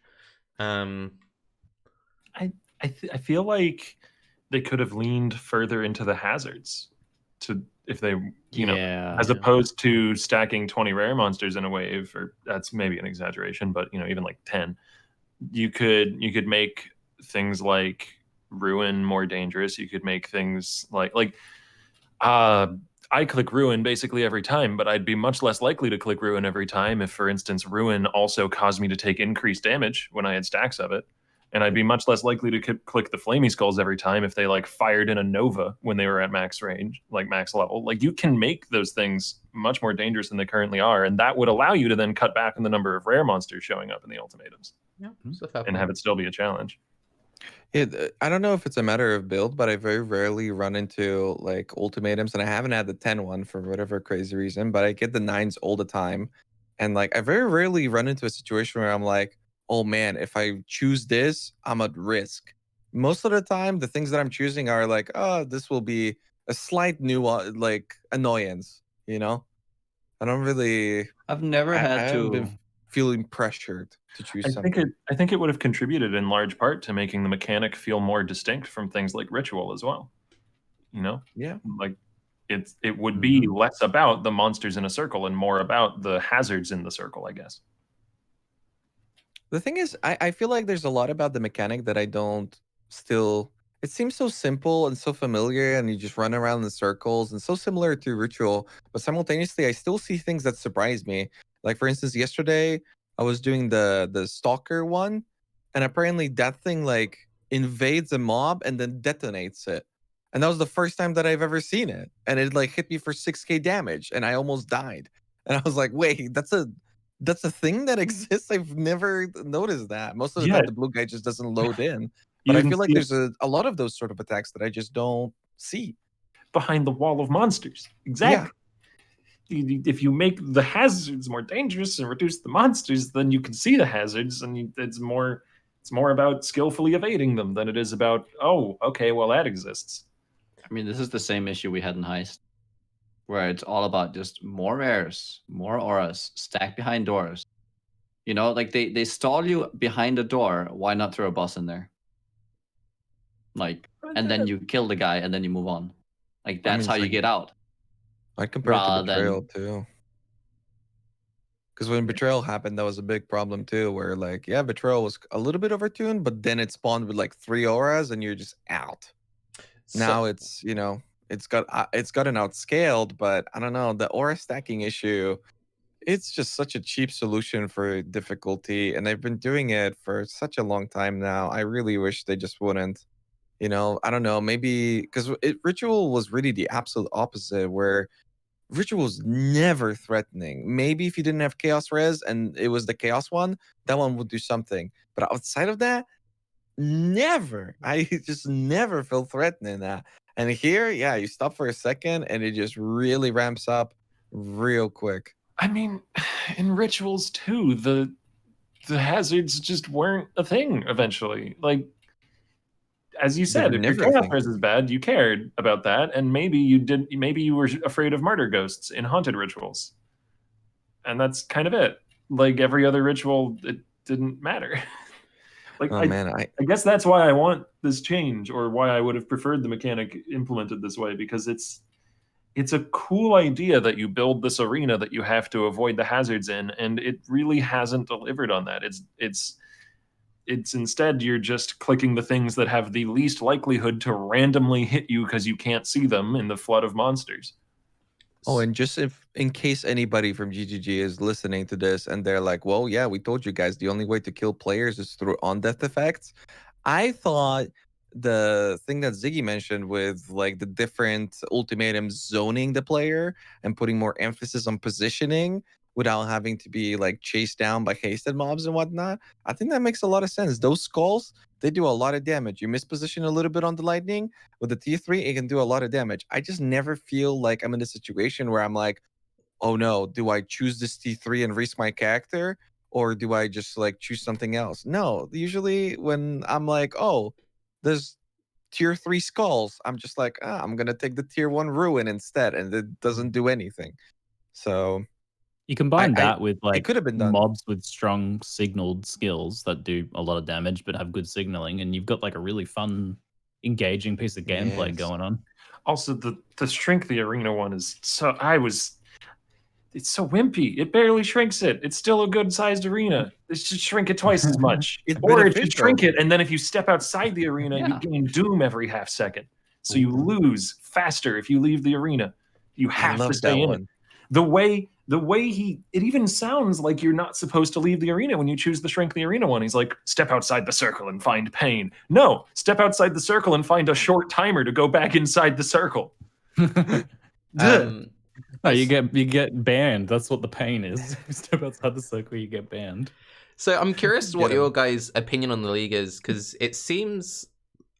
I feel like they could have leaned further into the hazards to if they as opposed to stacking 20 rare monsters in a wave, or that's maybe an exaggeration, but even like 10. You could make things like Ruin more dangerous. You could make things like I click Ruin basically every time, but I'd be much less likely to click Ruin every time if, for instance, Ruin also caused me to take increased damage when I had stacks of it. And I'd be much less likely to click the Flamey Skulls every time if they like fired in a Nova when they were at max range, like max level. Like you can make those things much more dangerous than they currently are, and that would allow you to then cut back on the number of rare monsters showing up in the ultimatums. Yeah, and have it still be a challenge. I don't know if it's a matter of build, but I very rarely run into like ultimatums, and I haven't had the 10 one for whatever crazy reason, but I get the 9s all the time. And like I very rarely run into a situation where I'm like, oh man, if I choose this, I'm at risk. Most of the time, the things that I'm choosing are like, oh, this will be a slight new like annoyance, I don't really. I've never had to been feeling pressured to choose something. I think it would have contributed in large part to making the mechanic feel more distinct from things like ritual as well. Yeah. Like it would be less about the monsters in a circle and more about the hazards in the circle, I guess. The thing is, I feel like there's a lot about the mechanic that I don't still. It seems so simple and so familiar, and you just run around in circles and so similar to Ritual, but simultaneously, I still see things that surprise me. Like, for instance, yesterday, I was doing the Stalker one, and apparently that thing, like, invades a mob and then detonates it. And that was the first time that I've ever seen it. And it, like, hit me for 6k damage, and I almost died. And I was like, wait, that's a thing that exists? I've never noticed that. Most of the time, the blue guy just doesn't load in. But I feel like there's a lot of those sort of attacks that I just don't see. Behind the wall of monsters. Exactly. Yeah. If you make the hazards more dangerous and reduce the monsters, then you can see the hazards, and it's more about skillfully evading them than it is about, oh, okay, well, that exists. I mean, this is the same issue we had in Heist, where it's all about just more rares, more auras, stacked behind doors. Like they stall you behind a door. Why not throw a boss in there? Like, and then you kill the guy, and then you move on. Like, that's how you get out. I'd compare it to Betrayal, too. Because when Betrayal happened, that was a big problem, too, where, like, yeah, Betrayal was a little bit overtuned, but then it spawned with, like, 3 auras, and you're just out. Now it's, it's gotten outscaled, but I don't know, the aura stacking issue, it's just such a cheap solution for difficulty, and they've been doing it for such a long time now. I really wish they just wouldn't. I don't know, maybe because Ritual was really the absolute opposite, where Ritual was never threatening. Maybe if you didn't have Chaos Res and it was the Chaos one, that one would do something. But outside of that, never. I just never felt threatened in that. And here, yeah, you stop for a second and it just really ramps up real quick. I mean, in rituals too, the hazards just weren't a thing eventually. Like, as you said, They're if your never a chaos thing. res is bad, you cared about that, and maybe you were afraid of martyr ghosts in haunted rituals, and that's kind of it. Like every other ritual, it didn't matter. Like Oh man, I guess that's why I want this change, or why I would have preferred the mechanic implemented this way, because it's a cool idea that you build this arena that you have to avoid the hazards in, and it really hasn't delivered on that. It's instead you're just clicking the things that have the least likelihood to randomly hit you because you can't see them in the flood of monsters. Oh, and just if in case anybody from GGG is listening to this and they're like, well, yeah, we told you guys the only way to kill players is through on-death effects. I thought the thing that Ziggy mentioned with like the different ultimatums zoning the player and putting more emphasis on positioning without having to be like chased down by hasted mobs and whatnot, I think that makes a lot of sense. Those skulls, they do a lot of damage. You misposition a little bit on the lightning, with the T3, it can do a lot of damage. I just never feel like I'm in a situation where I'm like, oh no, do I choose this T3 and risk my character? Or do I just like choose something else? No, usually when I'm like, oh, there's tier 3 skulls, I'm just like, I'm going to take the tier 1 ruin instead. And it doesn't do anything. So You combine I- that with like could have been done. mobs with strong signaled skills that do a lot of damage but have good signaling, and you've got like a really fun, engaging piece of gameplay Yes. going on. Also, the shrink the arena one is it's so wimpy. It barely shrinks it. It's still a good sized arena. It should shrink it twice as much. It's Or it should beneficial. shrink it, and then if you step outside the arena, you Yeah. gain doom every half second. So you lose faster if you leave the arena. You I have to love stay that in one. it. The way it even sounds like you're not supposed to leave the arena when you choose the shrink the arena one. He's like, step outside the circle and find pain. No, step outside the circle and find a short timer to go back inside the circle. No, you get banned. That's what the pain is. You step outside the circle, you get banned. So I'm curious what Get 'em. your guys' opinion on the league is, because it seems,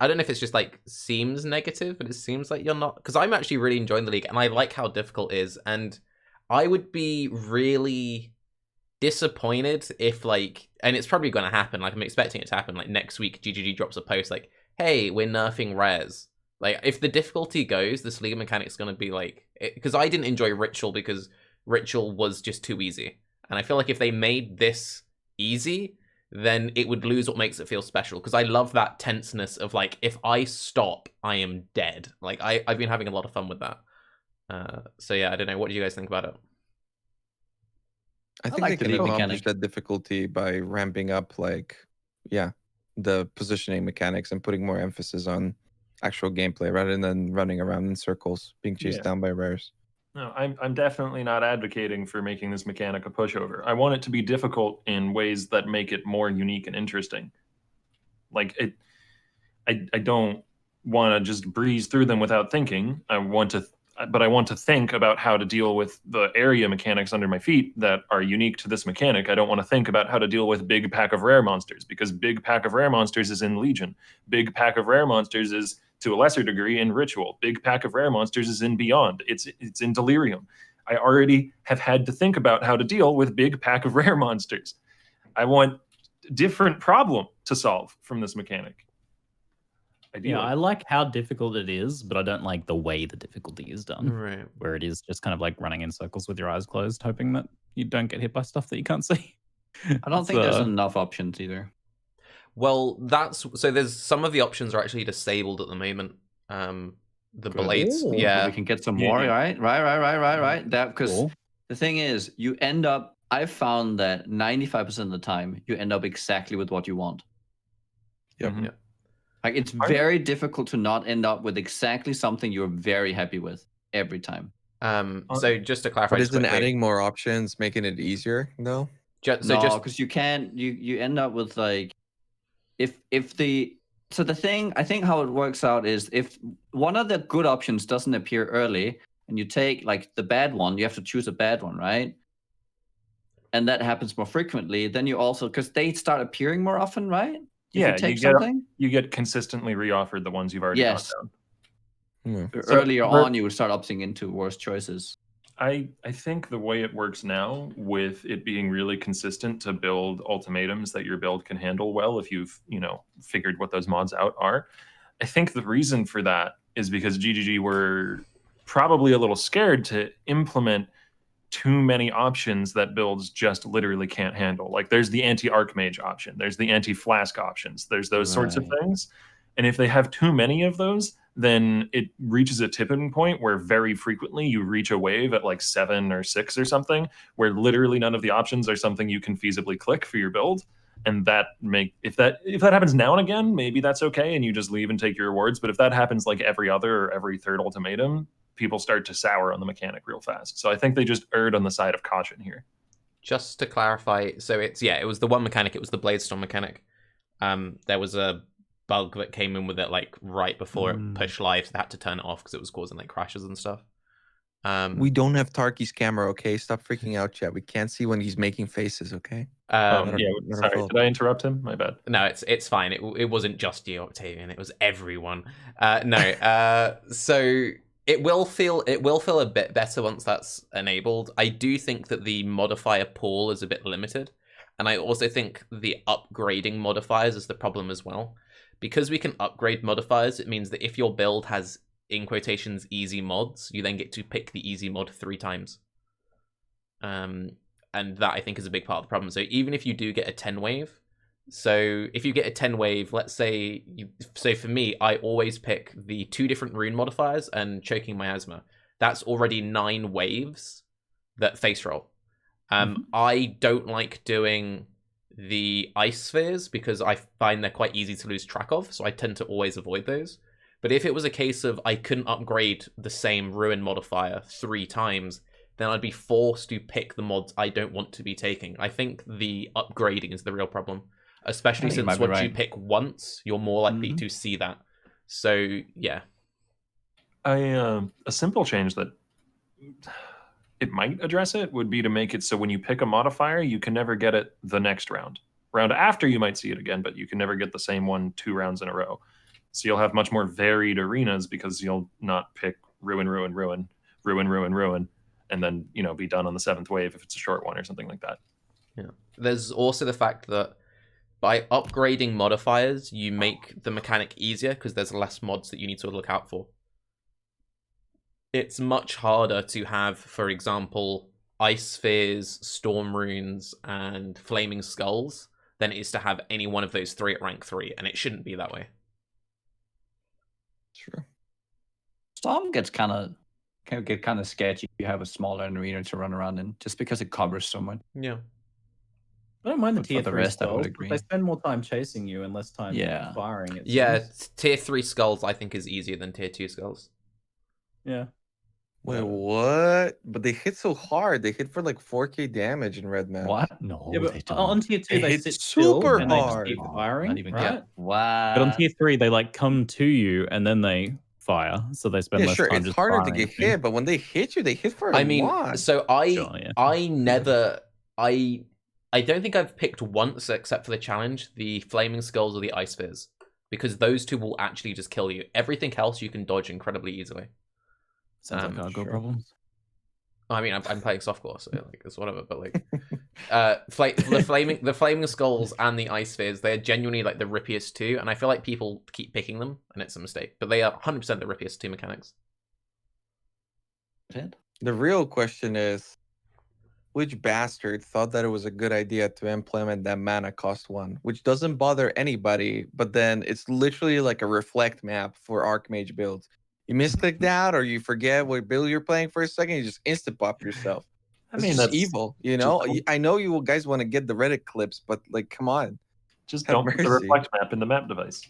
I don't know if it's just like seems negative, but it seems like you're not, because I'm actually really enjoying the league and I like how difficult it is, and I would be really disappointed if like, and it's probably going to happen, like I'm expecting it to happen, like next week GGG drops a post like, hey, we're nerfing Raiz. Like if the difficulty goes, this league mechanic's going to be like, because I didn't enjoy Ritual because Ritual was just too easy, and I feel like if they made this easy, then it would lose what makes it feel special, because I love that tenseness of like, if I stop, I am dead. Like I've been having a lot of fun with that. So yeah, I don't know, what do you guys think about it? I think like they the can league accomplish mechanic. that difficulty by ramping up, like, the positioning mechanics and putting more emphasis on actual gameplay rather than running around in circles, being chased Yeah. down by rares. No, I'm definitely not advocating for making this mechanic a pushover. I want it to be difficult in ways that make it more unique and interesting. Like I don't want to just breeze through them without thinking. I want to think about how to deal with the area mechanics under my feet that are unique to this mechanic. I don't want to think about how to deal with big pack of rare monsters, because big pack of rare monsters is in Legion. Big pack of rare monsters is, to a lesser degree, in Ritual. Big pack of rare monsters is in Beyond. It's in Delirium. I already have had to think about how to deal with big pack of rare monsters. I want a different problem to solve from this mechanic. Ideally. Yeah, I like how difficult it is, but I don't like the way the difficulty is done. Right. Where it is just kind of like running in circles with your eyes closed, hoping that you don't get hit by stuff that you can't see. I don't think there's enough options either. Well, there's some of the options are actually disabled at the moment. The Good. blades, Ooh. yeah. We can get some Yeah. more, right? That, because Cool. the thing is, you end up, I found that 95% of the time, you end up exactly with what you want. Yep. Mhm. Yeah. Like, it's very difficult to not end up with exactly something you're very happy with every time. So just to clarify, But just isn't quickly, adding more options making it easier? No. just Because you can't, you end up with like, so the thing, I think how it works out is, if one of the good options doesn't appear early and you take like the bad one, you have to choose a bad one, right? And that happens more frequently. Then you also, because they start appearing more often, right? If Yeah, you take you get something. you get consistently reoffered the ones you've already Yes. gone down. Earlier on, you would start opting into worse choices. I think the way it works now, with it being really consistent to build ultimatums that your build can handle well, if you've figured what those mods out are, I think the reason for that is because GGG were probably a little scared to implement too many options that builds just literally can't handle. Like there's the anti-Archmage option, there's the anti-Flask options, there's those sorts of things. And if they have too many of those, then it reaches a tipping point where very frequently you reach a wave at like 7 or 6 or something, where literally none of the options are something you can feasibly click for your build. And if that happens now and again, maybe that's okay, and you just leave and take your rewards. But if that happens like every other or every third ultimatum, people start to sour on the mechanic real fast. So I think they just erred on the side of caution here. Just to clarify, so it was the one mechanic, it was the Bladestorm mechanic. There was a bug that came in with it like right before it pushed live, so they had to turn it off because it was causing like crashes and stuff. We don't have Tarke's camera, okay? Stop freaking out, chat. We can't see when he's making faces, okay? Sorry, did I interrupt him? My bad. No, it's fine. It wasn't just you, Octavian. It was everyone. So it will feel a bit better once that's enabled. I do think that the modifier pool is a bit limited, and I also think the upgrading modifiers is the problem as well. Because we can upgrade modifiers, it means that if your build has, in quotations, easy mods, you then get to pick the easy mod 3 times. And that, I think, is a big part of the problem. So even if you do get a 10 wave, so if you get a 10 wave, let's say, so for me, I always pick the 2 different rune modifiers and choking miasma. That's already 9 waves that face roll. I don't like doing the ice spheres because I find they're quite easy to lose track of, so I tend to always avoid those. But if it was a case of I couldn't upgrade the same ruin modifier 3 times, then I'd be forced to pick the mods I don't want to be taking. I think the upgrading is the real problem, especially since once you pick once, you're more likely to see that. So yeah, a simple change that it might address it would be to make it so when you pick a modifier, you can never get it the next round. Round after, you might see it again, but you can never get the same one 2 rounds in a row. So you'll have much more varied arenas because you'll not pick ruin, ruin, ruin, ruin, ruin, ruin, and then be done on the 7th wave if it's a short one or something like that. Yeah. There's also the fact that by upgrading modifiers, you make the mechanic easier because there's less mods that you need to look out for. It's much harder to have, for example, ice spheres, storm runes, and flaming skulls than it is to have any one of those 3 at rank 3, and it shouldn't be that way. Sure. Storm can get kind of sketchy if you have a smaller arena to run around in, just because it covers so much. Yeah. I don't mind the But tier for the 3 rest, I would skulls, agree. but they spend more time chasing you and less time firing. It seems. Tier 3 skulls I think is easier than tier 2 skulls. Yeah. Wait, what? But they hit so hard. They hit for like 4k damage in red map. What? No, Yeah, they but don't. on tier 2 It they hits sit super still and they just hard. keep firing, Not even right? Wow. But on tier 3 they like come to you and then they fire, so they spend Yeah, less sure. time It's just harder to firing get at you. hit, but when they hit you, they hit for a lot. So I never I don't think I've picked once except for the challenge the flaming skulls or the ice spheres, because those 2 will actually just kill you. Everything else you can dodge incredibly easily. Sounds like cargo problems. I mean, I'm playing softcore, so like it's whatever. But like, the flaming skulls and the ice spheres, they're genuinely like the rippiest 2, and I feel like people keep picking them, and it's a mistake. But they are 100% the rippiest 2 mechanics. The real question is, which bastard thought that it was a good idea to implement that mana cost 1, which doesn't bother anybody, but then it's literally like a reflect map for Archmage builds. You misclick that, or you forget what build you're playing for a second, you just instant pop yourself. That's evil, I know you guys want to get the Reddit clips, but like, come on. Just don't put the reflect map in the map device,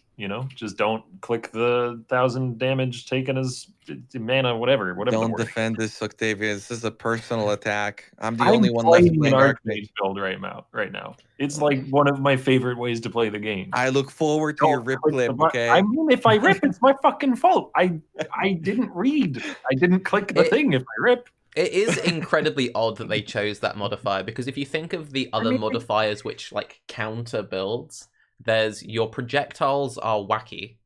Just don't click the 1,000 damage taken as mana, whatever. Don't defend this, Octavian. This is a personal attack. I'm the only one left playing Archmage build right now. It's like one of my favorite ways to play the game. I look forward to your rip clip, okay? I mean, if I rip, it's my fucking fault. I didn't read. I didn't click the thing if I rip. It is incredibly odd that they chose that modifier, because if you think of the other modifiers which like counter builds, there's your projectiles are wacky,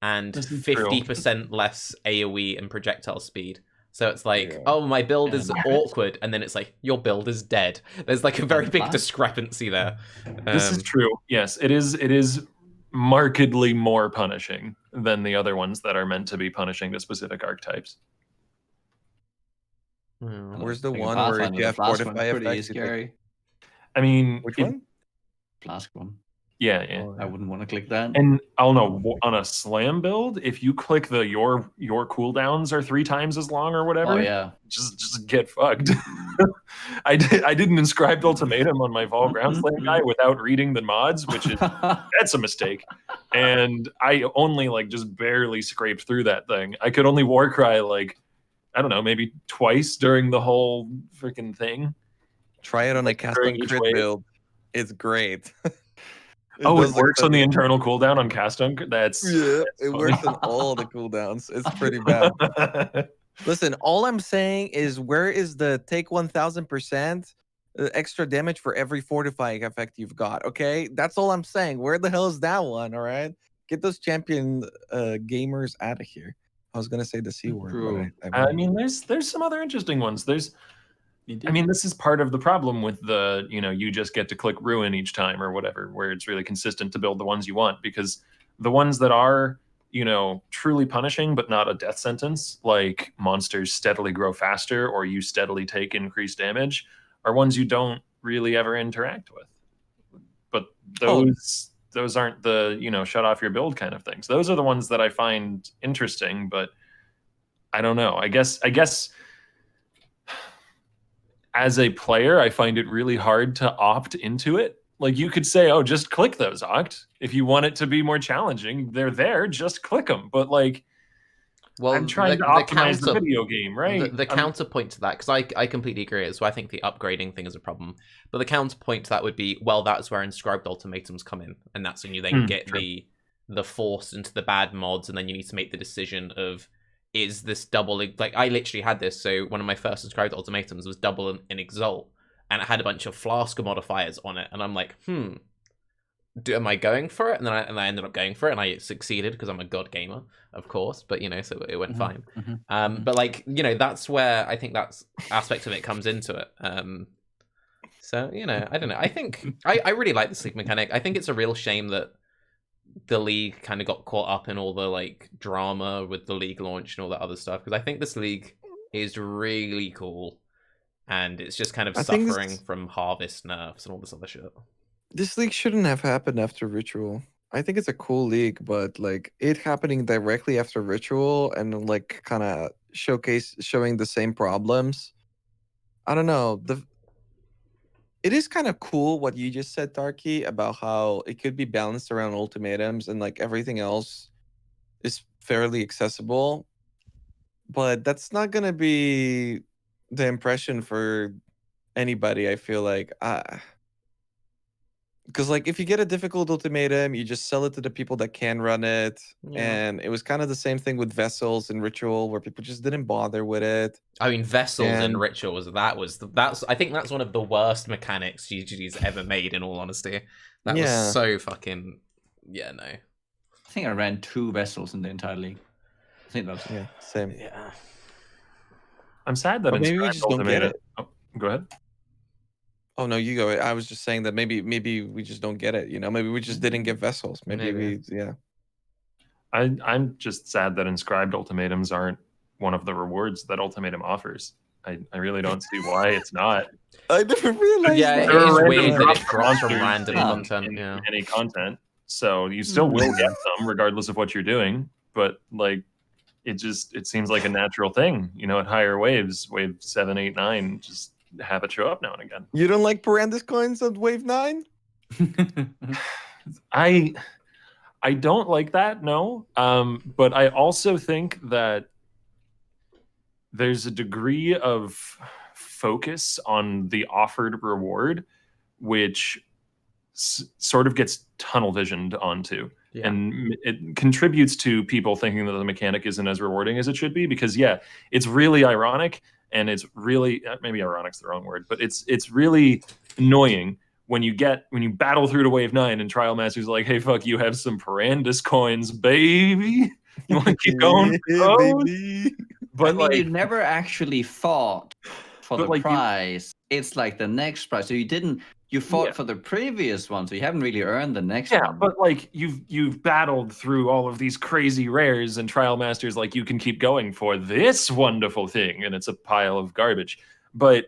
and This is true. 50% less AoE and projectile speed. So it's like, Yeah. oh, my build is And- awkward, and then it's like, your build is dead. There's like a very big Flash? discrepancy there. This is true. Yes, it is. It is markedly more punishing than the other ones that are meant to be punishing the specific archetypes. Where's the Like a one where if Pathfinder, you the have Flask fortify one's pretty effects? you take- scary. I mean, Which it- one? Flask one. Yeah. Oh, I wouldn't want to click that. And I'll know on a slam build, if you click the your cooldowns are 3 times as long or whatever, Oh yeah. just get fucked. I didn't inscribe Ultimatum on my Vol Ground Slam guy without reading the mods, which is that's a mistake. And I only like just barely scraped through that thing. I could only Warcry like I don't know, maybe twice during the whole freaking thing. Try it on a cast During on each crit wave. build. It's great. It Oh, it does look works on the funny. internal cooldown on cast on. That's Yeah, that's it funny. works on all the cooldowns. It's pretty bad. Listen, all I'm saying is where is the take 1000% extra damage for every fortifying effect you've got? Okay, that's all I'm saying. Where the hell is that one? All right, get those champion gamers out of here. I was gonna say the C word, True. but I I mean, there's some other interesting ones. I mean, this is part of the problem with the, you just get to click ruin each time or whatever, where it's really consistent to build the ones you want, because the ones that are, truly punishing, but not a death sentence, like monsters steadily grow faster or you steadily take increased damage, are ones you don't really ever interact with. But those aren't the, shut off your build kind of things. Those are the ones that I find interesting, but I don't know. I guess as a player, I find it really hard to opt into it. Like you could say, oh, just click those, Oct. If you want it to be more challenging, they're there, just click them. But like, Well, I'm trying to optimize the video game, right? The counterpoint to that, because I completely agree. So I think the upgrading thing is a problem. But the counterpoint to that would be, well, that's where inscribed ultimatums come in, and that's when you then get true. the force into the bad mods, and then you need to make the decision of, is this double? Like I literally had this. So one of my first inscribed ultimatums was double in Exalt, and it had a bunch of flask modifiers on it, and I'm like, am I going for it? And then I ended up going for it, and I succeeded because I'm a god gamer, of course. But so it went fine. But like that's where I think that aspect of it comes into it. So I don't know. I think I really like the sleep mechanic. I think it's a real shame that the league kind of got caught up in all the like drama with the league launch and all that other stuff, because I think this league is really cool, and it's just kind of suffering from harvest nerfs and all this other shit. This league shouldn't have happened after Ritual. I think it's a cool league, but like it happening directly after Ritual and like kind of showing the same problems. I don't know. It is kind of cool what you just said, Tarke, about how it could be balanced around ultimatums and like everything else is fairly accessible. But that's not gonna be the impression for anybody, I feel like. Because like if you get a difficult ultimatum, you just sell it to the people that can run it. Yeah. And it was kind of the same thing with Vessels and Ritual, where people just didn't bother with it. I mean, Vessels and And- Rituals, that's I think that's one of the worst mechanics GGD's ever made, in all honesty. That was Yeah. so fucking no. I think I ran 2 vessels in the entire league. I think that's Yeah, same. Yeah. I'm sad that But maybe we inscribed just don't get ultimatum. it. Oh, go ahead. Oh no, you go. I was just saying that maybe we just don't get it. Maybe we just didn't get Vessels. Maybe. I'm just sad that inscribed ultimatums aren't one of the rewards that Ultimatum offers. I really don't see why it's not. I never realized Yeah, that. it There are is random weird that it drops drops from monsters random in- content. in Yeah. any content, so you still will get them regardless of what you're doing. But like, it seems like a natural thing, at higher waves, wave 7, 8, 9, just have it show up now and again. You don't like Parandus coins at wave 9? I don't like that, no. But I also think that there's a degree of focus on the offered reward, which sort of gets tunnel visioned onto. Yeah. And it contributes to people thinking that the mechanic isn't as rewarding as it should be, because it's really ironic, and it's really, maybe ironic's the wrong word, but it's really annoying when you battle through to wave 9 and Trial Master's like, hey, fuck, you have some Parandus coins, baby. You want to keep going? Yeah, baby. But I mean, you never actually fought for But, the like, prize. It's like the next prize. So you fought for the previous one, so you haven't really earned the next one. but like you've battled through all of these crazy rares, and Trial Master's like, you can keep going for this wonderful thing, and it's a pile of garbage. But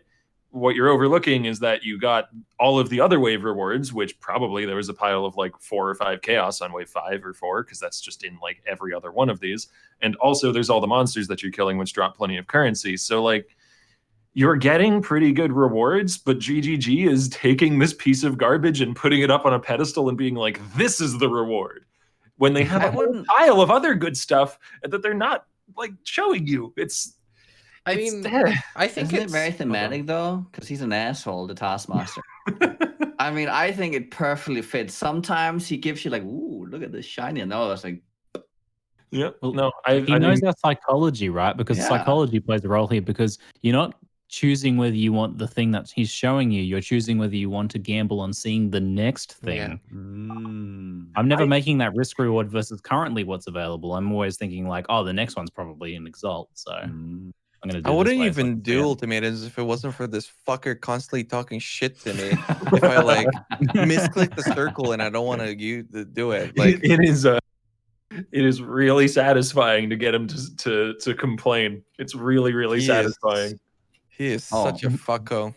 what you're overlooking is that you got all of the other wave rewards, which probably there was a pile of like 4 or 5 chaos on wave 5 or 4, because that's just in like every other one of these. And also there's all the monsters that you're killing, which drop plenty of currency. So like you're getting pretty good rewards, but GGG is taking this piece of garbage and putting it up on a pedestal and being like, this is the reward, when they have a whole pile of other good stuff that they're not like showing you. I think Isn't it very thematic though? Because he's an asshole, the Taskmaster. I mean, I think it perfectly fits. Sometimes he gives you like, ooh, look at this shiny, and all it's like, yeah. Well, No, he knows our psychology, right? Because Yeah. psychology plays a role here, because you're not choosing whether you want the thing that he's showing you. You're choosing whether you want to gamble on seeing the next thing. Yeah. I'm never making that risk reward versus currently what's available. I'm always thinking like, oh, the next one's probably an Exalt, so I'm gonna do I wouldn't this way so even can do see it. ultimatums if it wasn't for this fucker constantly talking shit to me. If I like misclick the circle and I don't want to do it, like it is really satisfying to get him to complain. It's really satisfying. He is such a fucko.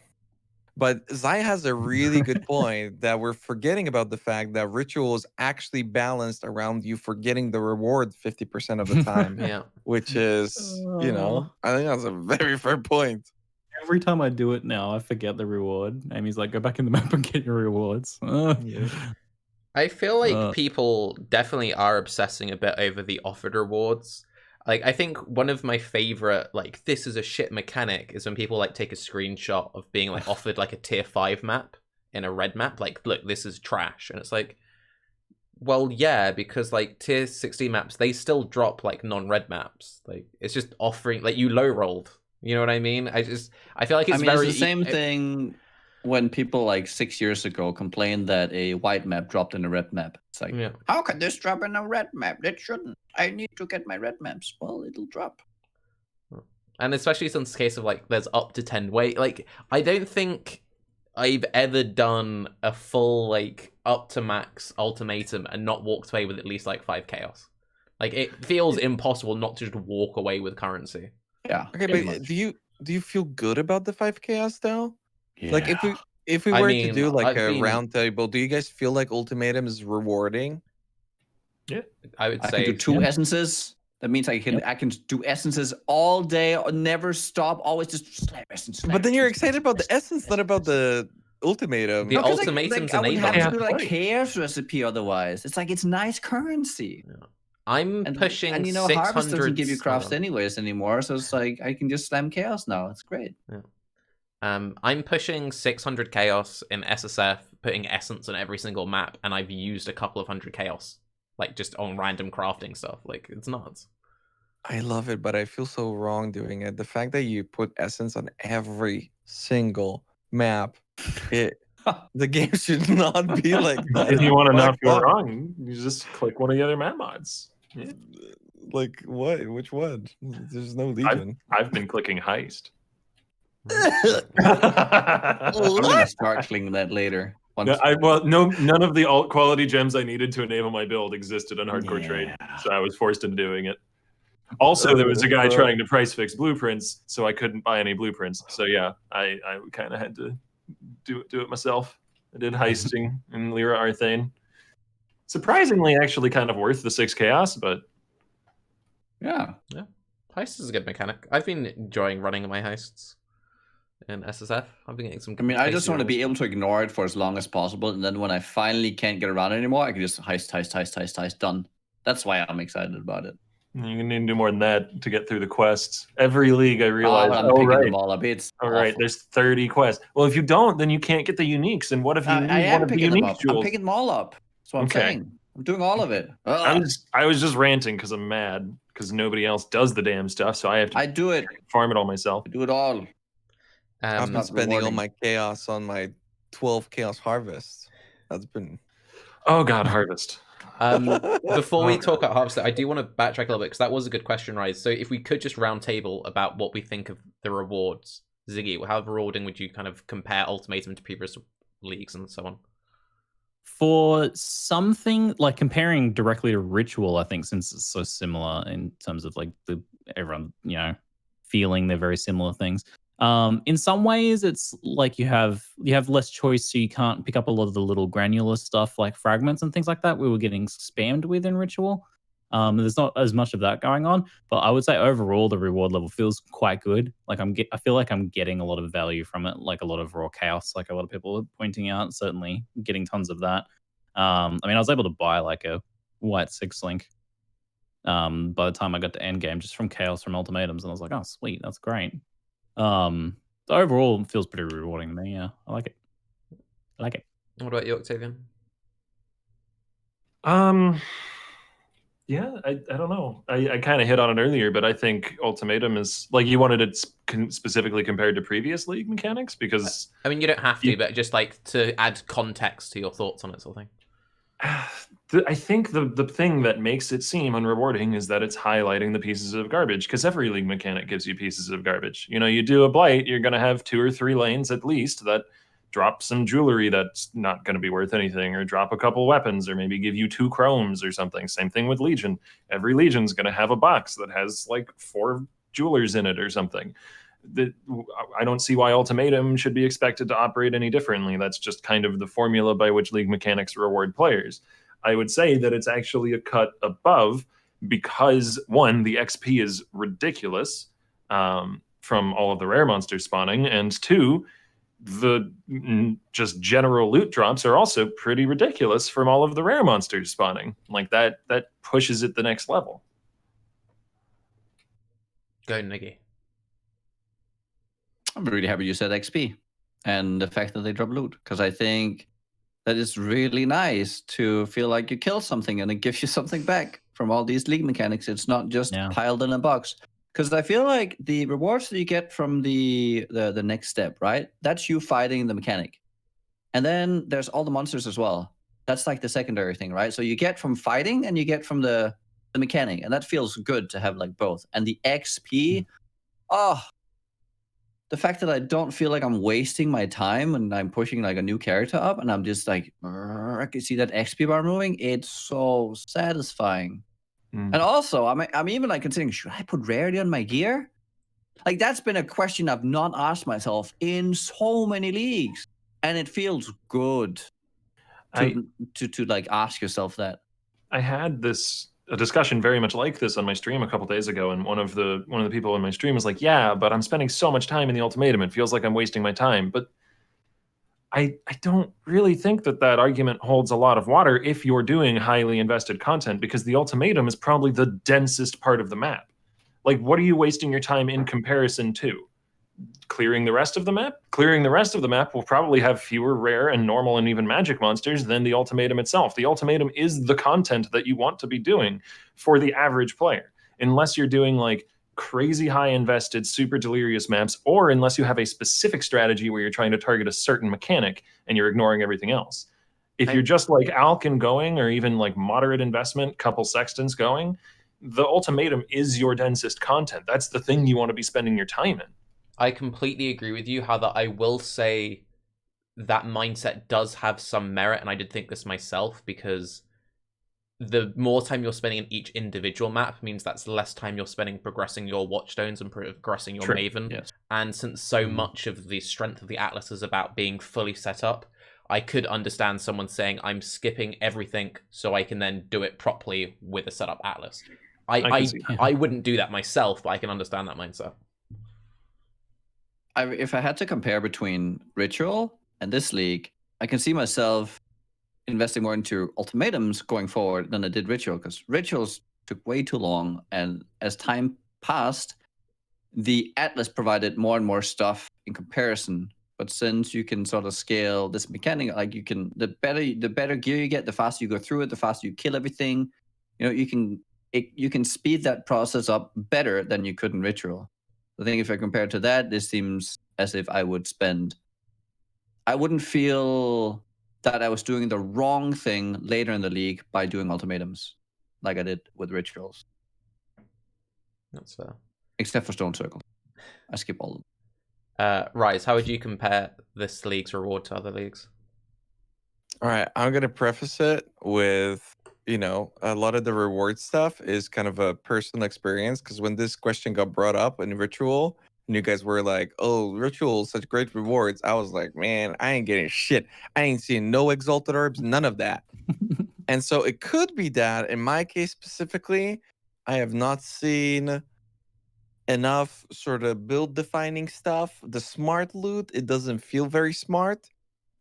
But Zai has a really good point that we're forgetting about the fact that ritual is actually balanced around you forgetting the reward 50% of the time. Yeah. Which is, you know, I think that's a very fair point. Every time I do it now, I forget the reward. Amy's like, go back in the map and get your rewards. I feel like people definitely are obsessing a bit over the offered rewards. Like, I think one of my favorite, like, this is a shit mechanic is when people, like, take a screenshot of being, like, offered, like, a tier 5 map in a red map. Like, look, this is trash. And it's like, well, yeah, because, like, tier 60 maps, they still drop, like, non-red maps. Like, it's just offering, like, you low-rolled. You know what I mean? I feel like it's very... It's the same thing when people, like, 6 years ago complained that a white map dropped in a red map. It's like, how can this drop in a red map? It shouldn't. I need to get my red maps. Well, it'll drop. And especially since the case of, like, there's up to 10 weight. Like, I don't think I've ever done a full, like, up to max ultimatum and not walked away with at least, like, 5 chaos. Like, it feels impossible not to just walk away with currency. Yeah. Okay, but do you feel good about the 5 chaos though? Yeah. Like if we were to do like a round table, do you guys feel like ultimatum is rewarding? Yeah, I would say I can do 2 essences. That means I can do essences all day, or never stop, always just slam essence. But then you're excited about the essence, not about the ultimatum. The ultimatum's I would enabling. have to do like chaos recipe otherwise. It's like it's nice currency. Yeah. I'm pushing and you know, 600... Harvest doesn't give you crafts anyways anymore, so it's like I can just slam chaos now. It's great. Yeah. I'm pushing 600 chaos in SSF, putting essence on every single map, and I've used a couple of hundred chaos, like just on random crafting stuff. Like, it's nuts. I love it, but I feel so wrong doing it. The fact that you put essence on every single map, the game should not be like that. If you want to not feel wrong, you just click one of the other map mods. Yeah. Like what? Which one? There's no Legion. I've been clicking heist. I'm gonna start clicking that later. None of the alt quality gems I needed to enable my build existed on Hardcore Trade, so I was forced into doing it. Also, there was a guy trying to price fix blueprints, so I couldn't buy any blueprints. So yeah, I kind of had to do it myself. I did heisting in Lyra Arthane. Surprisingly, actually kind of worth the 6 chaos, but yeah. Heist is a good mechanic. I've been enjoying running my heists in SSF. I've been getting some... I mean, I just want to be able to ignore it for as long as possible, and then when I finally can't get around it anymore, I can just heist, done. That's why I'm excited about it. You need to do more than that to get through the quests. Every league, I realize. I'm picking them all up. It's right. There's 30 quests. Well, if you don't, then you can't get the uniques. And what if you need one of the unique jewels? I'm picking them all up. That's what I'm saying. I'm doing all of it. I was just ranting because I'm mad because nobody else does the damn stuff, so I have to. I do it. Farm it all myself. I do it all. I've been spending all my chaos on my 12 Chaos Harvests. That's been. Oh God, Harvest. Before we Oh, talk about Harvest, I do want to backtrack a little bit because that was a good question, Raiz. So if we could just round table about what we think of the rewards, Ziggy, how rewarding would you kind of compare Ultimatum to previous leagues and so on? For something like comparing directly to Ritual, I think since it's so similar in terms of like everyone, feeling they're very similar things. In some ways, it's like you have less choice, so you can't pick up a lot of the little granular stuff like fragments and things like that we were getting spammed with in Ritual. There's not as much of that going on, but I would say overall the reward level feels quite good. Like I feel like I'm getting a lot of value from it, like a lot of raw chaos, like a lot of people are pointing out. Certainly getting tons of that. I mean, I was able to buy like a white 6-link by the time I got to endgame just from chaos from ultimatums, and I was like, oh sweet, that's great. So overall it feels pretty rewarding to me. Yeah, I like it. What about you, Octavian? Yeah, I don't know. I kind of hit on it earlier, but I think Ultimatum is like you wanted it specifically compared to previous league mechanics because I mean, you don't have to, but just like to add context to your thoughts on it, sort of thing. I think the thing that makes it seem unrewarding is that it's highlighting the pieces of garbage because every league mechanic gives you pieces of garbage. You do a blight, you're going to have 2 or 3 lanes at least that drop some jewelry that's not going to be worth anything, or drop a couple weapons, or maybe give you 2 chromes or something. Same thing with Legion. Every Legion's going to have a box that has like 4 jewelers in it or something. I don't see why Ultimatum should be expected to operate any differently. That's just kind of the formula by which league mechanics reward players. I would say that it's actually a cut above because, one, the XP is ridiculous from all of the rare monsters spawning, and 2, the just general loot drops are also pretty ridiculous from all of the rare monsters spawning. Like that pushes it the next level. Go, Niggy. I'm really happy you said XP and the fact that they drop loot, because I think that it's really nice to feel like you kill something and it gives you something back from all these league mechanics. It's not just piled in a box. Because I feel like the rewards that you get from the next step, right? That's you fighting the mechanic. And then there's all the monsters as well. That's like the secondary thing, right? So you get from fighting and you get from the mechanic. And that feels good to have like both. And the XP, the fact that I don't feel like I'm wasting my time and I'm pushing like a new character up and I'm just like, I can see that XP bar moving. It's so satisfying. And also, I'm even like considering, should I put rarity on my gear? Like that's been a question I've not asked myself in so many leagues, and it feels good to like ask yourself that. I had a discussion very much like this on my stream a couple days ago, and one of the people in my stream was like, "Yeah, but I'm spending so much time in the Ultimatum. It feels like I'm wasting my time." But I don't really think that argument holds a lot of water if you're doing highly invested content, because the Ultimatum is probably the densest part of the map. Like, what are you wasting your time in comparison to? Clearing the rest of the map? Clearing the rest of the map will probably have fewer rare and normal and even magic monsters than the Ultimatum itself. The Ultimatum is the content that you want to be doing for the average player. Unless you're doing like crazy high invested super delirious maps, or unless you have a specific strategy where you're trying to target a certain mechanic and you're ignoring everything else. If you're just like Alkin going, or even like moderate investment, couple sextons going, the Ultimatum is your densest content. That's the thing you want to be spending your time in. I completely agree with you. How that I will say that mindset does have some merit, and I did think this myself, because the more time you're spending in each individual map means that's less time you're spending progressing your watchstones and progressing your Maven. Yes. And since so much of the strength of the Atlas is about being fully set up, I could understand someone saying, I'm skipping everything so I can then do it properly with a setup Atlas. I wouldn't do that myself, but I can understand that mindset. If I had to compare between Ritual and this league, I can see myself investing more into Ultimatums going forward than I did Ritual, because Rituals took way too long, and as time passed, the Atlas provided more and more stuff in comparison. But since you can sort of scale this mechanic, like you can, the better gear you get, the faster you go through it, the faster you kill everything. You can speed that process up better than you could in Ritual. I think if I compare to that, this seems as if I would spend I wouldn't feel that I was doing the wrong thing later in the league by doing ultimatums, like I did with rituals. That's fair. Except for Stone Circle, I skip all of them. Raiz, how would you compare this league's reward to other leagues? All right, I'm gonna preface it with, a lot of the reward stuff is kind of a personal experience, because when this question got brought up in Ritual, and you guys were like, "Oh, Ritual, such great rewards," I was like, "Man, I ain't getting shit. I ain't seeing no exalted orbs, none of that." And so it could be that in my case specifically, I have not seen enough sort of build defining stuff. The smart loot, it doesn't feel very smart.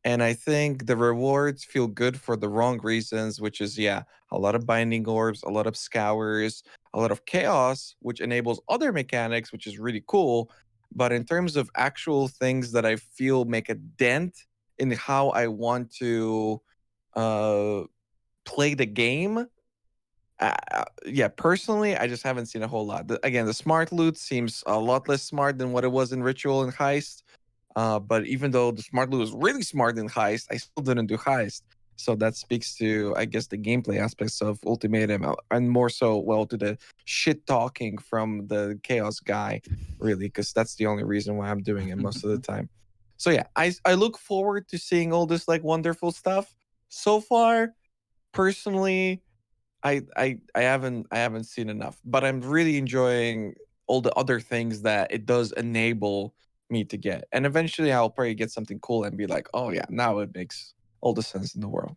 And I think the rewards feel good for the wrong reasons, which is, a lot of binding orbs, a lot of scours, a lot of chaos, which enables other mechanics, which is really cool. But in terms of actual things that I feel make a dent in how I want to play the game, personally, I just haven't seen a whole lot. Again, the smart loot seems a lot less smart than what it was in Ritual and Heist. But even though the smart loot was really smart in Heist, I still didn't do Heist. So that speaks to, I guess, the gameplay aspects of Ultimatum, and more so, to the shit talking from the Chaos guy, really, because that's the only reason why I'm doing it most of the time. So yeah, I look forward to seeing all this like wonderful stuff. So far, personally, I haven't seen enough, but I'm really enjoying all the other things that it does enable me to get. And eventually I'll probably get something cool and be like, "Oh yeah, now it makes all the sense in the world."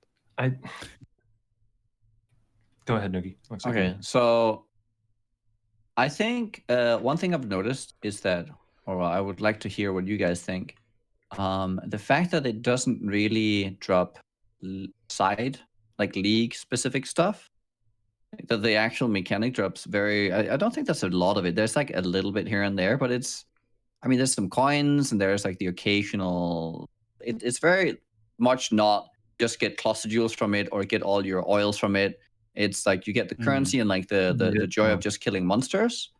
Go ahead, Nugi. Okay, so I think one thing I've noticed is that, or I would like to hear what you guys think. The fact that it doesn't really drop side, like league specific stuff, that the actual mechanic drops I don't think that's a lot of it. There's like a little bit here and there, but there's some coins and there's like the occasional, it's very much not just get cluster jewels from it or get all your oils from it. It's like you get the currency and like the joy of just killing monsters.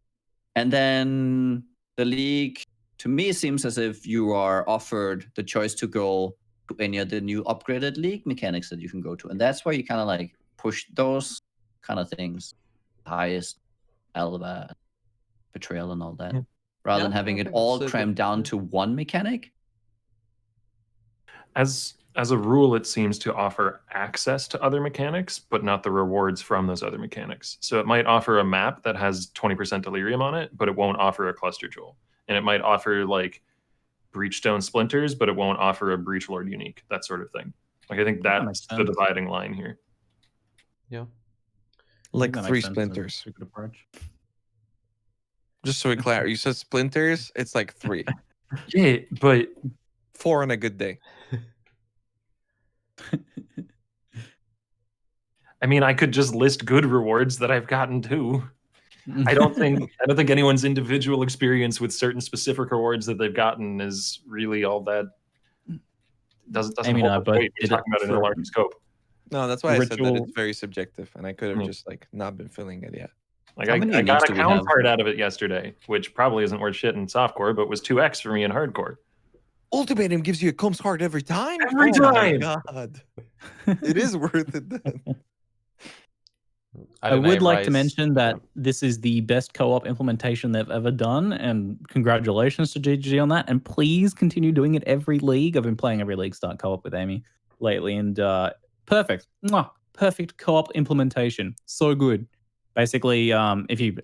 And then the league, to me, seems as if you are offered the choice to go to any of the new upgraded league mechanics that you can go to. And that's where you kind of like push those kind of things, highest, Alba, betrayal, and all that, rather than having it all crammed down to one mechanic. As a rule, it seems to offer access to other mechanics, but not the rewards from those other mechanics. So it might offer a map that has 20% delirium on it, but it won't offer a cluster jewel. And it might offer like breachstone splinters, but it won't offer a breach lord unique, that sort of thing. Like I think that's the dividing line here. Yeah. Like 3 splinters. Good approach. Just so we clear, you said splinters, it's like 3. Yeah, but 4 on a good day. I mean, I could just list good rewards that I've gotten too. I don't think anyone's individual experience with certain specific rewards that they've gotten is really all that doesn't hold up weight. You're talking about it in a larger scope. No, that's why I said that it's very subjective, and I could have just like not been feeling it yet. Like I got a count card out of it yesterday, which probably isn't worth shit in softcore, but was 2x for me in hardcore. Ultimatum gives you a comes card every time. Every time. My God, it is worth it then. I would like to mention that this is the best co-op implementation they've ever done, and congratulations to ZiggyD on that. And please continue doing it every league. I've been playing every league start co-op with Amy lately, and perfect. Perfect co-op implementation. So good. Basically, if you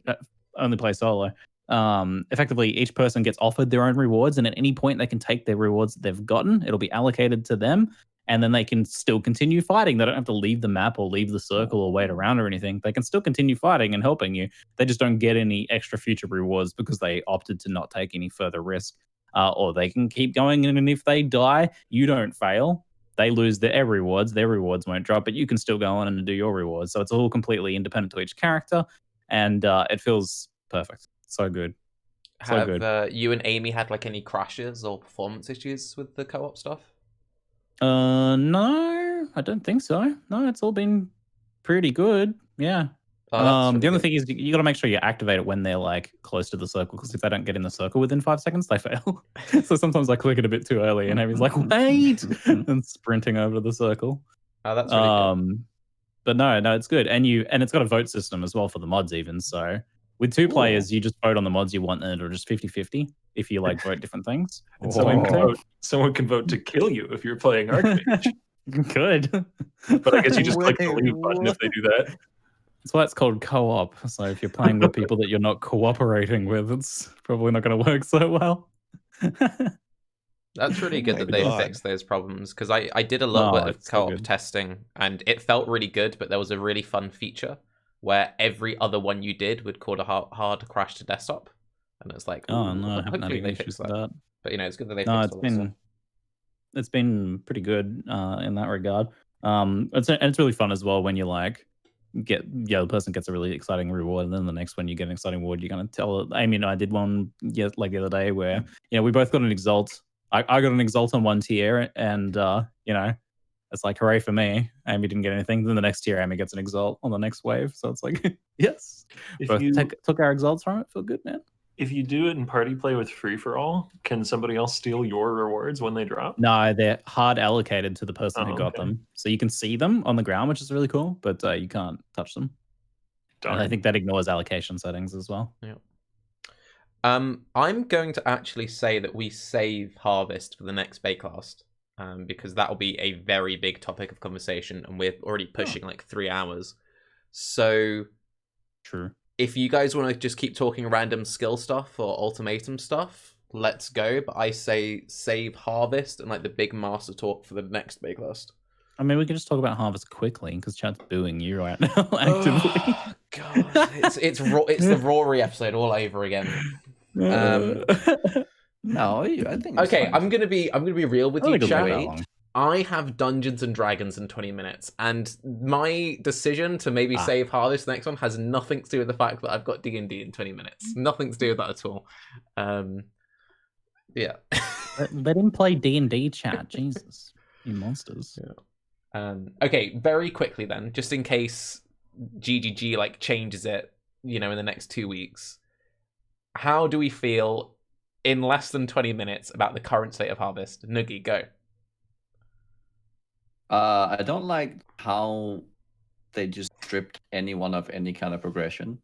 only play solo, effectively each person gets offered their own rewards, and at any point they can take their rewards that they've gotten. It'll be allocated to them, and then they can still continue fighting. They don't have to leave the map or leave the circle or wait around or anything. They can still continue fighting and helping you. They just don't get any extra future rewards because they opted to not take any further risk. Or they can keep going, and if they die, you don't fail. They lose their rewards. Their rewards won't drop, but you can still go on and do your rewards. So it's all completely independent to each character, and it feels perfect. So good. So Have you and Amy had like any crashes or performance issues with the co-op stuff? No, I don't think so. No, it's all been pretty good. Yeah. that's the really only good. thing is you got to make sure you activate it when they're like close to the circle, because if they don't get in the circle within 5 seconds, they fail. So sometimes I click it a bit too early, and Amy's like, "Wait!" and sprinting over to the circle. Oh, that's really good. But no, it's good, and it's got a vote system as well for the mods even. So with 2 players, you just vote on the mods you want, and it'll just 50-50 if you like vote different things. And someone can vote to kill you if you're playing Archmage. Good. But I guess you just click the leave button if they do that. That's why it's called co-op. So if you're playing with people that you're not cooperating with, it's probably not going to work so well. That's really good my that they God. fixed those problems, because I did a little bit of it's so co-op good. testing, and it felt really good, but there was a really fun feature where every other one you did would cause a hard crash to desktop, and it's like, Oh ooh, no, I haven't had hopefully any they issues fixed with that. that. But it's good that they No, fixed all that stuff. it's been pretty good in that regard. It's really fun as well when you like the person gets a really exciting reward, and then the next one you get an exciting reward. You're gonna tell Amy and I did one like the other day where we both got an exalt. I got an exalt on one tier, and it's like hooray for me. Amy didn't get anything. Then the next tier, Amy gets an exalt on the next wave. So it's like yes, If both you took our exalts from it. Feel good, man. if you do it in party play with free for all, can somebody else steal your rewards when they drop? No, they're hard allocated to the person who got okay. them. So you can see them on the ground, which is really cool, but you can't touch them. Darn. And I think that ignores allocation settings as well. Yeah. I'm going to actually say that we save Harvest for the next Baeclast, because that will be a very big topic of conversation, and we're already pushing like 3 hours. So True. if you guys want to just keep talking random skill stuff or ultimatum stuff, let's go. But I say save Harvest and like the big master talk for the next Baeclast. I mean, we can just talk about Harvest quickly because chat's booing you right now actively. Oh, God, it's the Rory episode all over again. No, I think. It's Okay, fine. I'm gonna be real with I you, don't think it'll chat. be that long. I have Dungeons and Dragons in 20 minutes, and my decision to maybe save Harvest the next one has nothing to do with the fact that I've got D&D in 20 minutes. Nothing to do with that at all. Yeah. Let him play D&D, chat. Jesus, you monsters. Yeah. Okay, very quickly then, just in case GGG like changes it, in the next 2 weeks. How do we feel in less than 20 minutes about the current state of Harvest? Noogie, go. I don't like how they just stripped anyone of any kind of progression.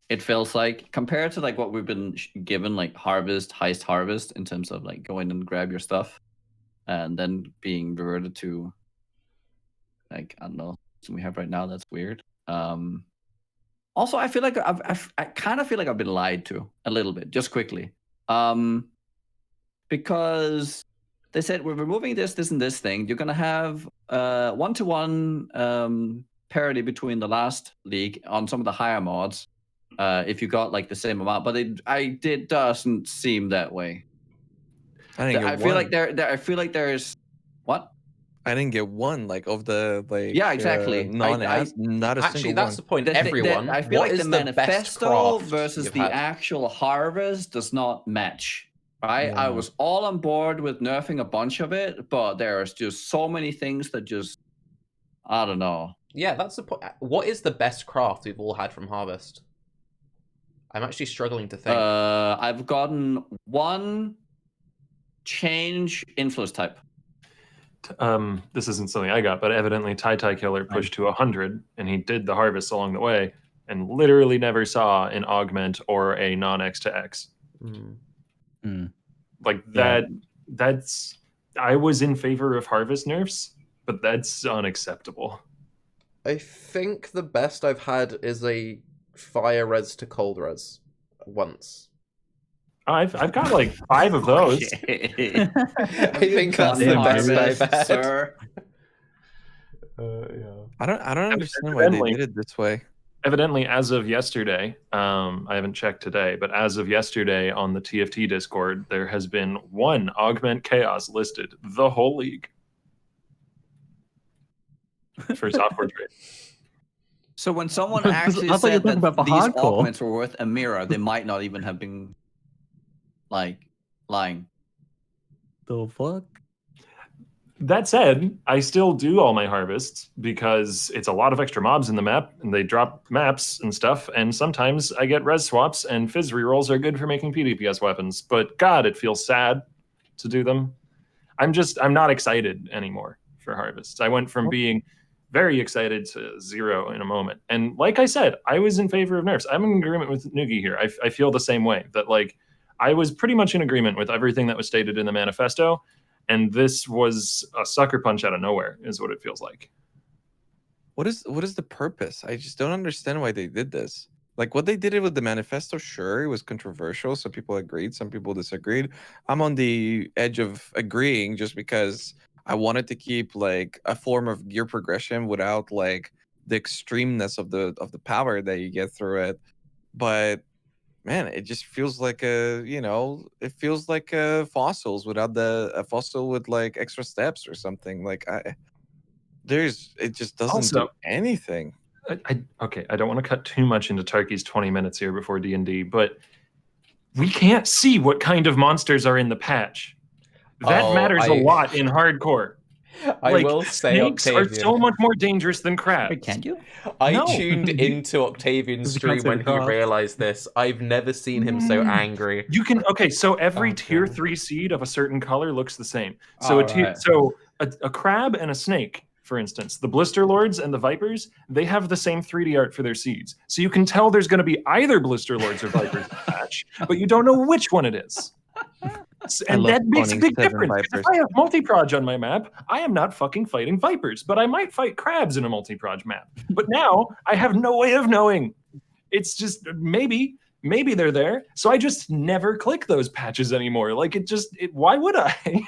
It feels like, compared to like what we've been given, like heist harvest, in terms of like going and grab your stuff, and then being reverted to, like, I don't know, something we have right now. That's weird. Also, I feel like I kind of feel like I've been lied to a little bit, just quickly, because they said we're removing this, and this thing. You're gonna have 1-to-1 parity between the last league on some of the higher mods, if you got like the same amount. But it doesn't seem that way. I didn't get I feel like I feel like there's what? I didn't get one like of the like. Yeah, exactly. Non-ads, not a Actually, single that's one. the point. Everyone, I feel what like is the the best manifesto craft versus you've the had? actual harvest does not match. Right? Yeah. I was all on board with nerfing a bunch of it, but there's just so many things that just, I don't know. Yeah, that's the point. What is the best craft we've all had from Harvest? I'm actually struggling to think. I've gotten one change influence type. This isn't something I got, but evidently Tai Killer pushed to 100, and he did the harvest along the way, and literally never saw an augment or a non-X to X. Like that. That's. I was in favor of harvest nerfs, but that's unacceptable. I think the best I've had is a fire res to cold res once. I've got like 5 of those. Okay. I think that's the best I've had. Sir. Yeah. I don't understand why they did it this way. Evidently, as of yesterday, I haven't checked today, but as of yesterday on the TFT Discord, there has been 1 Augment Chaos listed, the whole league, for software trade. So when someone actually I thought you were said talking that about the these hardcore. augments were worth a mirror, they might not even have been, like, lying. The fuck? That said, I still do all my harvests because it's a lot of extra mobs in the map and they drop maps and stuff. And sometimes I get res swaps and fizz rerolls are good for making PDPS weapons. But God, it feels sad to do them. I'm not excited anymore for harvests. I went from being very excited to 0 in a moment. And like I said, I was in favor of nerfs. I'm in agreement with Nugi here. I feel the same way, that like I was pretty much in agreement with everything that was stated in the manifesto. And this was a sucker punch out of nowhere, is what it feels like. What is the purpose? I just don't understand why they did this. Like what they did it with the manifesto, sure, it was controversial. Some people agreed, some people disagreed. I'm on the edge of agreeing just because I wanted to keep like a form of gear progression without like the extremeness of the power that you get through it. But man, it just feels like it feels like fossils without a fossil with like extra steps or something. Like it just doesn't do anything. Okay, I don't want to cut too much into Tarke's 20 minutes here before D&D, but we can't see what kind of monsters are in the patch. That matters a lot in hardcore. I will say, snakes Octavian, are so much more dangerous than crabs. Wait, can't you? I No. tuned into Octavian's You can't stream see when the he craft. realized this. I've never seen him so angry. You can so every Oh, tier God. 3 seed of a certain color looks the same. So Alright. a crab and a snake, for instance, the Blister Lords and the Vipers, they have the same 3D art for their seeds. So you can tell there's going to be either Blister Lords or Vipers in the patch, but you don't know which one it is. And that makes a big difference. If I have multi-proj on my map, I am not fucking fighting Vipers, but I might fight crabs in a multi-proj map. But now I have no way of knowing. It's just maybe they're there. So I just never click those patches anymore. Like why would I?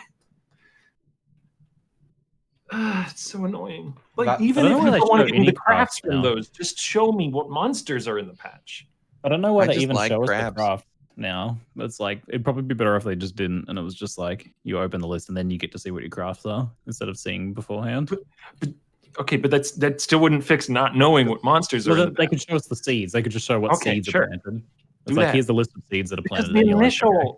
It's so annoying. Like even I if don't you know why don't they want show to get me any the crafts crafts from now. those, just show me what monsters are in the patch. I don't know why I they just even like show us the crabs. craft now. It's like it'd probably be better if they just didn't, and it was just like you open the list and then you get to see what your crafts are instead of seeing beforehand. Okay, but that still wouldn't fix not knowing what monsters are Well, in the they patch. could show us the seeds. They could just show what Okay, seeds sure. are planted. It's Do like that. here's the list of seeds that are Because planted. the and you're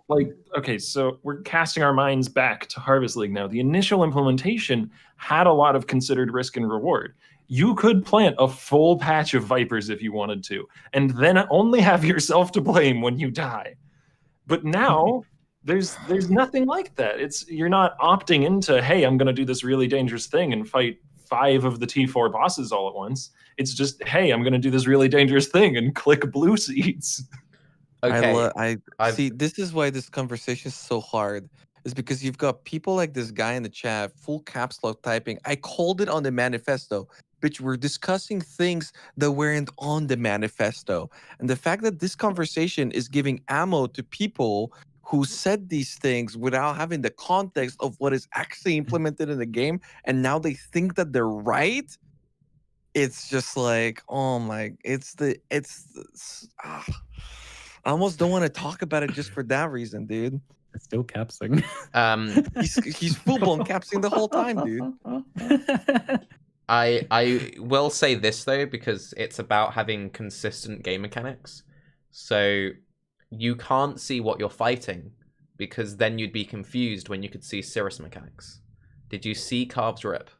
like, initial, so we're casting our minds back to Harvest League now. The initial implementation had a lot of considered risk and reward. You could plant a full patch of Vipers if you wanted to, and then only have yourself to blame when you die. But now there's nothing like that. You're not opting into, hey, I'm going to do this really dangerous thing and fight 5 of the T4 bosses all at once. It's just, hey, I'm going to do this really dangerous thing and click blue seeds. Okay. I see. This is why this conversation is so hard. Is because you've got people like this guy in the chat, full caps lock typing. I called it on the manifesto, bitch. We're discussing things that weren't on the manifesto, and the fact that this conversation is giving ammo to people who said these things without having the context of what is actually implemented in the game, and now they think that they're right. It's just like, oh my, I almost don't want to talk about it just for that reason, dude. it's still capsing. He's full blown capsing the whole time, dude. I will say this though, because it's about having consistent game mechanics. So you can't see what you're fighting, because then you'd be confused when you could see Cirrus mechanics. Did you see Carbs Rip?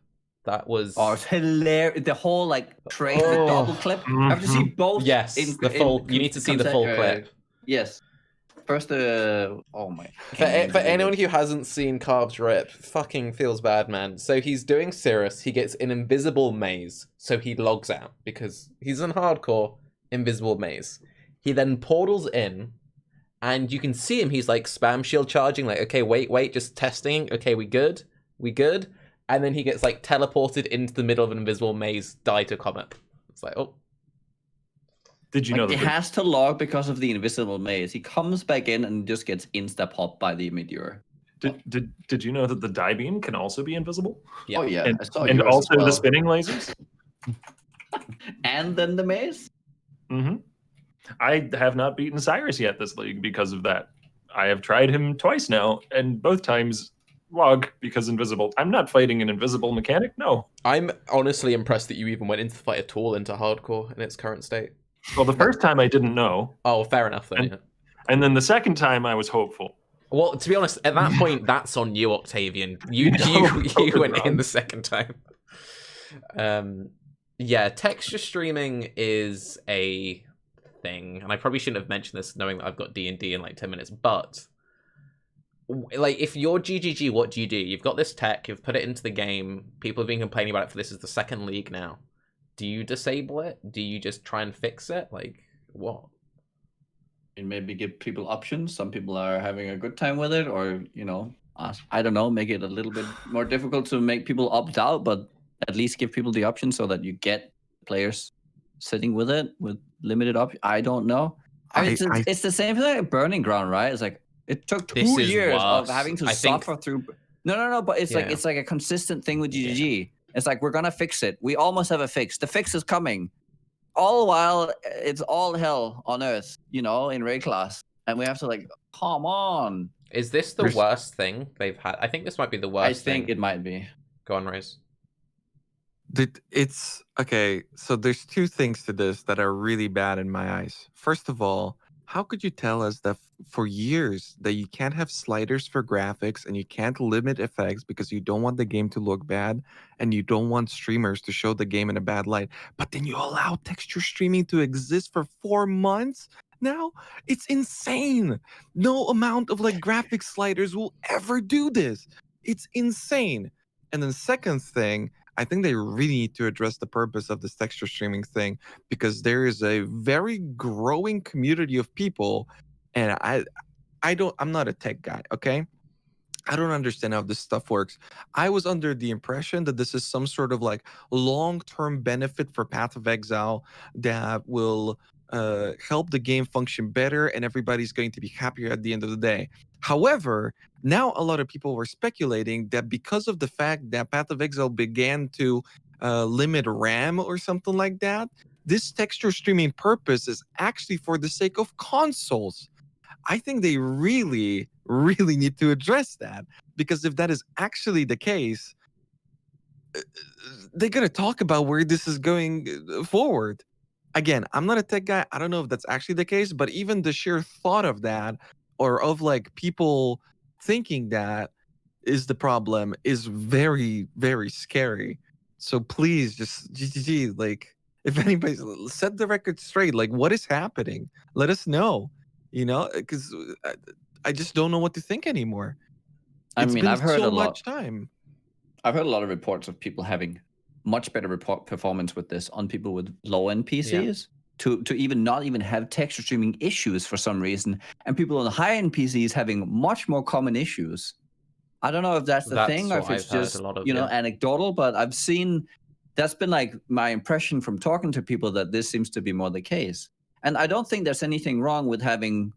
That was it's hilarious. The whole like trade, the double clip. I have to see both. Yes, the full. You need to see the full clip. Yes. First, oh my. For anyone who hasn't seen Carbs Rip, fucking feels bad, man. So he's doing Cirrus. He gets an invisible maze, so he logs out because he's in hardcore invisible maze. He then portals in, and you can see him. He's like spam shield charging, like, okay, wait, just testing. Okay, we good. And then he gets like teleported into the middle of an invisible maze, die to comet. It's like, oh. Did you know it that? has to log because of the invisible maze. He comes back in and just gets insta popped by the meteor. Did you know that the die beam can also be invisible? Yeah. Oh yeah, And, I saw and yours also as well. the spinning lasers? And then the maze? Mm-hmm. I have not beaten Cyrus yet this league because of that. I have tried him twice now, and both times log because invisible. I'm not fighting an invisible mechanic, no. I'm honestly impressed that you even went into the fight at all into hardcore in its current state. Well, the first time I didn't know. Oh, fair enough then. And then the second time I was hopeful. Well, to be honest, at that point, that's on you, Octavian. You went in the second time. Yeah, texture streaming is a thing, and I probably shouldn't have mentioned this, knowing that I've got D&D in like 10 minutes. But like, if you're GGG, what do? You've got this tech, you've put it into the game. People have been complaining about it for this is the second league now. Do you disable it? Do you just try and fix it? Like, what? And maybe give people options. Some people are having a good time with it, or I don't know, make it a little bit more difficult to make people opt out, but at least give people the option so that you get players sitting with it with limited options. I don't know. It's the same thing like Burning Ground, right? It's like it took 2 years of having to suffer through. No, but it's like a consistent thing with GGG. It's like, we're gonna fix it. We almost have a fix. The fix is coming. All the while, it's all hell on earth, in Baeclast, and we have to like, come on. Is this the worst thing they've had? I think this might be the worst thing. I think it might be. Go on, Raiz. It's okay. So there's two things to this that are really bad in my eyes. First of all, how could you tell us that for years that you can't have sliders for graphics and you can't limit effects because you don't want the game to look bad and you don't want streamers to show the game in a bad light, but then you allow texture streaming to exist for 4 months? Now it's insane. No amount of like graphic sliders will ever do this. It's insane. And then second thing, I think they really need to address the purpose of this texture streaming thing, because there is a very growing community of people, and I'm not a tech guy, okay? I don't understand how this stuff works. I was under the impression that this is some sort of like long-term benefit for Path of Exile that will help the game function better and everybody's going to be happier at the end of the day. However, now a lot of people were speculating that because of the fact that Path of Exile began to limit RAM or something like that, this texture streaming purpose is actually for the sake of consoles. I think they really, really need to address that, because if that is actually the case, they're going to talk about where this is going forward. Again, I'm not a tech guy. I don't know if that's actually the case, but even the sheer thought of that, or of like people thinking that is the problem, is very, very scary. So please, just GGG, like, if anybody, set the record straight. Like, what is happening? Let us know, because I just don't know what to think anymore. I've heard so much time. I've heard a lot of reports of people having much better performance with this on people with low-end PCs. To even not even have texture streaming issues for some reason, and people on high-end PCs having much more common issues. I don't know if that's the thing, or if it's just anecdotal, but I've seen that's been like my impression from talking to people, that this seems to be more the case. And I don't think there's anything wrong with having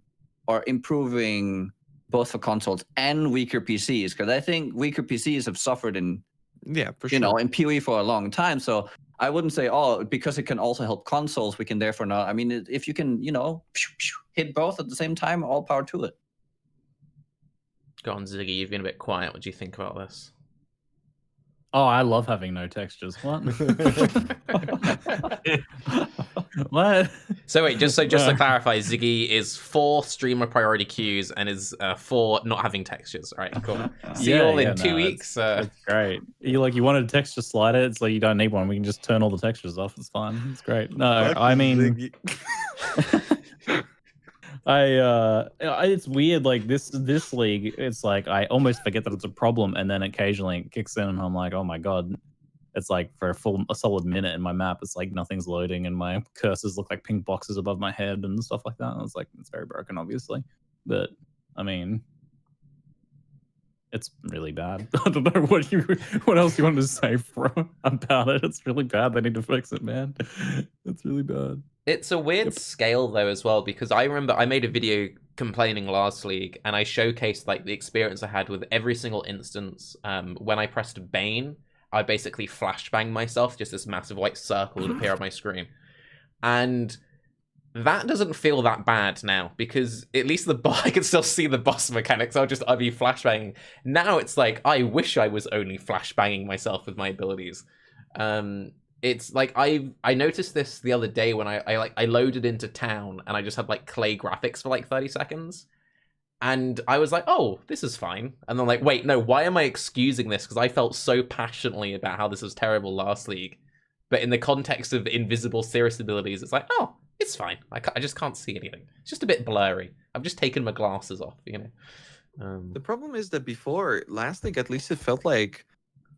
or improving both for consoles and weaker PCs, because I think weaker PCs have suffered in in PoE for a long time. So I wouldn't say, because it can also help consoles, we can therefore not. I mean, if you can, hit both at the same time, all power to it. Go on, Ziggy. You've been a bit quiet. What do you think about this? Oh, I love having no textures. What? What? So wait, just to clarify, Ziggy is for streamer priority queues and is for not having textures. All right, cool. See you all in 2 weeks. It's great. You wanted a texture slider. It's like, you don't need one. We can just turn all the textures off. It's fine. It's great. No, I mean, it's weird. Like this league, it's like I almost forget that it's a problem, and then occasionally it kicks in, and I'm like, oh my god. It's like for a solid minute in my map, it's like nothing's loading, and my cursors look like pink boxes above my head and stuff like that. And it's like, it's very broken, obviously, but I mean, it's really bad. I don't know what else you want to say about it. It's really bad. They need to fix it, man. It's really bad. It's a weird scale though as well, because I remember I made a video complaining last league, and I showcased like the experience I had with every single instance. When I pressed Bane, I basically flashbanged myself, just this massive white circle would appear on my screen. And that doesn't feel that bad now, because at least I can still see the boss mechanics. I'd be flashbanging. Now it's like, I wish I was only flashbanging myself with my abilities. It's like, I noticed this the other day when I loaded into town, and I just had like clay graphics for like 30 seconds. And I was like, oh, this is fine. And then like, wait, no, why am I excusing this? Because I felt so passionately about how this was terrible last league. But in the context of invisible Cirrus abilities, it's like, oh, it's fine. I just can't see anything. It's just a bit blurry. I've just taken my glasses off, you know. The problem is that before last league, at least it felt like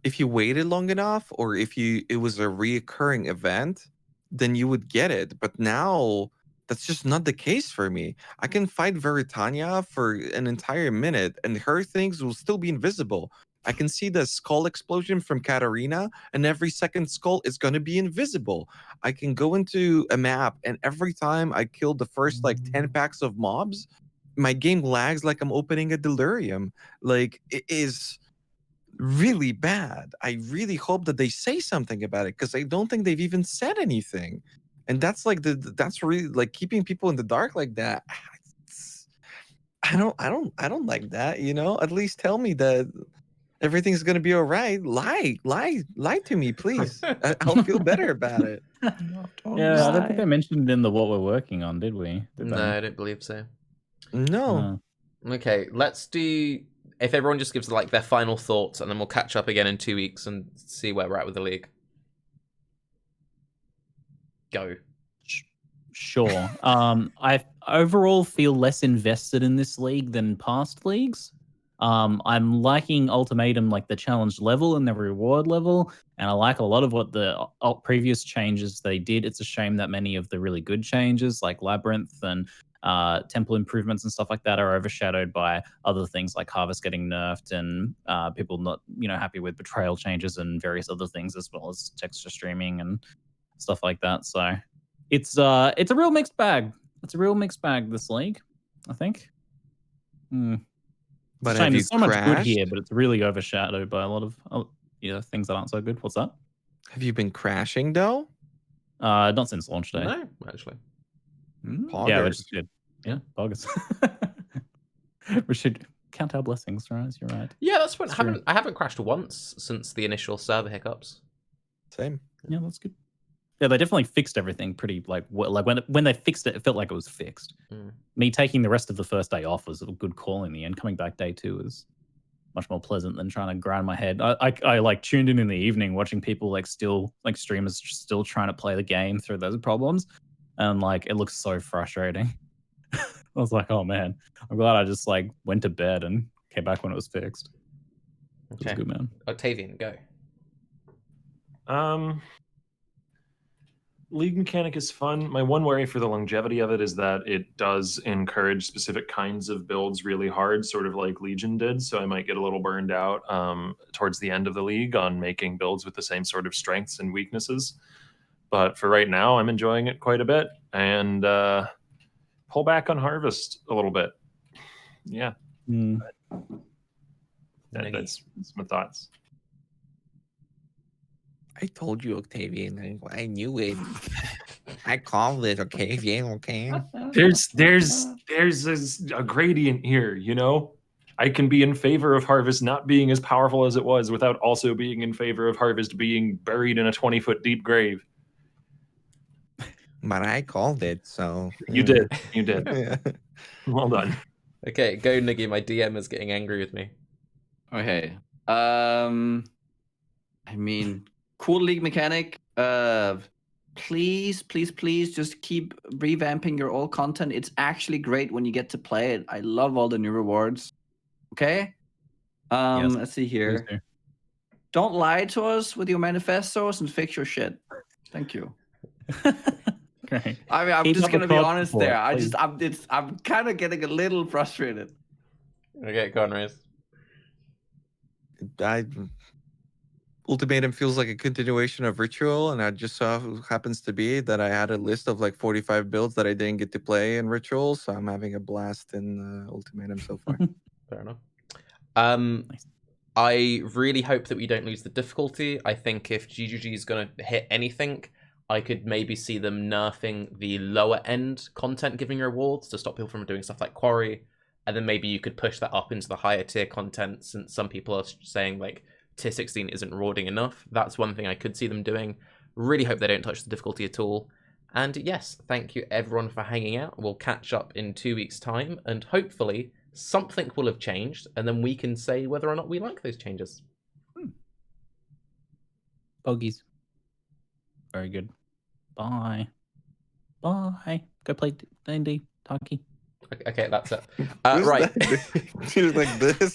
if you waited long enough, or if it was a reoccurring event, then you would get it. But now that's just not the case for me. I can fight Veritania for an entire minute, and her things will still be invisible. I can see the skull explosion from Katarina, and every second skull is going to be invisible. I can go into a map, and every time I kill the first like 10 packs of mobs, my game lags like I'm opening a delirium. Like, it is really bad. I really hope that they say something about it, because I don't think they've even said anything. And that's like that's really like keeping people in the dark like that. I don't like that, you know? At least tell me that everything's gonna be all right. Lie to me, please. I'll feel better about it. Yeah, I don't think I mentioned in the what we're working on, did we? No, I don't believe so. No. Okay, let's do... If everyone just gives like their final thoughts, and then we'll catch up again in 2 weeks and see where we're at with the league. Go. Sure. I overall feel less invested in this league than past leagues. I'm liking Ultimatum, like the challenge level and the reward level, and I like a lot of what the previous changes they did. It's a shame that many of the really good changes, like Labyrinth and temple improvements and stuff like that, are overshadowed by other things like Harvest getting nerfed and people not, happy with betrayal changes and various other things, as well as texture streaming and stuff like that. So it's a real mixed bag. It's a real mixed bag, this league, I think. But shame have you there's so much good crashed? here, but it's really overshadowed by a lot of things that aren't so good. What's that? Have you been crashing though? Not since launch day. No, actually. Yeah, we Poggers. just did. Yeah, poggers. We should count our blessings, Raiz. You're right. Yeah, that's what It's true. I haven't crashed once since the initial server hiccups. Same. Yeah, that's good. Yeah, they definitely fixed everything pretty like when they fixed it, it felt like it was fixed. Me taking the rest of the first day off was a good call in the end. Coming back day 2 is much more pleasant than trying to grind my head. I like tuned in the evening watching people streamers still trying to play the game through those problems, and like it looks so frustrating. I was like, oh man, I'm glad I just like went to bed and came back when it was fixed. It was good, man. Octavian, go. League mechanic is fun. My one worry for the longevity of it is that it does encourage specific kinds of builds really hard, sort of like Legion did. So I might get a little burned out towards the end of the league on making builds with the same sort of strengths and weaknesses. But for right now, I'm enjoying it quite a bit, and pull back on Harvest a little bit. Yeah. That's my thoughts. I told you, Octavian. I knew it. I called it, Octavian. Okay. There's a gradient here, I can be in favor of Harvest not being as powerful as it was without also being in favor of Harvest being buried in a 20-foot deep grave. But I called it, so You did. Yeah. Well done. Okay, go, Nuggy. My DM is getting angry with me. Okay. I mean, cool league mechanic. Please just keep revamping your old content. It's actually great when you get to play it. I love all the new rewards. Okay. Yes, let's see here. please do. Don't lie to us with your manifestos and fix your shit. Thank you. Great. I mean, I'm Keep just up the gonna be talk honest support, there. please. I'm kind of getting a little frustrated. Okay, go on, Raiz. Ultimatum feels like a continuation of Ritual, and I just saw who happens to be that I had a list of like 45 builds that I didn't get to play in Ritual, so I'm having a blast in Ultimatum so far. Fair enough. I really hope that we don't lose the difficulty. I think if GGG is going to hit anything, I could maybe see them nerfing the lower end content giving rewards to stop people from doing stuff like Quarry, and then maybe you could push that up into the higher tier content, since some people are saying like tier 16 isn't rewarding enough. That's one thing I could see them doing. Really hope they don't touch the difficulty at all. And yes, thank you everyone for hanging out. We'll catch up in 2 weeks' time, and hopefully something will have changed, and then we can say whether or not we like those changes. Bogies. Very good. Bye. Bye. Go play D&D, Tarke. Okay, that's it. Who's Right. that? She was like this.